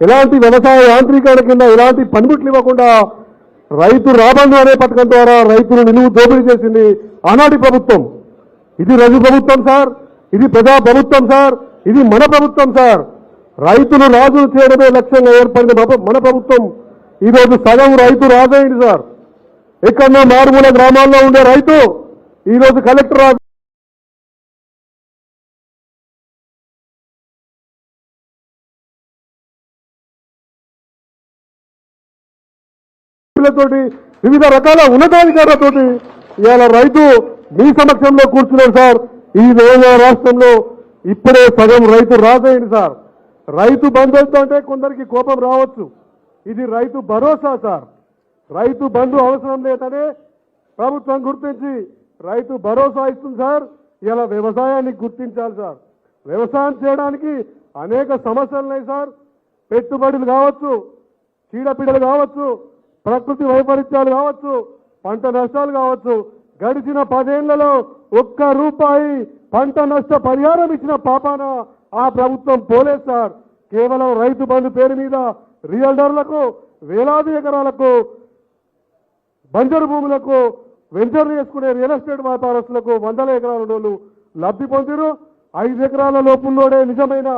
ఎలాంటి వ్యవసాయ యాంత్రీకరణ కింద ఎలాంటి పనిముట్లు ఇవ్వకుండా రైతు రాబంధు అనే పథకం ద్వారా రైతులు నిలువు దోపిడీ చేసింది ఆనాటి ప్రభుత్వం. ఇది రజు ప్రభుత్వం సార్, ఇది ప్రజా ప్రభుత్వం సార్, ఇది మన ప్రభుత్వం సార్. రైతులు రాజులు చేయడమే లక్ష్యంగా ఏర్పడిన మన ప్రభుత్వం ఈరోజు సగం రైతు రాజైంది సార్. ఎక్కడో మారుమూల గ్రామాల్లో ఉండే రైతు ఈరోజు కలెక్టర్ తోటి వివిధ రకాల ఉన్నతాధికారులతోటి ఇవాళ రైతు మీ సమక్షంలో కూర్చున్నారు సార్. ఈ తెలంగాణ రాష్ట్రంలో ఇప్పుడే సగం రైతు రాజైంది సార్. రైతు బంధు అంటే కొందరికి కోపం రావచ్చు. ఇది రైతు భరోసా సార్. రైతు బంధు అవసరం లేదనే ప్రభుత్వం గుర్తించి రైతు భరోసా ఇస్తుంది సార్. ఇలా వ్యవసాయాన్ని గుర్తించాలి సార్. వ్యవసాయం చేయడానికి అనేక సమస్యలు ఉన్నాయి సార్. పెట్టుబడులు కావచ్చు, చీడపీడలు కావచ్చు, ప్రకృతి వైపరీత్యాలు కావచ్చు, పంట నష్టాలు కావచ్చు. గడిచిన 10 ఏళ్లలో ₹1 పంట నష్ట పరిహారం ఇచ్చిన పాపాన ఆ ప్రభుత్వం పోలేదు సార్. కేవలం రైతు బంధు పేరు మీద రియల్డర్లకు, వేలాది ఎకరాలకు, బంజరు భూములకు, వెంచర్ చేసుకునే రియల్ ఎస్టేట్ వ్యాపారస్తులకు 100 ఎకరాల రోజులు లబ్ధి పొందిరు. 5 ఎకరాల లోపుల్లోనే నిజమైన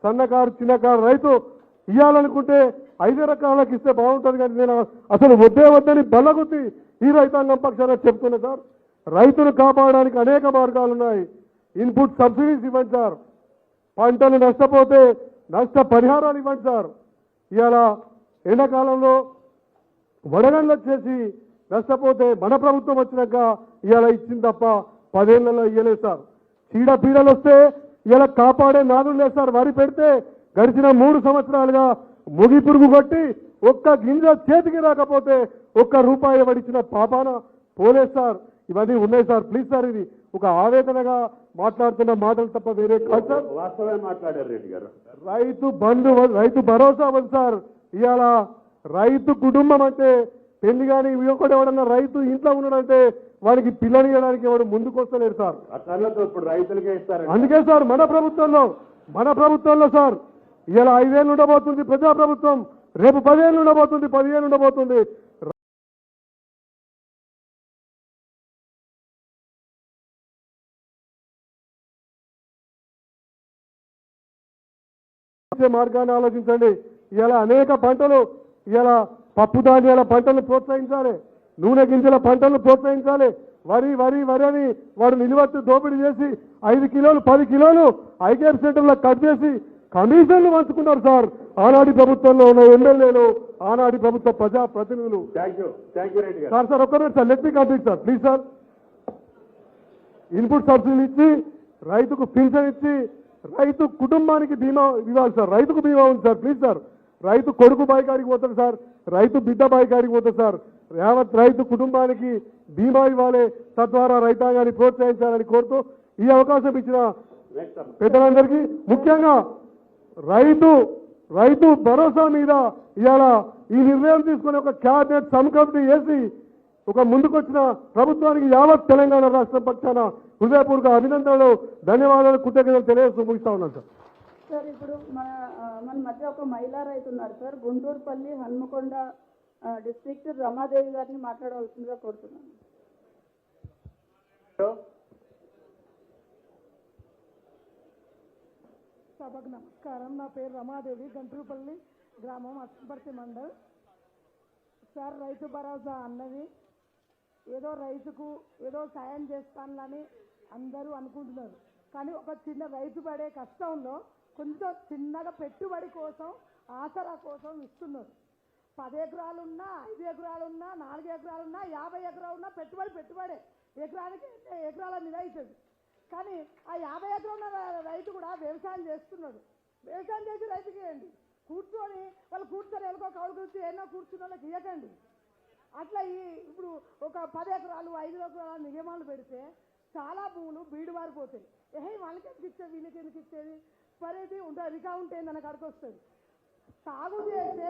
సన్నకారు, చిన్నకారు రైతు ఇవ్వాలనుకుంటే 5 ఎకరాలకు ఇస్తే బాగుంటుంది. కానీ నేను అసలు వద్దని బల్లగుద్ది ఈ రైతాంగం పక్షాన చెప్తున్నా సార్. రైతును కాపాడడానికి అనేక మార్గాలు ఉన్నాయి. ఇన్పుట్ సబ్సిడీస్ ఇవ్వండి సార్. పంటలు నష్టపోతే నష్ట పరిహారాలు ఇవ్వండి సార్. ఇవాళ ఎండాకాలంలో వడగండ్లు వచ్చేసి నష్టపోతే మన ప్రభుత్వం వచ్చినాక ఇవాళ ఇచ్చింది తప్ప 10 ఏళ్లలో ఇవ్వలేదు సార్. చీడపీడలు వస్తే ఇలా కాపాడే నాదులు లేదు సార్. వరి పెడితే గడిచిన 3 సంవత్సరాలుగా ముగి పురుగు కొట్టి ఒక్క గింజ చేతికి రాకపోతే ₹1 పడిచిన పాపాన పోలేదు సార్. ఇవన్నీ ఉన్నాయి సార్. ప్లీజ్ సార్, ఇది ఒక ఆవేదనగా మాట్లాడుతున్న మాటలు తప్ప వేరే కాదు సార్. వాస్తవమే మాట్లాడారు రెడ్డి గారు. రైతు భరోసా ఉంది సార్. ఇవాళ రైతు కుటుంబం అంటే పెళ్లి కానీ ఒకటి ఎవడన్నా రైతు ఇంట్లో ఉన్నాడంటే వాడికి పిల్లని ఇవ్వడానికి ఎవడు ముందుకు వస్తలేరు సార్. ఇప్పుడు రైతులకే ఇస్తారు. అందుకే సార్ మన ప్రభుత్వంలో సార్ ఇవాళ 5 ఏళ్ళు ఉండబోతుంది ప్రజాప్రభుత్వం, రేపు 10 ఏళ్ళు ఉండబోతుంది, 10 ఏళ్ళు ఉండబోతుంది. ఇచ్చే మార్గాన్ని ఆలోచించండి. ఇలా అనేక పంటలు, ఇలా పప్పు ధాన్యాల పంటలను ప్రోత్సహించాలి, నూనె గింజల పంటలను ప్రోత్సహించాలి. వరి వరి వరి అని వాడు నిలువత్తు దోపిడీ చేసి 5 కిలోలు 10 కిలోలు ఐకేఎఫ్ సెంటర్లో కట్ చేసి కమిషన్లు పంచుకున్నారు సార్. ఆనాటి ప్రభుత్వంలో ఉన్న ఎమ్మెల్యేలు, ఆనాటి ప్రభుత్వ ప్రజా ప్రతినిధులు. థ్యాంక్ యూ రెడ్డి గారు. సార్ ఒక్క minute sir, let me complete sir please sir. Input సబ్సిడీలు ఇచ్చి, రైతుకు పింఛన్ ఇచ్చి, రైతు కుటుంబానికి బీమా ఇవ్వాలి సార్. రైతుకు బీమా ఉంది సార్ ప్లీజ్ సార్. రైతు కొడుకు బాయికాడికి పోతాడు సార్, రైతు బిడ్డ బాయికాడికి పోతాడు సార్. యావత్ రైతు కుటుంబానికి బీమా ఇవ్వాలి, తద్వారా రైతాంగాన్ని ప్రోత్సహించాలని కోరుతూ ఈ అవకాశం ఇచ్చిన పెద్దలందరికీ, ముఖ్యంగా రైతు భరోసా మీద ఇవాళ ఈ నిర్ణయం తీసుకుని ఒక క్యాబినెట్ సబ్ కమిటీ వేసి ఒక ముందుకొచ్చిన ప్రభుత్వానికి యావత్ తెలంగాణ రాష్ట్రం పక్షాన హృదయపూర్వక అభినందనలు, ధన్యవాదాలు, కృతజ్ఞతలు తెలియజేస్తూ ముగిస్తా ఉన్నాను సార్. సార్ ఇప్పుడు మన మధ్య ఒక మహిళా రైతు ఉన్నారు సార్, గుంటూరుపల్లి హన్మకొండ డిస్ట్రిక్ట్, రమాదేవి గారిని మాట్లాడవలసిందిగా కోరుతున్నాను. సభకు నమస్కారం. నా పేరు రమాదేవి, గంటూరుపల్లి గ్రామం, అచ్చంపర్తి మండల్. సార్, రైతు భరోసా అన్నది ఏదో రైతుకు ఏదో సాయం చేస్తానని అందరూ అనుకుంటున్నారు. కానీ ఒక చిన్న రైతు పడే కష్టంలో కొంచెం చిన్నగా పెట్టుబడి కోసం, ఆసరా కోసం ఇస్తున్నారు. 10 ఎకరాలున్నా, 5 ఎకరాలున్నా, 4 ఎకరాలున్నా, 50 ఎకరాలున్నా పెట్టుబడే. ఎకరానికి ఎకరాల మీద అవుతుంది. కానీ ఆ 50 ఎకరాల రైతు కూడా వ్యవసాయం చేస్తున్నాడు. వ్యవసాయం చేసి రైతుకి ఇవ్వండి. వాళ్ళు కూర్చొని ఎవరికో కౌలు గురించి ఏమో కూర్చున్న వాళ్ళకి ఇవ్వకండి. అట్లా ఇప్పుడు ఒక 10 ఎకరాలు 5 ఎకరాల నియమాలు పెడితే చాలా భూములు బీడు వారిపోతాయి. వాళ్ళకి ఎందుకు ఇచ్చేది, వీళ్ళకి ఎందుకు ఇచ్చేది పరిధి ఉంటుంది, రికా ఉంటే దాని కడకు వస్తుంది. సాగు చేసే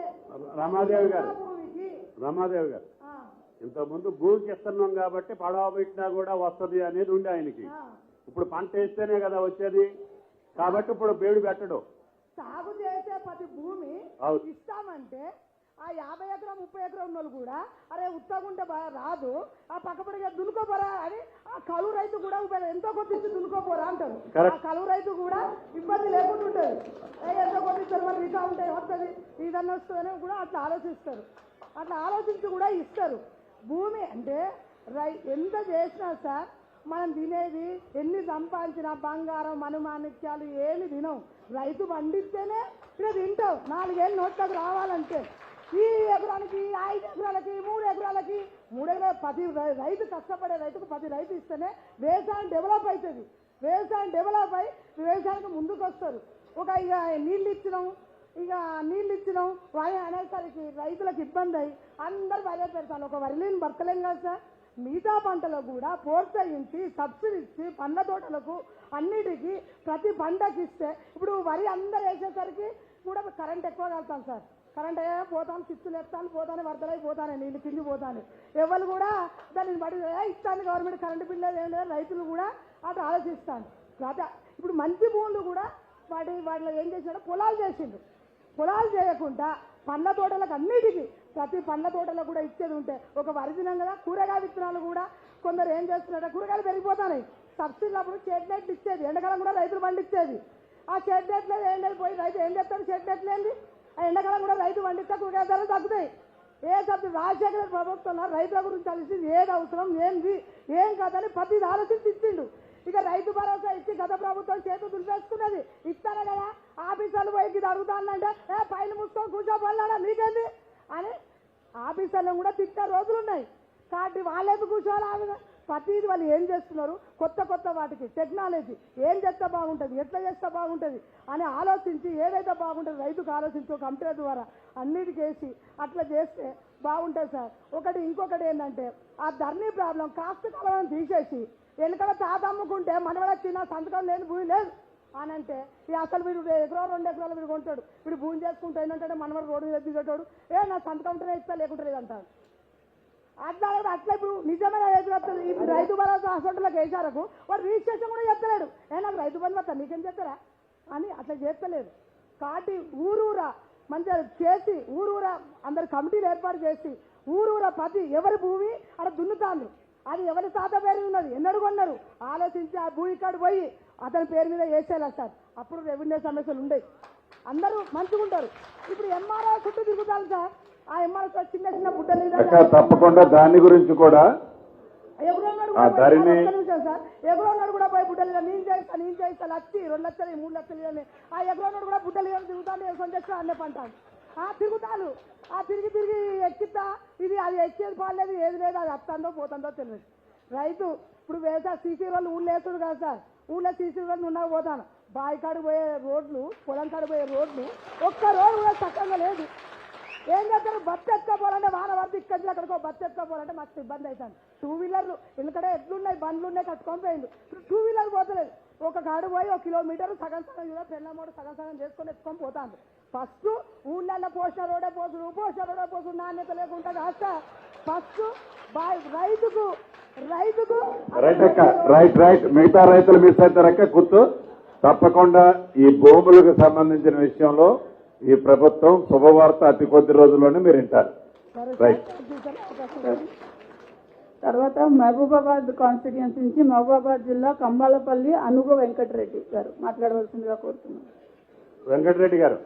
రమాదేవి గారు ఇంతకుముందు భూమికి ఇస్తున్నాం కాబట్టి పడవ పెట్టినా కూడా వస్తుంది అనేది ఉండే ఆయనకి. ఇప్పుడు పంట వేస్తేనే కదా వచ్చేది, కాబట్టి ఇప్పుడు బేడు పెట్టడు. సాగు చేసే ప్రతి భూమి ఇస్తామంటే ఆ 50 ఎకరం 30 ఎకరం ఉన్న వాళ్ళు కూడా అరే ఉత్తగుంటే రాదు, ఆ పక్కపడిగా దున్నుకోపోరా అని ఆ కలువు రైతు కూడా ఎంతో కొద్ది ఇచ్చి దున్నుకోపోరా అంటారు. ఆ కలువు రైతు కూడా ఇబ్బంది లేకుండా ఉంటుంది. ఎంతో కొద్ది ఇస్తారు, మరి రికా ఉంటే వస్తుంది, ఇదన్నా వస్తుందని కూడా అట్లా ఆలోచిస్తారు. అట్లా ఆలోచించి కూడా ఇస్తారు. భూమి అంటే ఎంత చేసినా సార్ మనం తినేది ఎన్ని సంపాదించినా బంగారం మనుమాణిక్యాలు ఏమి తినం. రైతు పండిస్తేనే ఇక తింటాం. 4 ఏళ్ళు నోట్లకు రావాలంటే ఈ ఎకరానికి 5 ఎకరాలకి 3 ఎకరాలకి 3 ఎకరాలు ప్రతి రైతు కష్టపడే రైతుకు ప్రతి రైతు ఇస్తేనే వ్యవసాయం డెవలప్ అవుతుంది. వ్యవసాయం డెవలప్ అయి వ్యవసాయానికి ముందుకు వస్తారు. ఇక నీళ్ళు ఇచ్చినాం వాయి అనేసరికి రైతులకు ఇబ్బంది అయ్యి అందరు వరే పెడతాను. ఒక వరిలేని బతకలేం కదా సార్. మిగతా పంటలకు కూడా ప్రోత్సహించి సబ్సిడీ ఇచ్చి పండ్ల తోటలకు అన్నిటికీ ప్రతి పంటకి ఇస్తే ఇప్పుడు వరి అందరు వేసేసరికి కూడా కరెంట్ ఎక్కువ కలుగుతాం సార్. కరెంట్ పోతాను, చిచ్చులు ఎత్తాను, పోతాను, వరదలై పోతాను, నీళ్ళు కింది పోతాను. ఎవరు కూడా దాన్ని బట్టి ఇస్తాను గవర్నమెంట్ కరెంటు బిల్లు ఏం లేదు. రైతులు కూడా అటు ఆలోచిస్తాను. ఇప్పుడు మంచి భూములు కూడా వాటిలో ఏం చేసినాడో పొలాలు చేసిండు. పొలాలు చేయకుండా పండ్ల తోటలకు అన్నిటికీ ప్రతి పండ్ల తోటలకు కూడా ఇచ్చేది ఉంటే ఒక వరిదినం కదా. కూరగాయ విత్తనాలు కూడా కొందరు ఏం చేస్తున్నారో కూరగాయలు పెరిగిపోతాయి. సబ్సిడీలు అప్పుడు షెడ్ నెట్లు ఇచ్చేది, ఎండాకాలం కూడా రైతులు పండించేది. ఆ షెడ్ నెట్లు పోయి రైతు ఏం చేస్తాడు, షెడ్ నెట్లు ఏంది, ఆ ఎండాకాలం కూడా రైతు పండిస్తే కూరగాయ ధరలు తగ్గుతాయి. సబ్సిడీ రాజశేఖర ప్రభుత్వం రైతుల గురించి తెలిసింది ఏది అవసరం ఏంది ఏం కాదని ప్రతిది ఆలోచించి ఇచ్చిండు. ఇక రైతు భరోసా ఇచ్చి గత ప్రభుత్వం చేతులు దులిపేసుకున్నది. ఇస్తానే కదా ఆఫీసర్లు పోయి ఇది అడుగుతానంటే పైన మూసుకొని కూర్చోపోలాడా మీకేంది అని ఆఫీసర్లను కూడా తిట్టే రోజులున్నాయి. కాబట్టి వాళ్ళేందుకు కూర్చోవాలి? ప్రతిది వాళ్ళు ఏం చేస్తున్నారు, కొత్త వాటికి టెక్నాలజీ ఏం చేస్తే బాగుంటుంది, ఎట్లా చేస్తే బాగుంటుంది అని ఆలోచించి ఏదైతే బాగుంటుంది రైతుకు ఆలోచించి ఒక కంప్యూటర్ ద్వారా అన్నిటికీ వేసి అట్లా చేస్తే బాగుంటుంది సార్. ఇంకొకటి ఏంటంటే ఆ ధరణి ప్రాబ్లం కాస్త కాలం తీసేసి వెనకాల తాత అమ్ముకుంటే మనవాళ్ళకి చిన్న సంతకం లేని భూమి లేదు అని అంటే అసలు వీడు 1 ఎకరం 2 ఎకరాలు వీడు కొంటాడు. వీడు భూమి చేసుకుంటా ఏంటంటే మనవాడు రోడ్డు మీద దిగేటాడు, నా సంతకం ఉంటేనే ఇస్తా లేకుంటే లేదంటాడు. అట్లా ఇప్పుడు నిజమైన రైతు వస్తుంది. ఇప్పుడు రైతు భరోసా హాస్పిటల్కి వేసారకు వాడు రిజిస్ట్రేషన్ కూడా చెప్తలేడు. నాకు రైతు బంధు వస్తా నీకేం చెప్తారా అని అట్లా చేస్తలేదు. కాబట్టి ఊరూరా మంచిగా చేసి ఊరూరా అందరు కమిటీలు ఏర్పాటు చేసి ఊరూరా ప్రతి ఎవరి భూమి అక్కడ దున్నుతాను, అది ఎవరి తాత పేరు ఉన్నది ఎన్నడు కొన్నారు ఆలోచించి ఆ భూమి కాడు పోయి అతని పేరు మీద వేసేలా సార్. అప్పుడు రెవెన్యూ సమస్యలు ఉండేవి. అందరూ మంచిగా ఉంటారు. ఇప్పుడు ఎంఆర్ఓ చుట్టూ తిరుగుతారు సార్. ఆ ఎంఆర్ఓ చిన్న చిన్న బుట్టలు అక్క తప్పకుండా దాని గురించి కూడా ఎగురున్నాడు ఆ దారిని సార్. ఎగురున్నాడు కూడా పోయి బుట్టలు నేను చేస్తా లక్షి 2 లక్షలు 3 లక్షలు ఇవన్నీ. ఆ ఎగురున్నాడు కూడా బుట్టలు ఇవన్నీ తిరుగుతాను వేసుకొని తెచ్చి అన్నీ పంటాను. తిరుగుతాను. తిరిగి తిరిగి ఎక్కిస్తా. ఇది అది ఎక్కేది పాలేదు ఏది లేదు, అది వస్తుందో పోతుందో తెలియదు. రైతు ఇప్పుడు వ్యవసాయ సీసీ రోడ్లు ఊళ్ళో వేస్తుడు కదా సార్. ఊళ్ళో సీసీ రోడ్లు ఉన్నాక పోతాను. బావి కాడికి పోయే రోడ్లు, పొలం కాడికి పోయే రోడ్లు ఒక్క రోడ్డు కూడా చక్కగా లేదు. ఏం చేస్తారు? బస్సు ఎత్తుకోపోవాలంటే వాన వద్ద ఇక్కడి అక్కడికో బస్సు ఎత్తుకోపోవాలంటే మస్తు ఇబ్బంది అవుతాను. 2 వీలర్లు ఎందుకంటే ఎట్లున్నాయి, బండ్లు ఉన్నాయి, కట్టుకొని పోయిండు. ఇప్పుడు 2 వీలర్ పోతలేదు. ఒక కాడు పోయి 1 కిలోమీటర్ సగం పెళ్ళమోడు సగం చేసుకొని ఎత్తుకొని పోతాను. ఫస్ట్ ఊళ్ళల్లో పోసిన రోడే పోసుడు నాణ్యత లేకుండా కాస్త ఫస్ట్ రైతుకు రైట్ అక్క రైట్ మిగతా రైతులు మిస్ అవుతారక్క గుర్తు. తప్పకుండా ఈ భూములకు సంబంధించిన విషయంలో ఈ ప్రభుత్వం శుభవార్త అతి కొద్ది రోజుల్లోనే మీరు వింటారు. రైట్. తర్వాత మహబూబాబాద్ కాన్స్టిట్యుయెన్సీ నుంచి మహబూబాబాద్ జిల్లా కంబాలపల్లి అనుగు వెంకటరెడ్డి గారు మాట్లాడవలసిందిగా కోరుతున్నాను. వెంకటరెడ్డి గారు.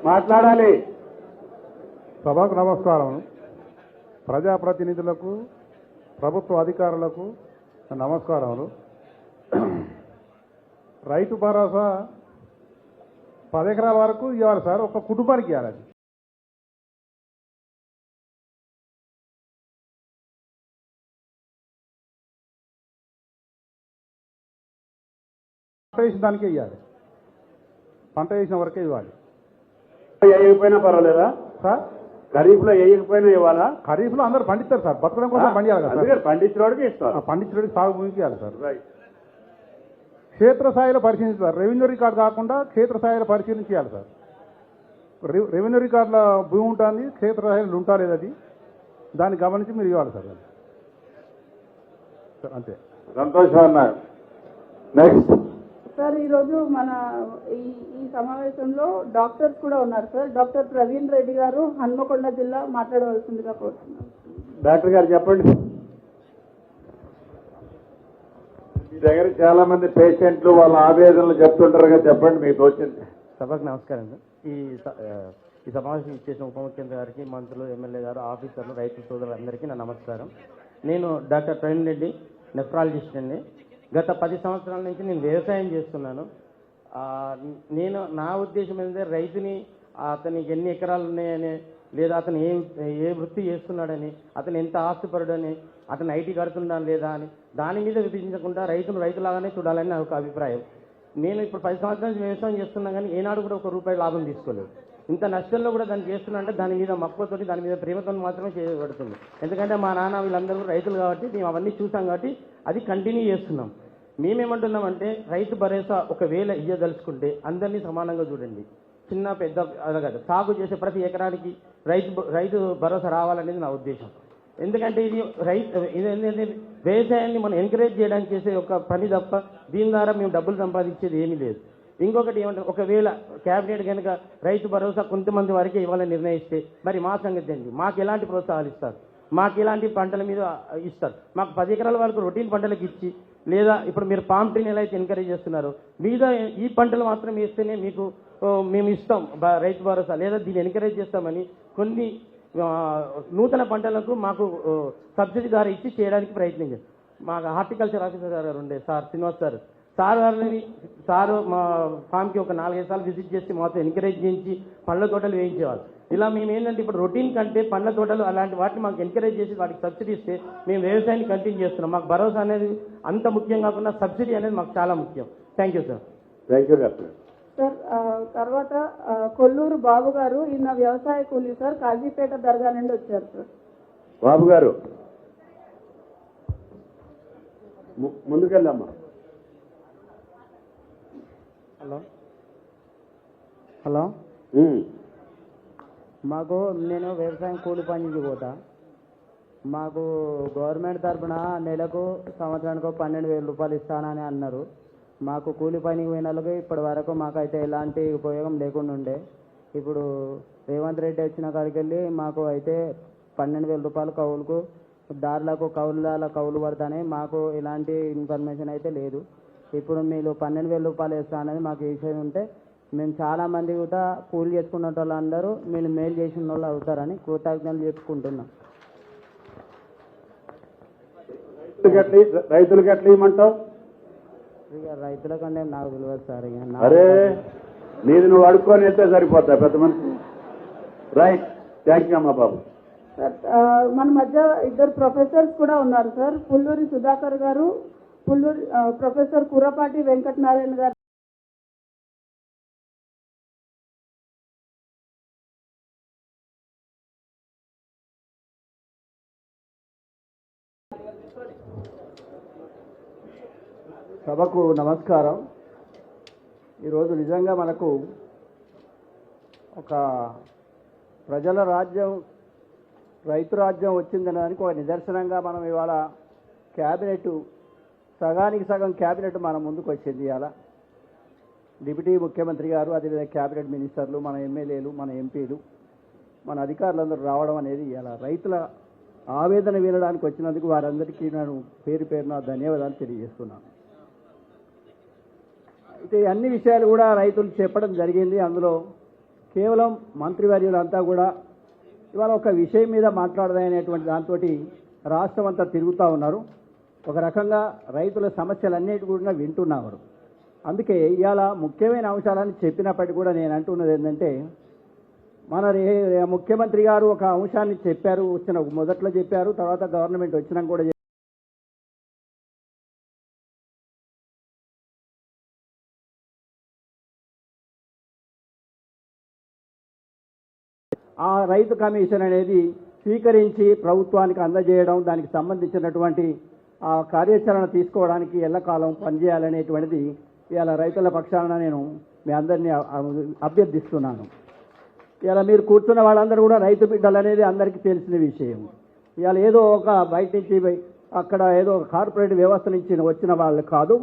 మాట్లాడాలి. సభకు నమస్కారం. ప్రజాప్రతినిధులకు, ప్రభుత్వ అధికారులకు నమస్కారములు. రైతు భరోసా 10 ఎకరాల వరకు ఇవ్వాలి సార్, ఒక కుటుంబానికి ఇవ్వాలి. పంట వేసిన దానికే ఇవ్వాలి, పంట వేసిన వరకే ఇవ్వాలి. వేయకపోయినా పర్వాలేదా సార్? ఖరీఫ్ లో వేయకపోయినా ఇవ్వాలా? ఖరీఫ్ లో అందరూ పండిస్తారు సార్, బతకడం కోసం పండియాలి కదా సార్. పండించినోడికి ఇస్తారు. పండించడానికి సాగు భూమికి ఇవ్వాలి సార్. క్షేత్రస్థాయిలో పరిశీలించాలి. రెవెన్యూ రికార్డు కాకుండా క్షేత్రస్థాయిలో పరిశీలించాలి సార్. రెవెన్యూ రికార్డుల భూమి ఉంటుంది, క్షేత్రస్థాయిలో ఉంటా లేదు, అది దాన్ని గమనించి మీరు ఇవ్వాలి సార్. అంతే. సంతోషం అన్నారు. నెక్స్ట్ సార్ ఈరోజు మన ఈ సమావేశంలో డాక్టర్స్ కూడా ఉన్నారు సార్. డాక్టర్ ప్రవీణ్ రెడ్డి గారు హన్మకొండ జిల్లా మాట్లాడవలసిందిగా కోరుతున్నాను. డాక్టర్ గారు చెప్పండి. మీ దగ్గర చాలా మంది పేషెంట్లు వాళ్ళ ఆవేదనలు చెప్తుంటారు కదా, చెప్పండి మీకు వచ్చింది. సభకు నమస్కారం సార్. ఈ సమావేశం ఇచ్చేసిన ఉప ముఖ్యమంత్రి గారికి, మంత్రులు, ఎమ్మెల్యే గారు, ఆఫీసర్లు, రైతు సోదరులందరికీ నా నమస్కారం. నేను డాక్టర్ ప్రవీణ్ రెడ్డి, నెఫ్రాలజిస్ట్ అండి. గత 10 సంవత్సరాల నుంచి నేను వ్యవసాయం చేస్తున్నాను. నేను నా ఉద్దేశం ఏంటంటే రైతుని అతనికి ఎన్ని ఎకరాలు ఉన్నాయని, లేదా అతను ఏ వృత్తి చేస్తున్నాడని, అతను ఎంత ఆస్తిపరుడని, అతను ఐటీ కడుతుందా లేదా అని దాని మీద విభజించకుండా రైతును రైతులాగానే చూడాలని నా ఒక అభిప్రాయం. నేను ఇప్పుడు 10 సంవత్సరాల నుంచి వ్యవసాయం చేస్తున్నా కానీ ఏనాడు కూడా ₹1 లాభం తీసుకోలేదు. ఇంత నష్టంలో కూడా దాన్ని చేస్తున్నా అంటే దాని మీద మక్కువతోటి, దాని మీద ప్రేమతో మాత్రమే చేయబడుతుంది. ఎందుకంటే మా నాన్న వీళ్ళందరూ రైతులు కాబట్టి మేము అవన్నీ చూసాం కాబట్టి అది కంటిన్యూ చేస్తున్నాం. మేమేమంటున్నామంటే రైతు భరోసా ఒకవేళ ఇయ్యదలుచుకుంటే అందరినీ సమానంగా చూడండి. చిన్న పెద్ద కాదు, సాగు చేసే ప్రతి ఎకరానికి రైతు భరోసా రావాలనేది నా ఉద్దేశం. ఎందుకంటే ఇది ఏంటంటే వ్యవసాయాన్ని మనం ఎంకరేజ్ చేయడానికి చేసే ఒక పని తప్ప దీని ద్వారా మేము డబ్బులు సంపాదించేది ఏమీ లేదు. ఇంకొకటి ఏమంటే ఒకవేళ క్యాబినెట్ కనుక రైతు భరోసా కొంతమంది వరకే ఇవ్వాలని నిర్ణయిస్తే మరి మా సంగతి ఏంటి? మాకు ఎలాంటి ప్రోత్సాహాలు ఇస్తారు? మాకు ఎలాంటి పంటల మీద ఇస్తారు? మాకు 10 ఎకరాల వరకు రొటీన్ పంటలకు ఇచ్చి, లేదా ఇప్పుడు మీరు పామ్ ట్రీని ఎలా అయితే ఎంకరేజ్ చేస్తున్నారో మీద ఈ పంటలు మాత్రం వేస్తేనే మీకు మేము ఇస్తాం రైతు భరోసా, లేదా దీన్ని ఎంకరేజ్ చేస్తామని కొన్ని నూతన పంటలకు మాకు సబ్సిడీ ద్వారా ఇచ్చి చేయడానికి ప్రయత్నం చేస్తాం. మాకు హార్టికల్చర్ ఆఫీసర్ గారు ఉండే సార్ శ్రీనివాస్ సార్ గారిని మా ఫామ్కి ఒక 4-5 సార్లు విజిట్ చేసి మాతో ఎంకరేజ్ చేయించి పండ్ల తోటలు వేయించేవాళ్ళు. ఇలా మేము ఏంటంటే ఇప్పుడు రొటీన్ కంటే పండ్ల తోటలు అలాంటి వాటిని మాకు ఎంకరేజ్ చేసి వాటికి సబ్సిడీ ఇస్తే మేము వ్యవసాయాన్ని కంటిన్యూ చేస్తున్నాం. మాకు భరోసా అనేది అంత ముఖ్యం కాకుండా సబ్సిడీ అనేది మాకు చాలా ముఖ్యం. Thank you sir. Thank you doctor. Sir తర్వాత కొల్లూరు బాబు గారు, ఈయన వ్యవసాయ కూలీ సార్, కాజీపేట దర్గా నుండి వచ్చారు సార్. బాబు గారు ముందుకెళ్ళమ్మా. హలో, మాకు నేను వ్యవసాయం కూలి పనికి పోతా. మాకు గవర్నమెంట్ తరఫున నెలకు సంవత్సరానికి ₹12,000 ఇస్తానని అన్నారు. మాకు కూలి పనికి పోయిన వాళ్ళకి ఇప్పటి వరకు మాకైతే ఎలాంటి ఉపయోగం లేకుండా ఉండే. ఇప్పుడు రేవంత్ రెడ్డి వచ్చిన కాడికి వెళ్ళి మాకు అయితే 12,000 రూపాయలు కౌలుకు దారులకు కౌలు పడతానే మాకు ఇలాంటి ఇన్ఫర్మేషన్ అయితే లేదు. ఇప్పుడు మీరు 12,000 రూపాయలు వేస్తా అనేది మాకు ఈ విషయం ఉంటే మేము చాలా మంది కూడా కూలి చేసుకున్న వాళ్ళందరూ మీరు మేలు చేసిన వాళ్ళు అవుతారని కృతజ్ఞతలు చెప్పుకుంటున్నాం. రైతులకు ఎట్లా ఇవ్వమంటావు? ఇక రైతుల కంటే నాకు తెలియదు సార్. ఇక అరే నీది నువ్వు అడుక్కొని వెళ్తే సరిపోతా పెద్ద మనిషి. రైట్, థ్యాంక్ యూ అమ్మా బాబు. సార్ మన మధ్య ఇద్దరు ప్రొఫెసర్స్ కూడా ఉన్నారు సార్. పుల్లూరి సుధాకర్ గారు, ప్రొఫెసర్ కుర్రపాటి వెంకటనారాయణ గారు. సభకు నమస్కారం. ఈరోజు నిజంగా మనకు ఒక ప్రజల రాజ్యం, రైతు రాజ్యం వచ్చిందనడానికి ఒక నిదర్శనంగా మనం ఇవాళ క్యాబినెట్ సగానికి సగం క్యాబినెట్ మన ముందుకు వచ్చింది. ఇవాళ డిప్యూటీ ముఖ్యమంత్రి గారు, అదేవిధంగా క్యాబినెట్ మినిస్టర్లు, మన ఎమ్మెల్యేలు, మన ఎంపీలు, మన అధికారులందరూ రావడం అనేది ఇవాళ రైతుల ఆవేదన వినడానికి వచ్చినందుకు వారందరికీ నేను పేరు పేరున ధన్యవాదాలు తెలియజేస్తున్నాను. అయితే అన్ని విషయాలు కూడా రైతులు చెప్పడం జరిగింది. అందులో కేవలం మంత్రివర్యులంతా కూడా ఇవాళ ఒక విషయం మీద మాట్లాడదనేటువంటి దాంతో రాష్ట్రం అంతా తిరుగుతూ ఉన్నారు. ఒక రకంగా రైతుల సమస్యలన్నిటి కూడా వింటున్నారు. అందుకే ఇవాళ ముఖ్యమైన అంశాలని చెప్పినప్పటికీ కూడా నేను అంటున్నది ఏంటంటే, మన ముఖ్యమంత్రి గారు ఒక అంశాన్ని చెప్పారు, మొదట్లో చెప్పారు, తర్వాత గవర్నమెంట్ వచ్చినాక కూడా ఆ రైతు కమిషన్ అనేది స్వీకరించి ప్రభుత్వానికి అందజేయడం, దానికి సంబంధించినటువంటి ఆ కార్యాచరణ తీసుకోవడానికి ఎల్లకాలం పనిచేయాలనేటువంటిది ఇవాళ రైతుల పక్షాన నేను మీ అందరినీ అభ్యర్థిస్తున్నాను. ఇవాళ మీరు కూర్చున్న వాళ్ళందరూ కూడా రైతు బిడ్డలు అనేది అందరికీ తెలిసిన విషయం. ఇవాళ ఏదో ఒక బయట నుంచి అక్కడ ఏదో కార్పొరేట్ వ్యవస్థ నుంచి వచ్చిన వాళ్ళు కాదు.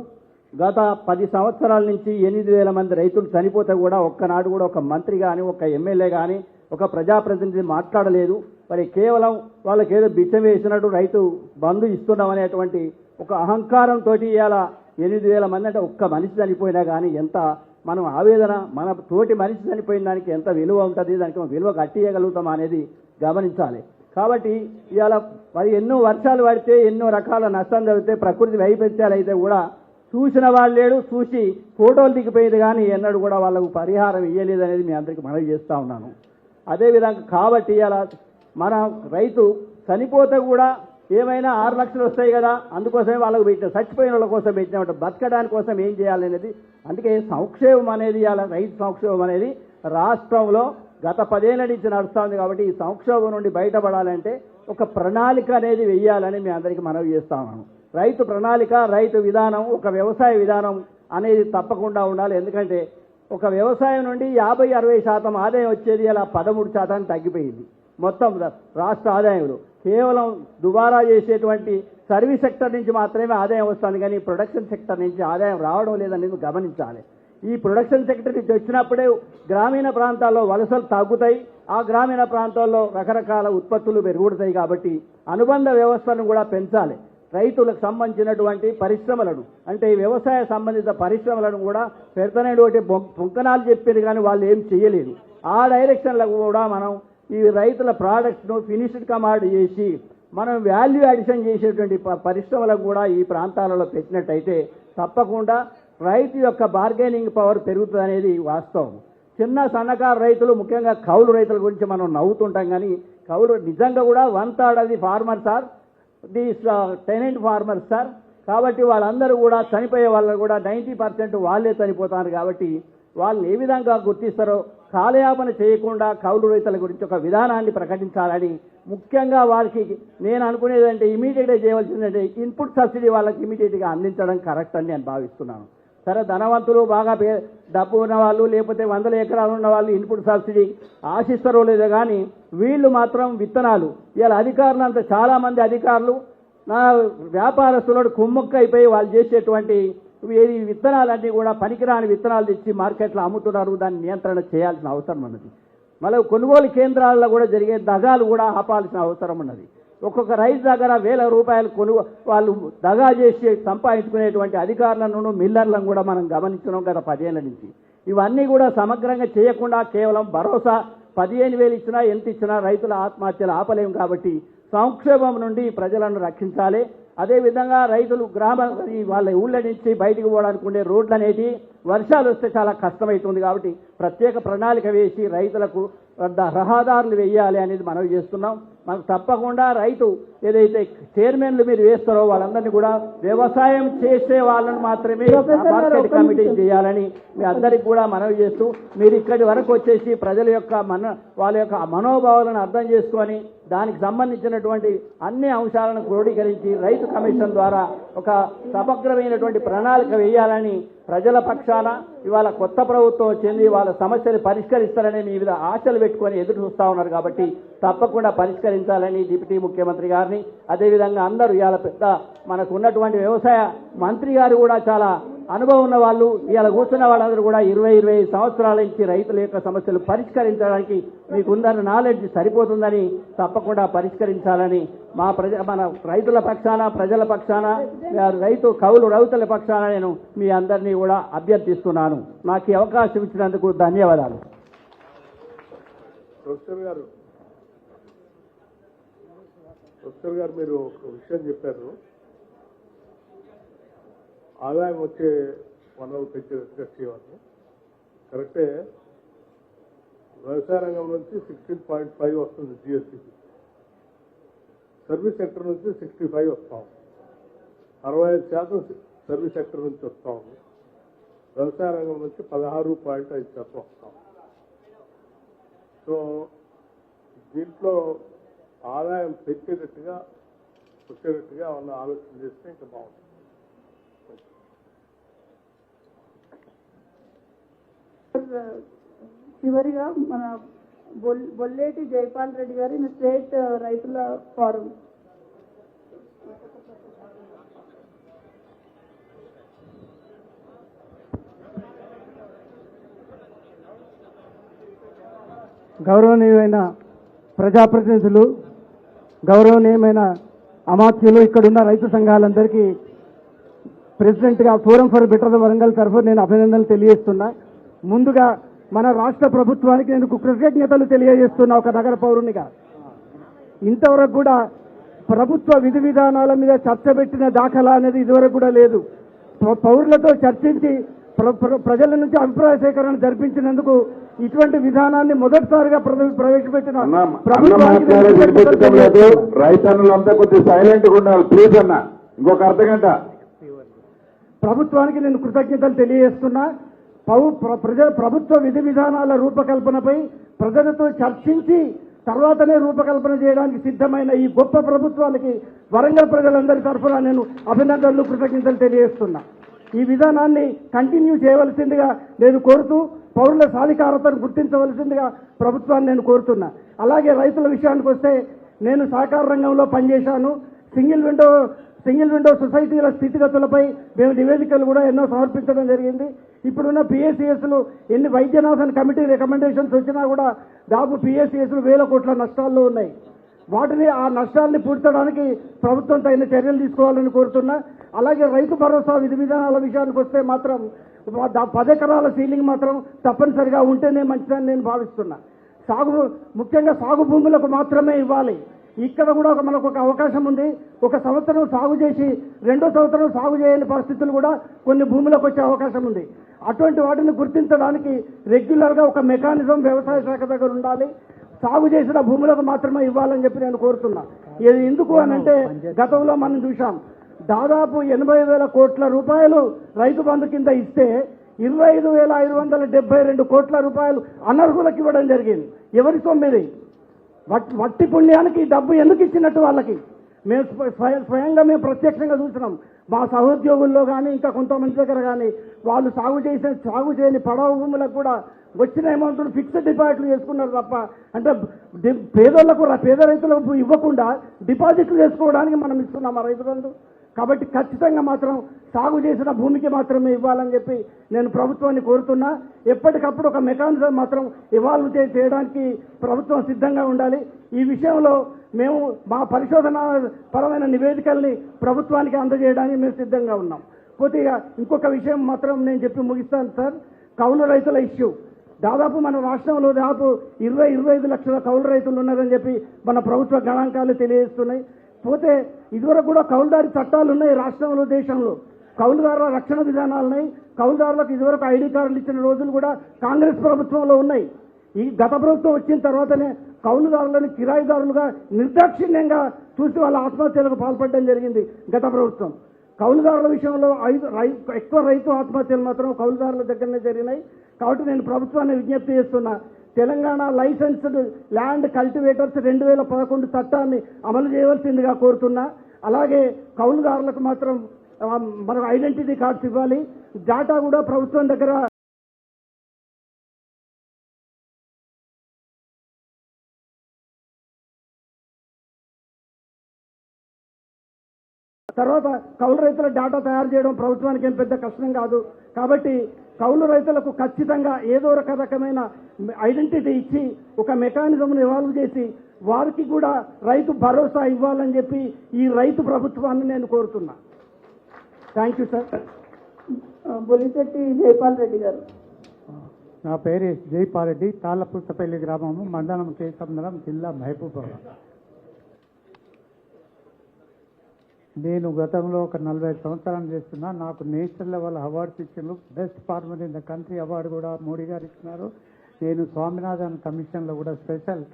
గత 10 సంవత్సరాల నుంచి 8,000 మంది రైతులు చనిపోతే కూడా ఒక్కనాడు కూడా ఒక మంత్రి కానీ, ఒక ఎమ్మెల్యే కానీ, ఒక ప్రజాప్రతినిధి మాట్లాడలేదు. మరి కేవలం వాళ్ళకి ఏదో బిచ్చం వేసినట్టు రైతు బంధు ఇస్తున్నాం అనేటువంటి ఒక అహంకారంతో ఇవాళ 8,000 మంది అంటే ఒక్క మనిషి చనిపోయినా కానీ ఎంత మనం ఆవేదన, మన తోటి మనిషి చనిపోయిన దానికి ఎంత విలువ ఉంటుంది, దానికి విలువ కట్టియగలుగుతాం అనేది గమనించాలి. కాబట్టి ఇవాళ మరి ఎన్నో వర్షాలు పడితే, ఎన్నో రకాల నష్టం జరిగితే, ప్రకృతి వైపరీత్యాలు అయితే కూడా చూసిన వాళ్ళు లేడు, చూసి ఫోటోలు దిగిపోయేది కానీ ఎన్నడూ కూడా వాళ్ళకు పరిహారం ఇవ్వలేదు అనేది మీ అందరికీ మనవి చేస్తూ ఉన్నాను. అదేవిధంగా కాబట్టి ఇలా మన రైతు చనిపోతే కూడా ఏమైనా 6 లక్షలు వస్తాయి కదా, అందుకోసమే వాళ్ళకు పెట్టిన, చచ్చిపోయిన వాళ్ళ కోసం పెట్టినట్టు బతకడానికి కోసం ఏం చేయాలనేది. అందుకే సంక్షేమం అనేది ఇలా రైతు సంక్షేమం అనేది రాష్ట్రంలో గత 10 ఏళ్ల నుంచి నడుస్తుంది. కాబట్టి ఈ సంక్షోభం నుండి బయటపడాలంటే ఒక ప్రణాళిక అనేది వెయ్యాలని మీ అందరికీ మనవి చేస్తా ఉన్నాను. రైతు ప్రణాళిక, రైతు విధానం, ఒక వ్యవసాయ విధానం అనేది తప్పకుండా ఉండాలి. ఎందుకంటే ఒక వ్యవసాయం నుండి 50-60% ఆదాయం వచ్చేది అలా 13% తగ్గిపోయింది మొత్తం రాష్ట్ర ఆదాయంలో. కేవలం దుబారా చేసేటువంటి సర్వీస్ సెక్టర్ నుంచి మాత్రమే ఆదాయం వస్తుంది, కానీ ప్రొడక్షన్ సెక్టర్ నుంచి ఆదాయం రావడం లేదని గమనించాలి. ఈ ప్రొడక్షన్ సెక్టర్ నుంచి వచ్చినప్పుడే గ్రామీణ ప్రాంతాల్లో వలసలు తగ్గుతాయి, ఆ గ్రామీణ ప్రాంతాల్లో రకరకాల ఉత్పత్తులు పెరుగుతాయి. కాబట్టి అనుబంధ వ్యవస్థను కూడా పెంచాలి. రైతులకు సంబంధించినటువంటి పరిశ్రమలను, అంటే వ్యవసాయ సంబంధిత పరిశ్రమలను కూడా పెడతనేటువంటి పొంకనాలు చెప్పేది కానీ వాళ్ళు ఏం చేయలేదు. ఆ డైరెక్షన్లో కూడా మనం ఈ రైతుల ప్రోడక్ట్ను ఫినిష్డ్ కమాండ్ చేసి మనం వాల్యూ అడిషన్ చేసేటువంటి పరిశ్రమలకు కూడా ఈ ప్రాంతాలలో పెట్టినట్టయితే తప్పకుండా రైతు యొక్క బార్గెనింగ్ పవర్ పెరుగుతుంది అనేది వాస్తవం. చిన్న సన్నకారు రైతులు, ముఖ్యంగా కౌలు రైతుల గురించి మనం నవ్వుతుంటాం, కానీ కౌలు నిజంగా కూడా 1/3 అది farmers are these tenant farmers sir. కాబట్టి వాళ్ళందరూ కూడా చనిపోయే వాళ్ళు కూడా 90% వాళ్ళే చనిపోతారు. కాబట్టి వాళ్ళు ఏ విధంగా గుర్తిస్తారో కాలయాపన చేయకుండా కౌలు రైతుల గురించి ఒక విధానాన్ని ప్రకటించాలని, ముఖ్యంగా వాళ్ళకి నేను అనుకునేది అంటే ఇమీడియట్గా చేయవలసిందంటే ఇన్పుట్ సబ్సిడీ వాళ్ళకి ఇమీడియట్గా అందించడం కరెక్ట్ అని నేను భావిస్తున్నాను. సరే, ధనవంతులు, బాగా డబ్బు ఉన్న వాళ్ళు, లేకపోతే 100 ఎకరాలు ఉన్న వాళ్ళు ఇన్పుట్ సబ్సిడీ ఆశిస్తారో లేదో, కానీ వీళ్ళు మాత్రం విత్తనాలు. ఇలా అధికారులు అంతా చాలామంది అధికారులు నా వ్యాపారస్తులు కుమ్మక్క అయిపోయి వాళ్ళు చేసేటువంటి ఈ విత్తనాలన్నీ కూడా పనికిరాని విత్తనాలు తెచ్చి మార్కెట్లో అమ్ముతున్నారు. దాన్ని నియంత్రణ చేయాల్సిన అవసరం ఉన్నది. మళ్ళీ కొనుగోలు కేంద్రాల్లో కూడా జరిగే దగాలు కూడా ఆపాల్సిన అవసరం ఉన్నది. ఒక్కొక్క రైతు దగ్గర వేల రూపాయలు వాళ్ళు దగా చేసి సంపాదించుకునేటువంటి అధికారులను మిల్లర్లను కూడా మనం గమనించున్నాం గత 10 ఏళ్ల నుంచి. ఇవన్నీ కూడా సమగ్రంగా చేయకుండా కేవలం భరోసా 15,000 ఇచ్చినా ఎంత ఇచ్చినా రైతుల ఆత్మహత్యలు ఆపలేము. కాబట్టి సంక్షేమం నుండి ప్రజలను రక్షించాలి. అదేవిధంగా రైతులు వాళ్ళ ఊళ్ళ నుంచి బయటికి పోవడానికి ఉండే రోడ్లు అనేవి వర్షాలు వస్తే చాలా కష్టమవుతుంది. కాబట్టి ప్రత్యేక ప్రణాళిక వేసి రైతులకు రహదారులు వేయాలి అనేది మనవి చేస్తున్నాం. మనకు తప్పకుండా రైతు ఏదైతే చైర్మన్లు మీరు వేస్తారో వాళ్ళందరినీ కూడా వ్యవసాయం చేసే వాళ్ళని మాత్రమే మార్కెట్ కమిటీ చేయాలని మీ అందరికీ కూడా మనవి చేస్తూ, మీరు ఇక్కడి వరకు వచ్చేసి ప్రజల యొక్క వాళ్ళ యొక్క మనోభావాలను అర్థం చేసుకొని దానికి సంబంధించినటువంటి అన్ని అంశాలను క్రోడీకరించి రైతు కమిషన్ ద్వారా ఒక సమగ్రమైనటువంటి ప్రణాళిక వేయాలని ప్రజల పక్షాన ఇవాళ కొత్త ప్రభుత్వం వచ్చింది, వాళ్ళ సమస్యలు పరిష్కరిస్తారని మీ మీద ఆశలు పెట్టుకొని ఎదురు చూస్తూ ఉన్నారు. కాబట్టి తప్పకుండా పరిష్కరించాలని డిప్యూటీ ముఖ్యమంత్రి గారిని, అదేవిధంగా అందరూ ఇవాళ పెద్ద మనకు ఉన్నటువంటి వ్యవసాయ మంత్రి గారు కూడా చాలా అనుభవం ఉన్న వాళ్ళు, ఇవాళ కూర్చున్న వాళ్ళందరూ కూడా 20-25 సంవత్సరాల నుంచి రైతుల యొక్క సమస్యలు పరిష్కరించడానికి మీకున్న నాలెడ్జ్ సరిపోతుందని తప్పకుండా పరిష్కరించాలని మన రైతుల పక్షాన, ప్రజల పక్షాన, రైతుల పక్షాన నేను మీ అందరినీ కూడా అభ్యర్థిస్తున్నాను. నాకు ఈ అవకాశం ఇచ్చినందుకు ధన్యవాదాలు. ప్రొఫెసర్ గారు మీరు ఒక విషయం చెప్పారు, ఆదాయం వచ్చే వనరులు తెచ్చేవాళ్ళు కరెక్టే. వ్యవసాయ రంగం నుంచి 16.5 వస్తుంది జిఎస్టీ, సర్వీస్ సెక్టర్ నుంచి 65 వస్తాం, 65% సర్వీస్ సెక్టర్ నుంచి వస్తా ఉంది. వ్యవసాయ రంగం నుంచి 16.5% వస్తాం. సో దీంట్లో ఆదాయం వచ్చేటట్టుగా ఉన్న ఆలోచన చేస్తే ఇంకా బాగుంటుంది. చివరిగా మన బొల్లేటి జైపాల్ రెడ్డి గారి స్టేట్ రైతుల ఫోరం. గౌరవనీయమైన ప్రజాప్రతినిధులు, గౌరవనీయమైన అమాత్యులు, ఇక్కడున్న రైతు సంఘాలందరికీ ప్రెసిడెంట్గా ఫోరం ఫర్ బెటర్ వరంగల్ తరఫున నేను అభినందనలు తెలియజేస్తున్నా. ముందుగా మన రాష్ట్ర ప్రభుత్వానికి నేను కృతజ్ఞతలు తెలియజేస్తున్నా. ఒక నగర పౌరునిగా ఇంతవరకు కూడా ప్రభుత్వ విధి విధానాల మీద చర్చ పెట్టిన దాఖలా అనేది ఇదివరకు కూడా లేదు. పౌరులతో చర్చించి ప్రజల నుంచి అభిప్రాయ సేకరణ జరిపించినందుకు ఇటువంటి విధానాన్ని మొదటిసారిగా ప్రవేశపెట్టిన రైతన్నులంతా కొద్దిగా సైలెంట్ గా ఉండాలి ప్లీజ్ అన్న. ఇంకొక అర్ధగంట. ప్రభుత్వానికి నేను కృతజ్ఞతలు తెలియజేస్తున్నా. ప్రభుత్వ విధి విధానాల రూపకల్పనపై ప్రజలతో చర్చించి తర్వాతనే రూపకల్పన చేయడానికి సిద్ధమైన ఈ గొప్ప ప్రభుత్వానికి వరంగల్ ప్రజలందరి తరఫున నేను అభినందనలు, కృతజ్ఞతలు తెలియజేస్తున్నా. ఈ విధానాన్ని కంటిన్యూ చేయవలసిందిగా నేను కోరుతూ, పౌరుల సాధికారతను గుర్తించవలసిందిగా ప్రభుత్వాన్ని నేను కోరుతున్నా. అలాగే రైతుల విషయానికి వస్తే నేను సహకార రంగంలో పనిచేశాను. సింగిల్ విండో సొసైటీల స్థితిగతులపై మేము నివేదికలు కూడా ఎన్నో సమర్పించడం జరిగింది. ఇప్పుడున్న పిఎస్సిఎస్లు ఎన్ని వైద్యనాథన్ కమిటీ రికమెండేషన్స్ వచ్చినా కూడా దాదాపు పిఎస్సిఎస్లు 1000 కోట్ల నష్టాల్లో ఉన్నాయి. ఆ నష్టాన్ని పూడ్చడానికి ప్రభుత్వం తగిన చర్యలు తీసుకోవాలని కోరుతున్నా. అలాగే రైతు భరోసా విధి విధానాల విషయానికి వస్తే మాత్రం 10 ఎకరాల సీలింగ్ మాత్రం తప్పనిసరిగా ఉంటేనే మంచిదని నేను భావిస్తున్నా. ముఖ్యంగా సాగు భూములకు మాత్రమే ఇవ్వాలి. ఇక్కడ కూడా మనకు ఒక అవకాశం ఉంది. ఒక సంవత్సరం సాగు చేసి రెండో సంవత్సరం సాగు చేయని పరిస్థితులు కూడా కొన్ని భూములకు వచ్చే అవకాశం ఉంది. అటువంటి వాటిని గుర్తించడానికి రెగ్యులర్గా ఒక మెకానిజం వ్యవసాయ శాఖ దగ్గర ఉండాలి. సాగు చేసిన భూములకు మాత్రమే ఇవ్వాలని చెప్పి నేను కోరుతున్నా. ఇది ఎందుకు అనంటే గతంలో మనం చూసాం, దాదాపు 80,000 కోట్ల రూపాయలు రైతు బంధు కింద ఇస్తే 25,572 కోట్ల రూపాయలు అనర్హులకు ఇవ్వడం జరిగింది. ఎవరి సొమ్మిది? వట్టి పుణ్యానికి డబ్బు ఎందుకు ఇచ్చినట్టు వాళ్ళకి మేము స్వయంగా ప్రత్యక్షంగా చూసినాం. మా సహోద్యోగుల్లో కానీ ఇంకా కొంతమంది దగ్గర కానీ వాళ్ళు సాగు చేయని పడవ భూములకు కూడా వచ్చిన అమౌంట్ను ఫిక్స్డ్ డిపాజిట్లు చేసుకున్నారు తప్ప, అంటే పేద రైతులకు ఇవ్వకుండా డిపాజిట్లు చేసుకోవడానికి మనం ఇస్తున్నాం ఆ రైతు బంధు. కాబట్టి ఖచ్చితంగా మాత్రం సాగు చేసిన భూమికి మాత్రమే ఇవ్వాలని చెప్పి నేను ప్రభుత్వాన్ని కోరుతున్నా. ఎప్పటికప్పుడు ఒక మెకానిజం మాత్రం ఇవాల్వ్ చేయడానికి ప్రభుత్వం సిద్ధంగా ఉండాలి. ఈ విషయంలో మేము మా పరిశోధన పరమైన నివేదికల్ని ప్రభుత్వానికి అందజేయడానికి మేము సిద్ధంగా ఉన్నాం. పోతే ఇంకొక విషయం మాత్రం నేను చెప్పి ముగిస్తాను సార్. కౌలు రైతుల ఇష్యూ దాదాపు మన రాష్ట్రంలో దాదాపు 20-25 లక్షల కౌలు రైతులు ఉన్నారని చెప్పి మన ప్రభుత్వ గణాంకాలు తెలియజేస్తున్నాయి. పోతే ఇదివరకు కూడా కౌలుదారి చట్టాలు ఉన్నాయి రాష్ట్రంలో, దేశంలో కౌలుదారుల రక్షణ విధానాలు ఉన్నాయి. కౌలుదారులకు ఇదివరకు ఐడి కార్డులు ఇచ్చిన రోజులు కూడా కాంగ్రెస్ ప్రభుత్వంలో ఉన్నాయి. ఈ గత ప్రభుత్వం వచ్చిన తర్వాతనే కౌలుదారులను కిరాయిదారులుగా నిర్దాక్షిణ్యంగా చూసి వాళ్ళ ఆత్మహత్యలకు పాల్పడడం జరిగింది గత ప్రభుత్వం. కౌలుదారుల విషయంలో ఎక్కువ రైతు ఆత్మహత్యలు మాత్రం కౌలుదారుల దగ్గరనే జరిగినాయి. కాబట్టి నేను ప్రభుత్వాన్ని విజ్ఞప్తి చేస్తున్నా, తెలంగాణ లైసెన్స్డ్ ల్యాండ్ కల్టివేటర్స్ 2011 చట్టాన్ని అమలు చేయవలసిందిగా కోరుతున్నా. అలాగే కౌలుదారులకు మాత్రం మనకు ఐడెంటిటీ కార్డ్స్ ఇవ్వాలి. డేటా కూడా ప్రభుత్వం దగ్గర తర్వాత కౌలు రైతుల డేటా తయారు చేయడం ప్రభుత్వానికి ఏం పెద్ద కష్టం కాదు. కాబట్టి కౌలు రైతులకు ఖచ్చితంగా ఏదో ఒక రకమైన ఐడెంటిటీ ఇచ్చి ఒక మెకానిజంను ఇవాల్వ్ చేసి వారికి కూడా రైతు భరోసా ఇవ్వాలని చెప్పి ఈ రైతు ప్రభుత్వాన్ని నేను కోరుతున్నా. Thank you sir. Bolisetti Jaipal Reddy గారు. నా పేరు జైపాల్ రెడ్డి, తాళ్ళపుస్తపల్లి గ్రామము, మండలం కేసముద్రం, జిల్లా మహబూబాబాద్. నేను గతంలో ఒక 45 సంవత్సరాలు చేస్తున్నా. నాకు నేషనల్ లెవెల్ అవార్డ్స్ ఇచ్చారు. Best farmer in the country award కూడా మోడీ గారు ఇచ్చినారు. నేను స్వామినాథన్ కమిషన్లో కూడా స్పెషల్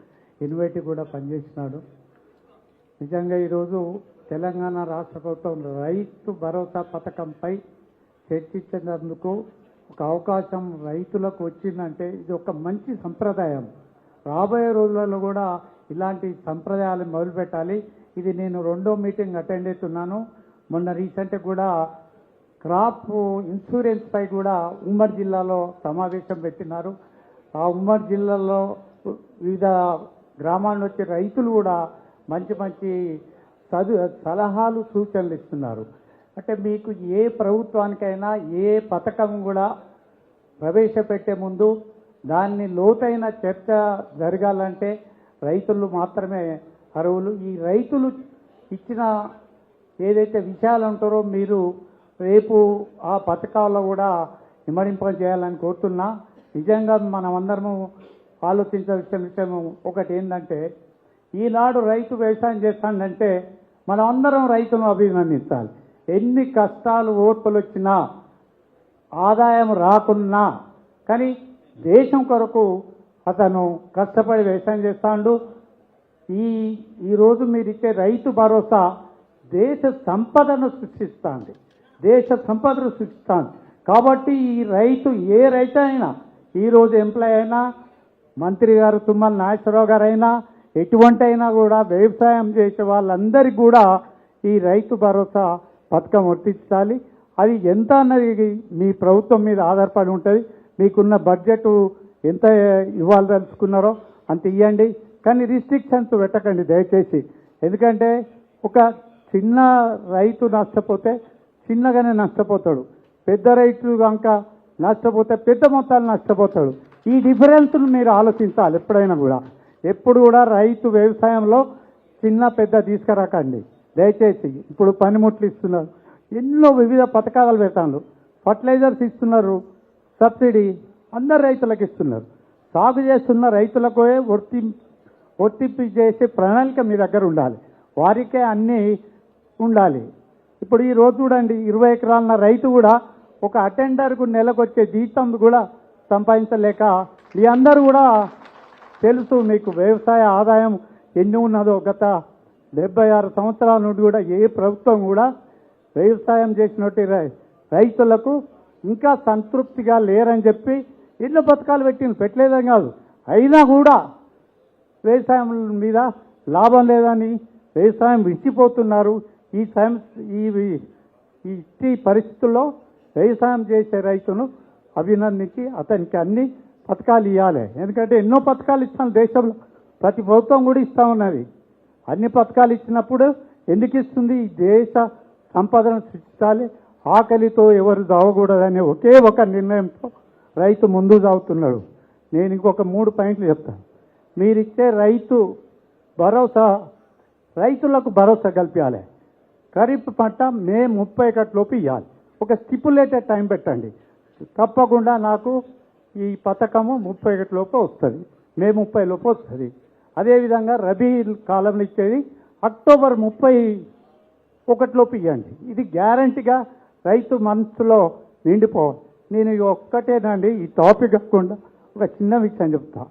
ఇన్వైటివ్ కూడా పనిచేసినాడు. నిజంగా ఈరోజు తెలంగాణ రాష్ట్ర ప్రభుత్వం రైతు భరోసా పథకంపై చర్చించినందుకు ఒక అవకాశం రైతులకు వచ్చిందంటే ఇది ఒక మంచి సంప్రదాయం. రాబోయే రోజులలో కూడా ఇలాంటి సంప్రదాయాలు మొదలుపెట్టాలి. ఇది నేను 2వ మీటింగ్ అటెండ్ అవుతున్నాను. మొన్న రీసెంట్గా కూడా క్రాప్ ఇన్సూరెన్స్ పై కూడా ఉమ్మడి జిల్లాలో సమావేశం పెట్టినారు. ఆ ఉమ్మడి జిల్లాలో వివిధ గ్రామాల నుంచి రైతులు కూడా మంచి మంచి సలహాలు సూచనలు ఇస్తున్నారు. అంటే మీకు ఏ ప్రభుత్వానికైనా ఏ పథకం కూడా ప్రవేశపెట్టే ముందు దాన్ని లోతైన చర్చ జరగాలంటే రైతులు మాత్రమే అర్హులు. ఈ రైతులు ఇచ్చిన ఏదైతే విషయాలు ఉంటారో మీరు రేపు ఆ పథకాల్లో కూడా ఇమడింపజేయాలని కోరుతున్నా. నిజంగా మనమందరము ఆలోచించాల్సిన విషయం ఒకటి ఏంటంటే, ఈనాడు రైతు వ్యవసాయం చేస్తాడంటే మనం అందరం రైతును అభినందించాలి. ఎన్ని కష్టాలు ఓర్పులు వచ్చినా ఆదాయం రాకున్నా కానీ దేశం కొరకు అతను కష్టపడి వ్యవసాయం చేస్తాడు. ఈరోజు మీరు ఇచ్చే రైతు భరోసా దేశ సంపదను సృష్టిస్తుంది, దేశ సంపదను సృష్టిస్తుంది. కాబట్టి ఈ రైతు ఏ రైతు అయినా, ఈరోజు ఎంప్లాయ్ అయినా, మంత్రి గారు తుమ్మల నాగేశ్వరరావు గారైనా, ఎటువంటి అయినా కూడా వ్యవసాయం చేసే వాళ్ళందరికీ కూడా ఈ రైతు భరోసా పథకం వర్తించాలి. అది ఎంత అన్నది మీ ప్రభుత్వం మీద ఆధారపడి ఉంటుంది. మీకున్న బడ్జెట్ ఎంత ఇవ్వాలదలుచుకున్నారో అంత ఇవ్వండి, కానీ రిస్ట్రిక్షన్స్ పెట్టకండి దయచేసి. ఎందుకంటే ఒక చిన్న రైతు నష్టపోతే చిన్నగానే నష్టపోతాడు, పెద్ద రైతు కనుక నష్టపోతే పెద్ద మొత్తాలు నష్టపోతాడు. ఈ డిఫరెన్స్ను మీరు ఆలోచించాలి ఎప్పుడైనా కూడా. ఎప్పుడు కూడా రైతు వ్యవసాయంలో చిన్న పెద్ద తీసుకురాకండి దయచేసి. ఇప్పుడు పనిముట్లు ఇస్తున్నారు, ఎన్నో వివిధ పథకాలు పెడతారు, ఫర్టిలైజర్స్ ఇస్తున్నారు, సబ్సిడీ అందరు రైతులకు ఇస్తున్నారు. సాగు చేస్తున్న రైతులకు వర్తింపు చేసే ప్రణాళిక మీ దగ్గర ఉండాలి, వారికే అన్నీ ఉండాలి. ఇప్పుడు ఈ రోజు చూడండి, 20 ఎకరాల రైతు కూడా ఒక అటెండర్కు నెలకు వచ్చే జీతం కూడా సంపాదించలేక, మీ అందరూ కూడా తెలుసు మీకు వ్యవసాయ ఆదాయం ఎన్ని ఉన్నదో. గత 76 సంవత్సరాల నుండి కూడా ఏ ప్రభుత్వం కూడా వ్యవసాయం చేసినట్టు రైతులకు ఇంకా సంతృప్తిగా లేరని చెప్పి ఎన్నో పథకాలు పెట్టలేదని కాదు, అయినా కూడా వ్యవసాయం మీద లాభం లేదని వ్యవసాయం విడిచిపోతున్నారు. ఈ పరిస్థితుల్లో వ్యవసాయం చేసే రైతును అభినందించి అతనికి అన్ని పథకాలు ఇవ్వాలి. ఎందుకంటే ఎన్నో పథకాలు ఇస్తాను దేశంలో, ప్రతి ప్రభుత్వం కూడా ఇస్తూ ఉన్నది. అన్ని పథకాలు ఇచ్చినప్పుడు ఎందుకు ఇస్తుంది? ఈ దేశ సంపదను సృష్టించాలి, ఆకలితో ఎవరు చావకూడదనే ఒకే ఒక నిర్ణయంతో రైతు ముందు సాగుతున్నాడు. నేను ఇంకొక 3 పాయింట్లు చెప్తాను. మీరిచ్చే రైతు భరోసా, రైతులకు భరోసా కల్పించాలి. ఖరీఫ్ పంట మే 31 లోపు ఇవ్వాలి. ఒక స్టిపులేటెడ్ టైం పెట్టండి. తప్పకుండా నాకు ఈ పథకము 31 లోపు వస్తుంది, మే 30 లోపు వస్తుంది. అదేవిధంగా రబీ కాలంలో ఇచ్చేది అక్టోబర్ 31 లోపు ఇవ్వండి. ఇది గ్యారంటీగా రైతు మనసులో నిండిపోవాలి. నేను ఒక్కటేనండి ఈ టాపిక్ కాకుండా ఒక చిన్న విషయం చెప్తా.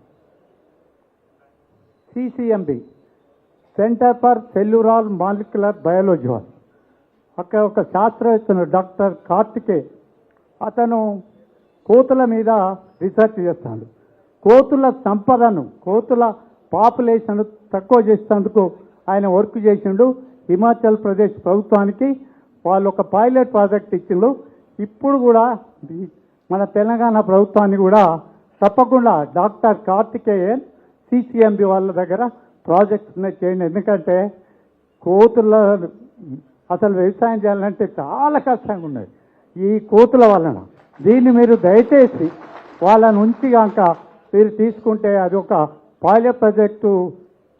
CCMB, centre for cellular molecular biology వాళ్ళు, అక్కడ ఒక శాస్త్రవేత్తను డాక్టర్ కార్తికే, అతను కోతుల మీద రీసెర్చ్ చేస్తాడు. కోతుల సంపదను, కోతుల పాపులేషన్ తక్కువ చేసేందుకు ఆయన వర్క్ చేసిండు. హిమాచల్ ప్రదేశ్ ప్రభుత్వానికి వాళ్ళు ఒక పైలట్ ప్రాజెక్ట్ ఇచ్చిండు. ఇప్పుడు కూడా మన తెలంగాణ ప్రభుత్వాన్ని కూడా తప్పకుండా డాక్టర్ కార్తికేయన్ CCMB వాళ్ళ దగ్గర ప్రాజెక్ట్స్ చేయండి. ఎందుకంటే కోతుల అసలు వ్యవసాయం చేయాలంటే చాలా కష్టంగా ఉన్నది ఈ కోతుల వలన. దీన్ని మీరు దయచేసి వాళ్ళ నుంచి కనుక మీరు తీసుకుంటే అది ఒక పైలట్ ప్రాజెక్టు,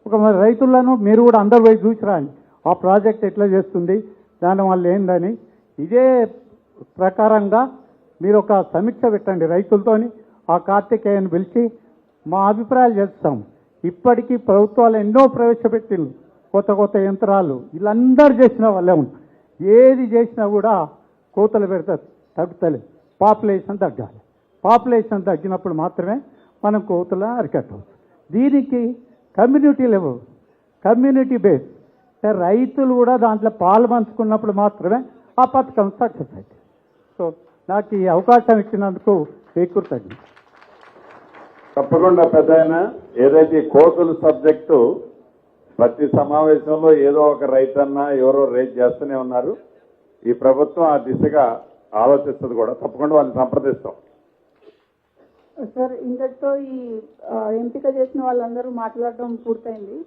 ఒక రైతులను మీరు కూడా అందరు పోయి చూసిరండి ఆ ప్రాజెక్ట్ ఎట్లా చేస్తుంది, దానివల్ల ఏందని. ఇదే ప్రకారంగా మీరు ఒక సమీక్ష పెట్టండి రైతులతోని. ఆ కార్తికేయన్ పిలిచి మా అభిప్రాయాలు చేస్తాం. ఇప్పటికీ ప్రభుత్వాలు ఎన్నో ప్రవేశపెట్టిండ్రు, కొత్త కొత్త యంత్రాలు, వీళ్ళందరూ చేసిన వాళ్ళే ఉంటారు. ఏది చేసినా కూడా కోతలు పెడతారు, తగ్గుతలేదు. పాపులేషన్ తగ్గాలి. పాపులేషన్ తగ్గినప్పుడు మాత్రమే మనం కోతలను అరికట్టవచ్చు. దీనికి కమ్యూనిటీ లెవెల్, కమ్యూనిటీ బేస్, రైతులు కూడా దాంట్లో పాలు పంచుకున్నప్పుడు మాత్రమే ఆ పథకం సక్సెస్ అవుతుంది. సో నాకు ఈ అవకాశం ఇచ్చినందుకు చేకూరుతుంది. తప్పకుండా పెద్దాయన, ఏదైతే ఈ కోతుల సబ్జెక్టు ప్రతి సమావేశంలో ఏదో ఒక రైతన్నా ఎవరో రేజ్ చేస్తూనే ఉన్నారు. ఈ ప్రభుత్వం ఆ దిశగా ఆలోచిస్తుంది కూడా. తప్పకుండా వాళ్ళని సంప్రదిస్తాం. సార్, ఇంతటితో ఈ ఎంపిక చేసిన వాళ్ళందరూ మాట్లాడడం పూర్తయింది.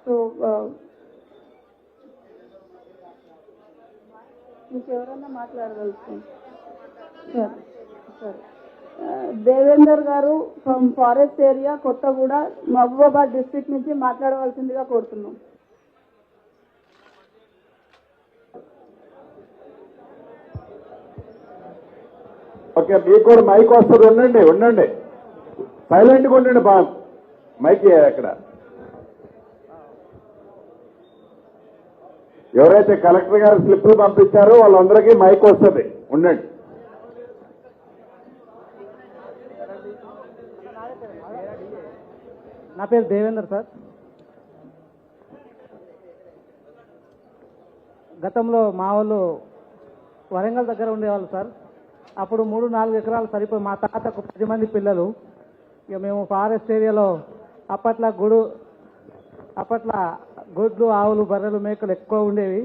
సో ఇంకెవరన్నా మాట్లాడగలుగుతాం? సార్ సార్ దేవేందర్ గారు from forest area Kothaguda, Mahabubabad district నుంచి మాట్లాడవలసిందిగా కోరుతున్నాం. ఓకే, మీకు కూడా మైక్ వస్తుంది. ఉండండి సైలెంట్గా ఉండండి. మైక్ అక్కడ ఎవరైతే కలెక్టర్ గారు స్లిప్లు పంపించారో వాళ్ళందరికీ మైక్ వస్తుంది. ఉండండి. నా పేరు దేవేందర్ సార్. గతంలో మా వాళ్ళు వరంగల్ దగ్గర ఉండేవాళ్ళు సార్. అప్పుడు 3-4 ఎకరాలు సరిపోయి మా తాతకు 10 మంది పిల్లలు. ఇక మేము ఫారెస్ట్ ఏరియాలో అప్పట్లో గొడ్లు, ఆవులు, బర్రెలు, మేకలు ఎక్కువ ఉండేవి.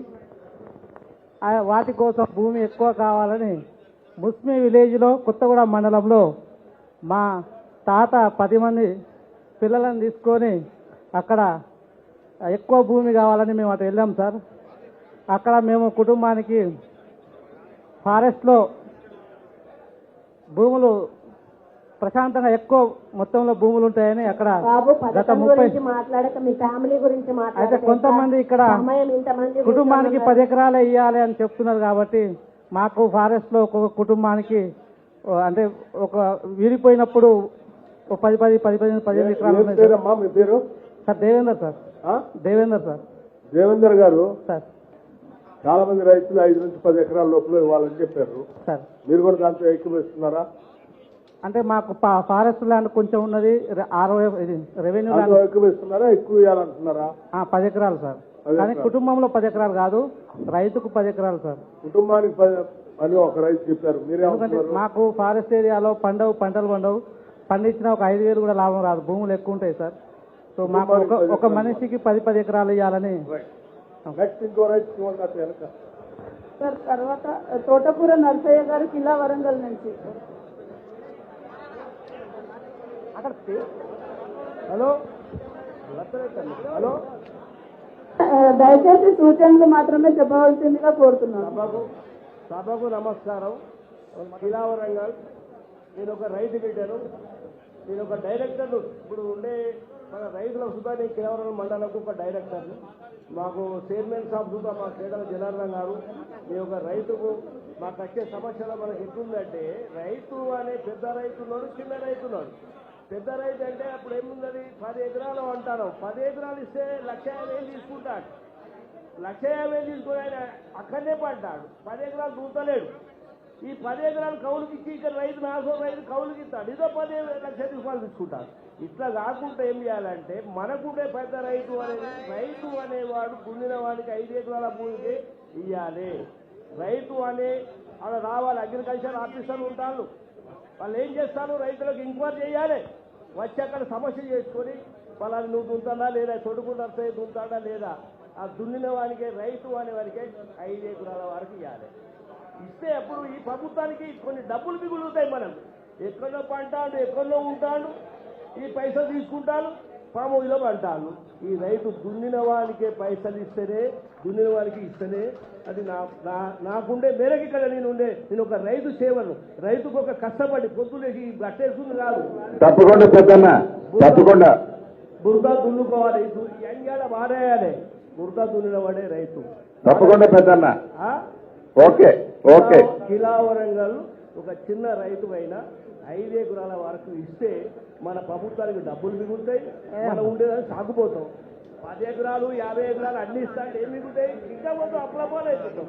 వాటి కోసం భూమి ఎక్కువ కావాలని ముస్మి విలేజ్లో కొత్తగూడ మండలంలో మా తాత 10 మంది పిల్లలను తీసుకొని అక్కడ ఎక్కువ భూమి కావాలని మేము అటు వెళ్ళాం సార్. అక్కడ మేము కుటుంబానికి ఫారెస్ట్లో భూములు ప్రశాంతంగా ఎక్కువ మొత్తంలో భూములు ఉంటాయని అక్కడ గత 30 మాట్లాడక మీ ఫ్యామిలీ గురించి అయితే కొంతమంది ఇక్కడ కుటుంబానికి 10 ఎకరాలే ఇవ్వాలి అని చెప్తున్నారు. కాబట్టి మాకు ఫారెస్ట్ లో ఒక కుటుంబానికి అంటే ఒక విడిపోయినప్పుడు 10-15 ఎకరాలు ఉన్నాయి సార్. మీ పేరు? Sir Devender sir. Devender sir. Devender గారు, సార్ చాలా మంది రైతులు 5 నుంచి 10 ఎకరాల లోపల ఇవ్వాలని చెప్పారు సార్. మీరు కూడా దాంతో ఏకీభవిస్తున్నారా? అంటే మాకు ఫారెస్ట్ ల్యాండ్ కొంచెం ఉన్నది, రెవెన్యూ ల్యాండ్ ఏకీభవిస్తున్నారా? ఎక్కువ ఇవ్వాలంటున్నారా? 10 ఎకరాలు సార్. కానీ కుటుంబంలో 10 ఎకరాలు కాదు, రైతుకు 10 ఎకరాలు సార్. కుటుంబానికి 10 అని ఒక రైతు చెప్పారు. ఎందుకంటే మాకు ఫారెస్ట్ ఏరియాలో పంటలు పండవు, పండించిన ఒక 5,000 కూడా లాభం రాదు, భూములు ఎక్కువ ఉంటాయి సార్. సో మాకు ఒక మనిషికి 10 ఎకరాలు ఇవ్వాలని. సార్ తర్వాత తోటకూర నర్సయ్య గారు, కిలా వరంగల్ నుంచి. హలో హలో దయచేసి సూచనలు మాత్రమే చెప్పవలసిందిగా కోరుతున్నాను. సభకు నమస్కారం. కిలావరంగల్, నేను ఒక రైతు బిడ్డను, నేను ఒక డైరెక్టర్. ఇప్పుడు ఉండే మన రైతుల సుధాని కిలావరంగల్ మండలంకు ఒక డైరెక్టర్. మాకు చైర్మన్ సాబ్ సుధా మా కేడల జనార్దన్ గారు. నేను ఒక రైతుకు మాకు వచ్చే సమస్యలు మనకి ఎట్లుందంటే, రైతు అనే పెద్ద రైతున్నాడు, చిన్న రైతున్నాడు. పెద్ద రైతు అంటే అప్పుడు ఏముందని 10 ఎకరాలు అంటాను. 10 ఎకరాలు ఇస్తే 1,50,000 తీసుకుంటాడు. 1,50,000 తీసుకుని ఆయన అక్కడనే పడ్డాడు. 10 ఎకరాలు దూతలేడు. ఈ 10 ఎకరాలు కౌలుకి ఇచ్చి ఇక్కడ రైతు నాసో రైతు కౌలుకి ఇస్తాడు. ఇదో 10 లక్షల రూపాయలు తీసుకుంటాడు. ఇట్లా కాకుండా ఏం చేయాలంటే, మనకుండే పెద్ద రైతు అనేవాడు దున్నిన వాడికి 5 ఎకరాల భూమికి ఇవ్వాలి. రైతు అనే అలా రావాలి. అగ్రికల్చర్ ఆఫీసర్లు ఉంటారు. వాళ్ళు ఏం చేస్తారు, రైతులకు ఎంక్వైరీ చేయాలి. వచ్చి అక్కడ సమస్య చేసుకొని వాళ్ళని నువ్వు దుంతాడా లేదా, తొడుగు నర్సయ్య దుంతాడా లేదా, ఆ దున్నిన వాడికే రైతు అనే వాడికే 5 ఎకరాల వరకు ఇవ్వాలి. ఇస్తే అప్పుడు ఈ ప్రభుత్వానికి కొన్ని డబ్బులు మిగులుతాయి. మనం ఎక్కడో పంటాడు, ఎక్కడో ఉంటాడు, ఈ పైసలు తీసుకుంటాను, పామోయిలో పంటాను. ఈ రైతు దున్నిన వాడికే పైసలు ఇస్తేనే, దున్నిన వాడికి ఇస్తేనే అది నాకుండే మేరకు ఇక్కడ నేను ఒక రైతు సేవను, రైతుకు ఒక కష్టపడి పొద్దులేసి గట్టేస్తుంది కాదు. తప్పకుండా పెద్దన్న, తప్పకుండా బురద దున్నుకోవాలి. ఎంగాడ వాడేయాలి. బురద దున్నిన వాడే రైతు. తప్పకుండా పెద్దన్న. Okay okay. కిలావరంగల్ ఒక చిన్న రైతు అయినా 5 ఎకరాల వరకు ఇస్తే మన ప్రభుత్వానికి డబ్బులు మిగులుతాయి. మనం ఉండేదాన్ని సాగుపోతాం. 10 ఎకరాలు 50 ఎకరాలు అన్ని ఇస్తాంటే ఏం మిగులుతాయి? ఇంకా మొత్తం అప్లపాలు అయిపోతాం.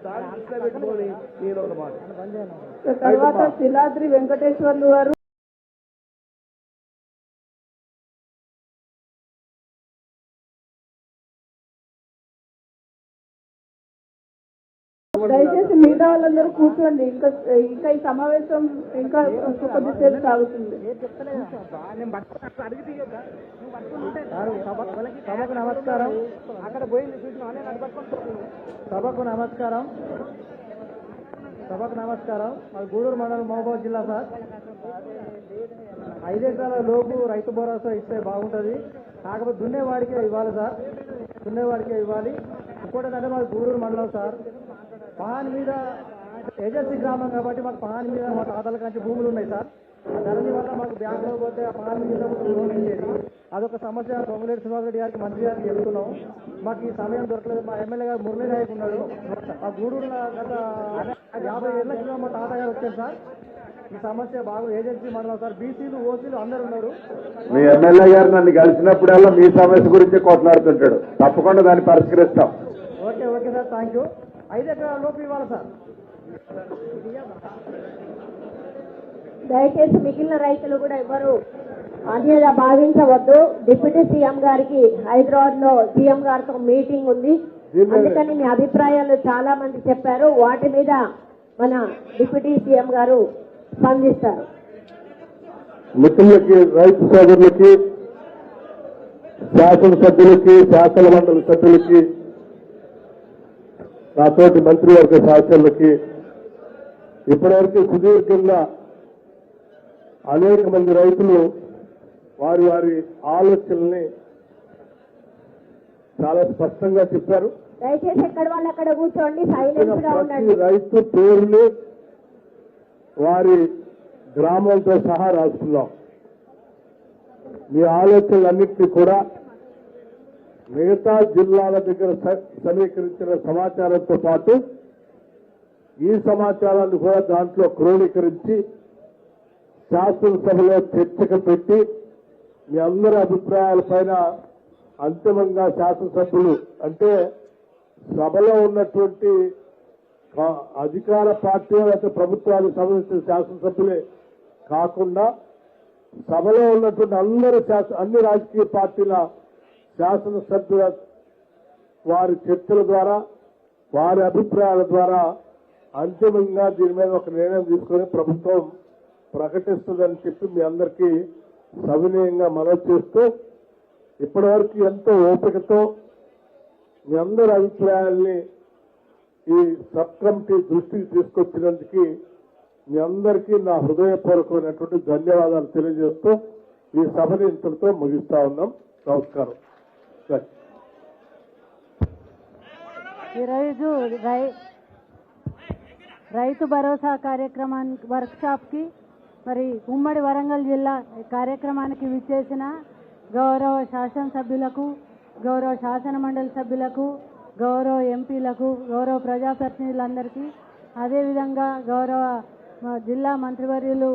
దాన్ని దృష్టిలో పెట్టుకొని నేను ఒక మాట. తర్వాత శిలాద్రి వెంకటేశ్వర్లు గారు. దయచేసి మిగతా వాళ్ళందరూ కూర్చోండి. ఇంకా ఈ సమావేశం ఇంకా కొద్దిసేపు సాగుతుంది. సభకు నమస్కారం. సభకు నమస్కారం. సభకు నమస్కారం. అది గూడూరు మండలం, మహబూబాబాద్ జిల్లా సార్. 5 ఎకరాల లోపు రైతు భరోసా ఇస్తే బాగుంటుంది. కాకపోతే దున్నేవాడికే ఇవ్వాలి సార్, దున్నేవాడికే ఇవ్వాలి. ఇంకోటి ఏంటంటే మాది గూడూరు మండలం సార్. పహాని మీద ఏజెన్సీ గ్రామం కాబట్టి మాకు పహాని మీద మా తాతల కంచి భూములు ఉన్నాయి సార్. ధరణి వల్ల మాకు బ్యాంకులో పోతే ఆ పహాని మీద లోన్ ఇచ్చేది. అదొక సమస్య. పొంగులేటి శ్రీనివాస్ రెడ్డి గారికి, మంత్రి గారికి చెప్తున్నాం. మాకు ఈ సమయం దొరకలేదు. మా ఎమ్మెల్యే గారు మురళీ నాయక్ ఉన్నాడు. ఆ గూడూరులో గత 50 ఏళ్ల క్రితం మా తాతగారు వచ్చారు సార్. ఈ సమస్య బాగా ఏజెన్సీ మండలం సార్. బీసీలు, ఓసీలు అందరు ఉన్నారు. మీ ఎమ్మెల్యే గారు నన్ను కలిసినప్పుడల్లా మీ సమస్య గురించి కొట్లాడుతుంటాడు. తప్పకుండా దాన్ని పరిష్కరిస్తాం. Okay okay sir, thank you. 5 ఎకరాల లోపు ఇవ్వాలి సార్. దయచేసి మిగిలిన రైతులు కూడా ఎవరు అన్యదా భావించవద్దు. డిప్యూటీ సీఎం గారికి హైదరాబాద్ లో సీఎం గారితో మీటింగ్ ఉంది. అందుకని మీ అభిప్రాయాలు చాలా మంది చెప్పారు. వాటి మీద మన డిప్యూటీ సీఎం గారు స్పందిస్తారు. మిత్రులకి, రైతు సోదరులకి, శాసనసభ్యులకి, శాసన మండలి సభ్యులకి, నాతోటి మంత్రివర్గ సహచరులకి, ఇప్పటివరకు సుదీర్ఘంగా అనేక మంది రైతులు వారి వారి ఆలోచనల్ని చాలా స్పష్టంగా చెప్పారు. దయచేసి ఎక్కడ వాళ్ళు అక్కడ కూర్చోండి, సైలెన్స్ గా ఉండండి. ప్రతి రైతు పేర్లు వారి గ్రామాలతో సహా రాసుకున్నాం. మీ ఆలోచనలన్నింటినీ కూడా మిగతా జిల్లాల దగ్గర సమీకరించిన సమాచారంతో పాటు ఈ సమాచారాన్ని కూడా దాంట్లో క్రోడీకరించి శాసనసభలో చర్చకు పెట్టి మీ అందరి అభిప్రాయాలపైన అంతిమంగా శాసనసభ్యులు, అంటే సభలో ఉన్నటువంటి అధికార పార్టీ లేకపోతే ప్రభుత్వానికి సంబంధించిన శాసనసభ్యులే కాకుండా సభలో ఉన్నటువంటి అన్ని రాజకీయ పార్టీల శాసనసభ్యుల వారి చర్చల ద్వారా, వారి అభిప్రాయాల ద్వారా అంతిమంగా దీని మీద ఒక నిర్ణయం తీసుకొని ప్రభుత్వం ప్రకటిస్తుందని చెప్పి మీ అందరికీ సవినయంగా మనవి చేస్తూ, ఇప్పటివరకు ఎంతో ఓపికతో మీ అందరి అభిప్రాయాల్ని ఈ సబ్ కమిటీ దృష్టికి తీసుకొచ్చినందుకు మీ అందరికీ నా హృదయపూర్వకమైనటువంటి ధన్యవాదాలు తెలియజేస్తూ ఈ సభని ఇంతటితో ముగిస్తా ఉన్నాం. నమస్కారం. ఈరోజు రైతు భరోసా వర్క్షాప్కి మరి ఉమ్మడి వరంగల్ జిల్లా కార్యక్రమానికి విచ్చేసిన గౌరవ శాసనసభ్యులకు, గౌరవ శాసన మండలి సభ్యులకు, గౌరవ ఎంపీలకు, గౌరవ ప్రజాప్రతినిధులందరికీ, అదేవిధంగా గౌరవ జిల్లా మంత్రివర్యులు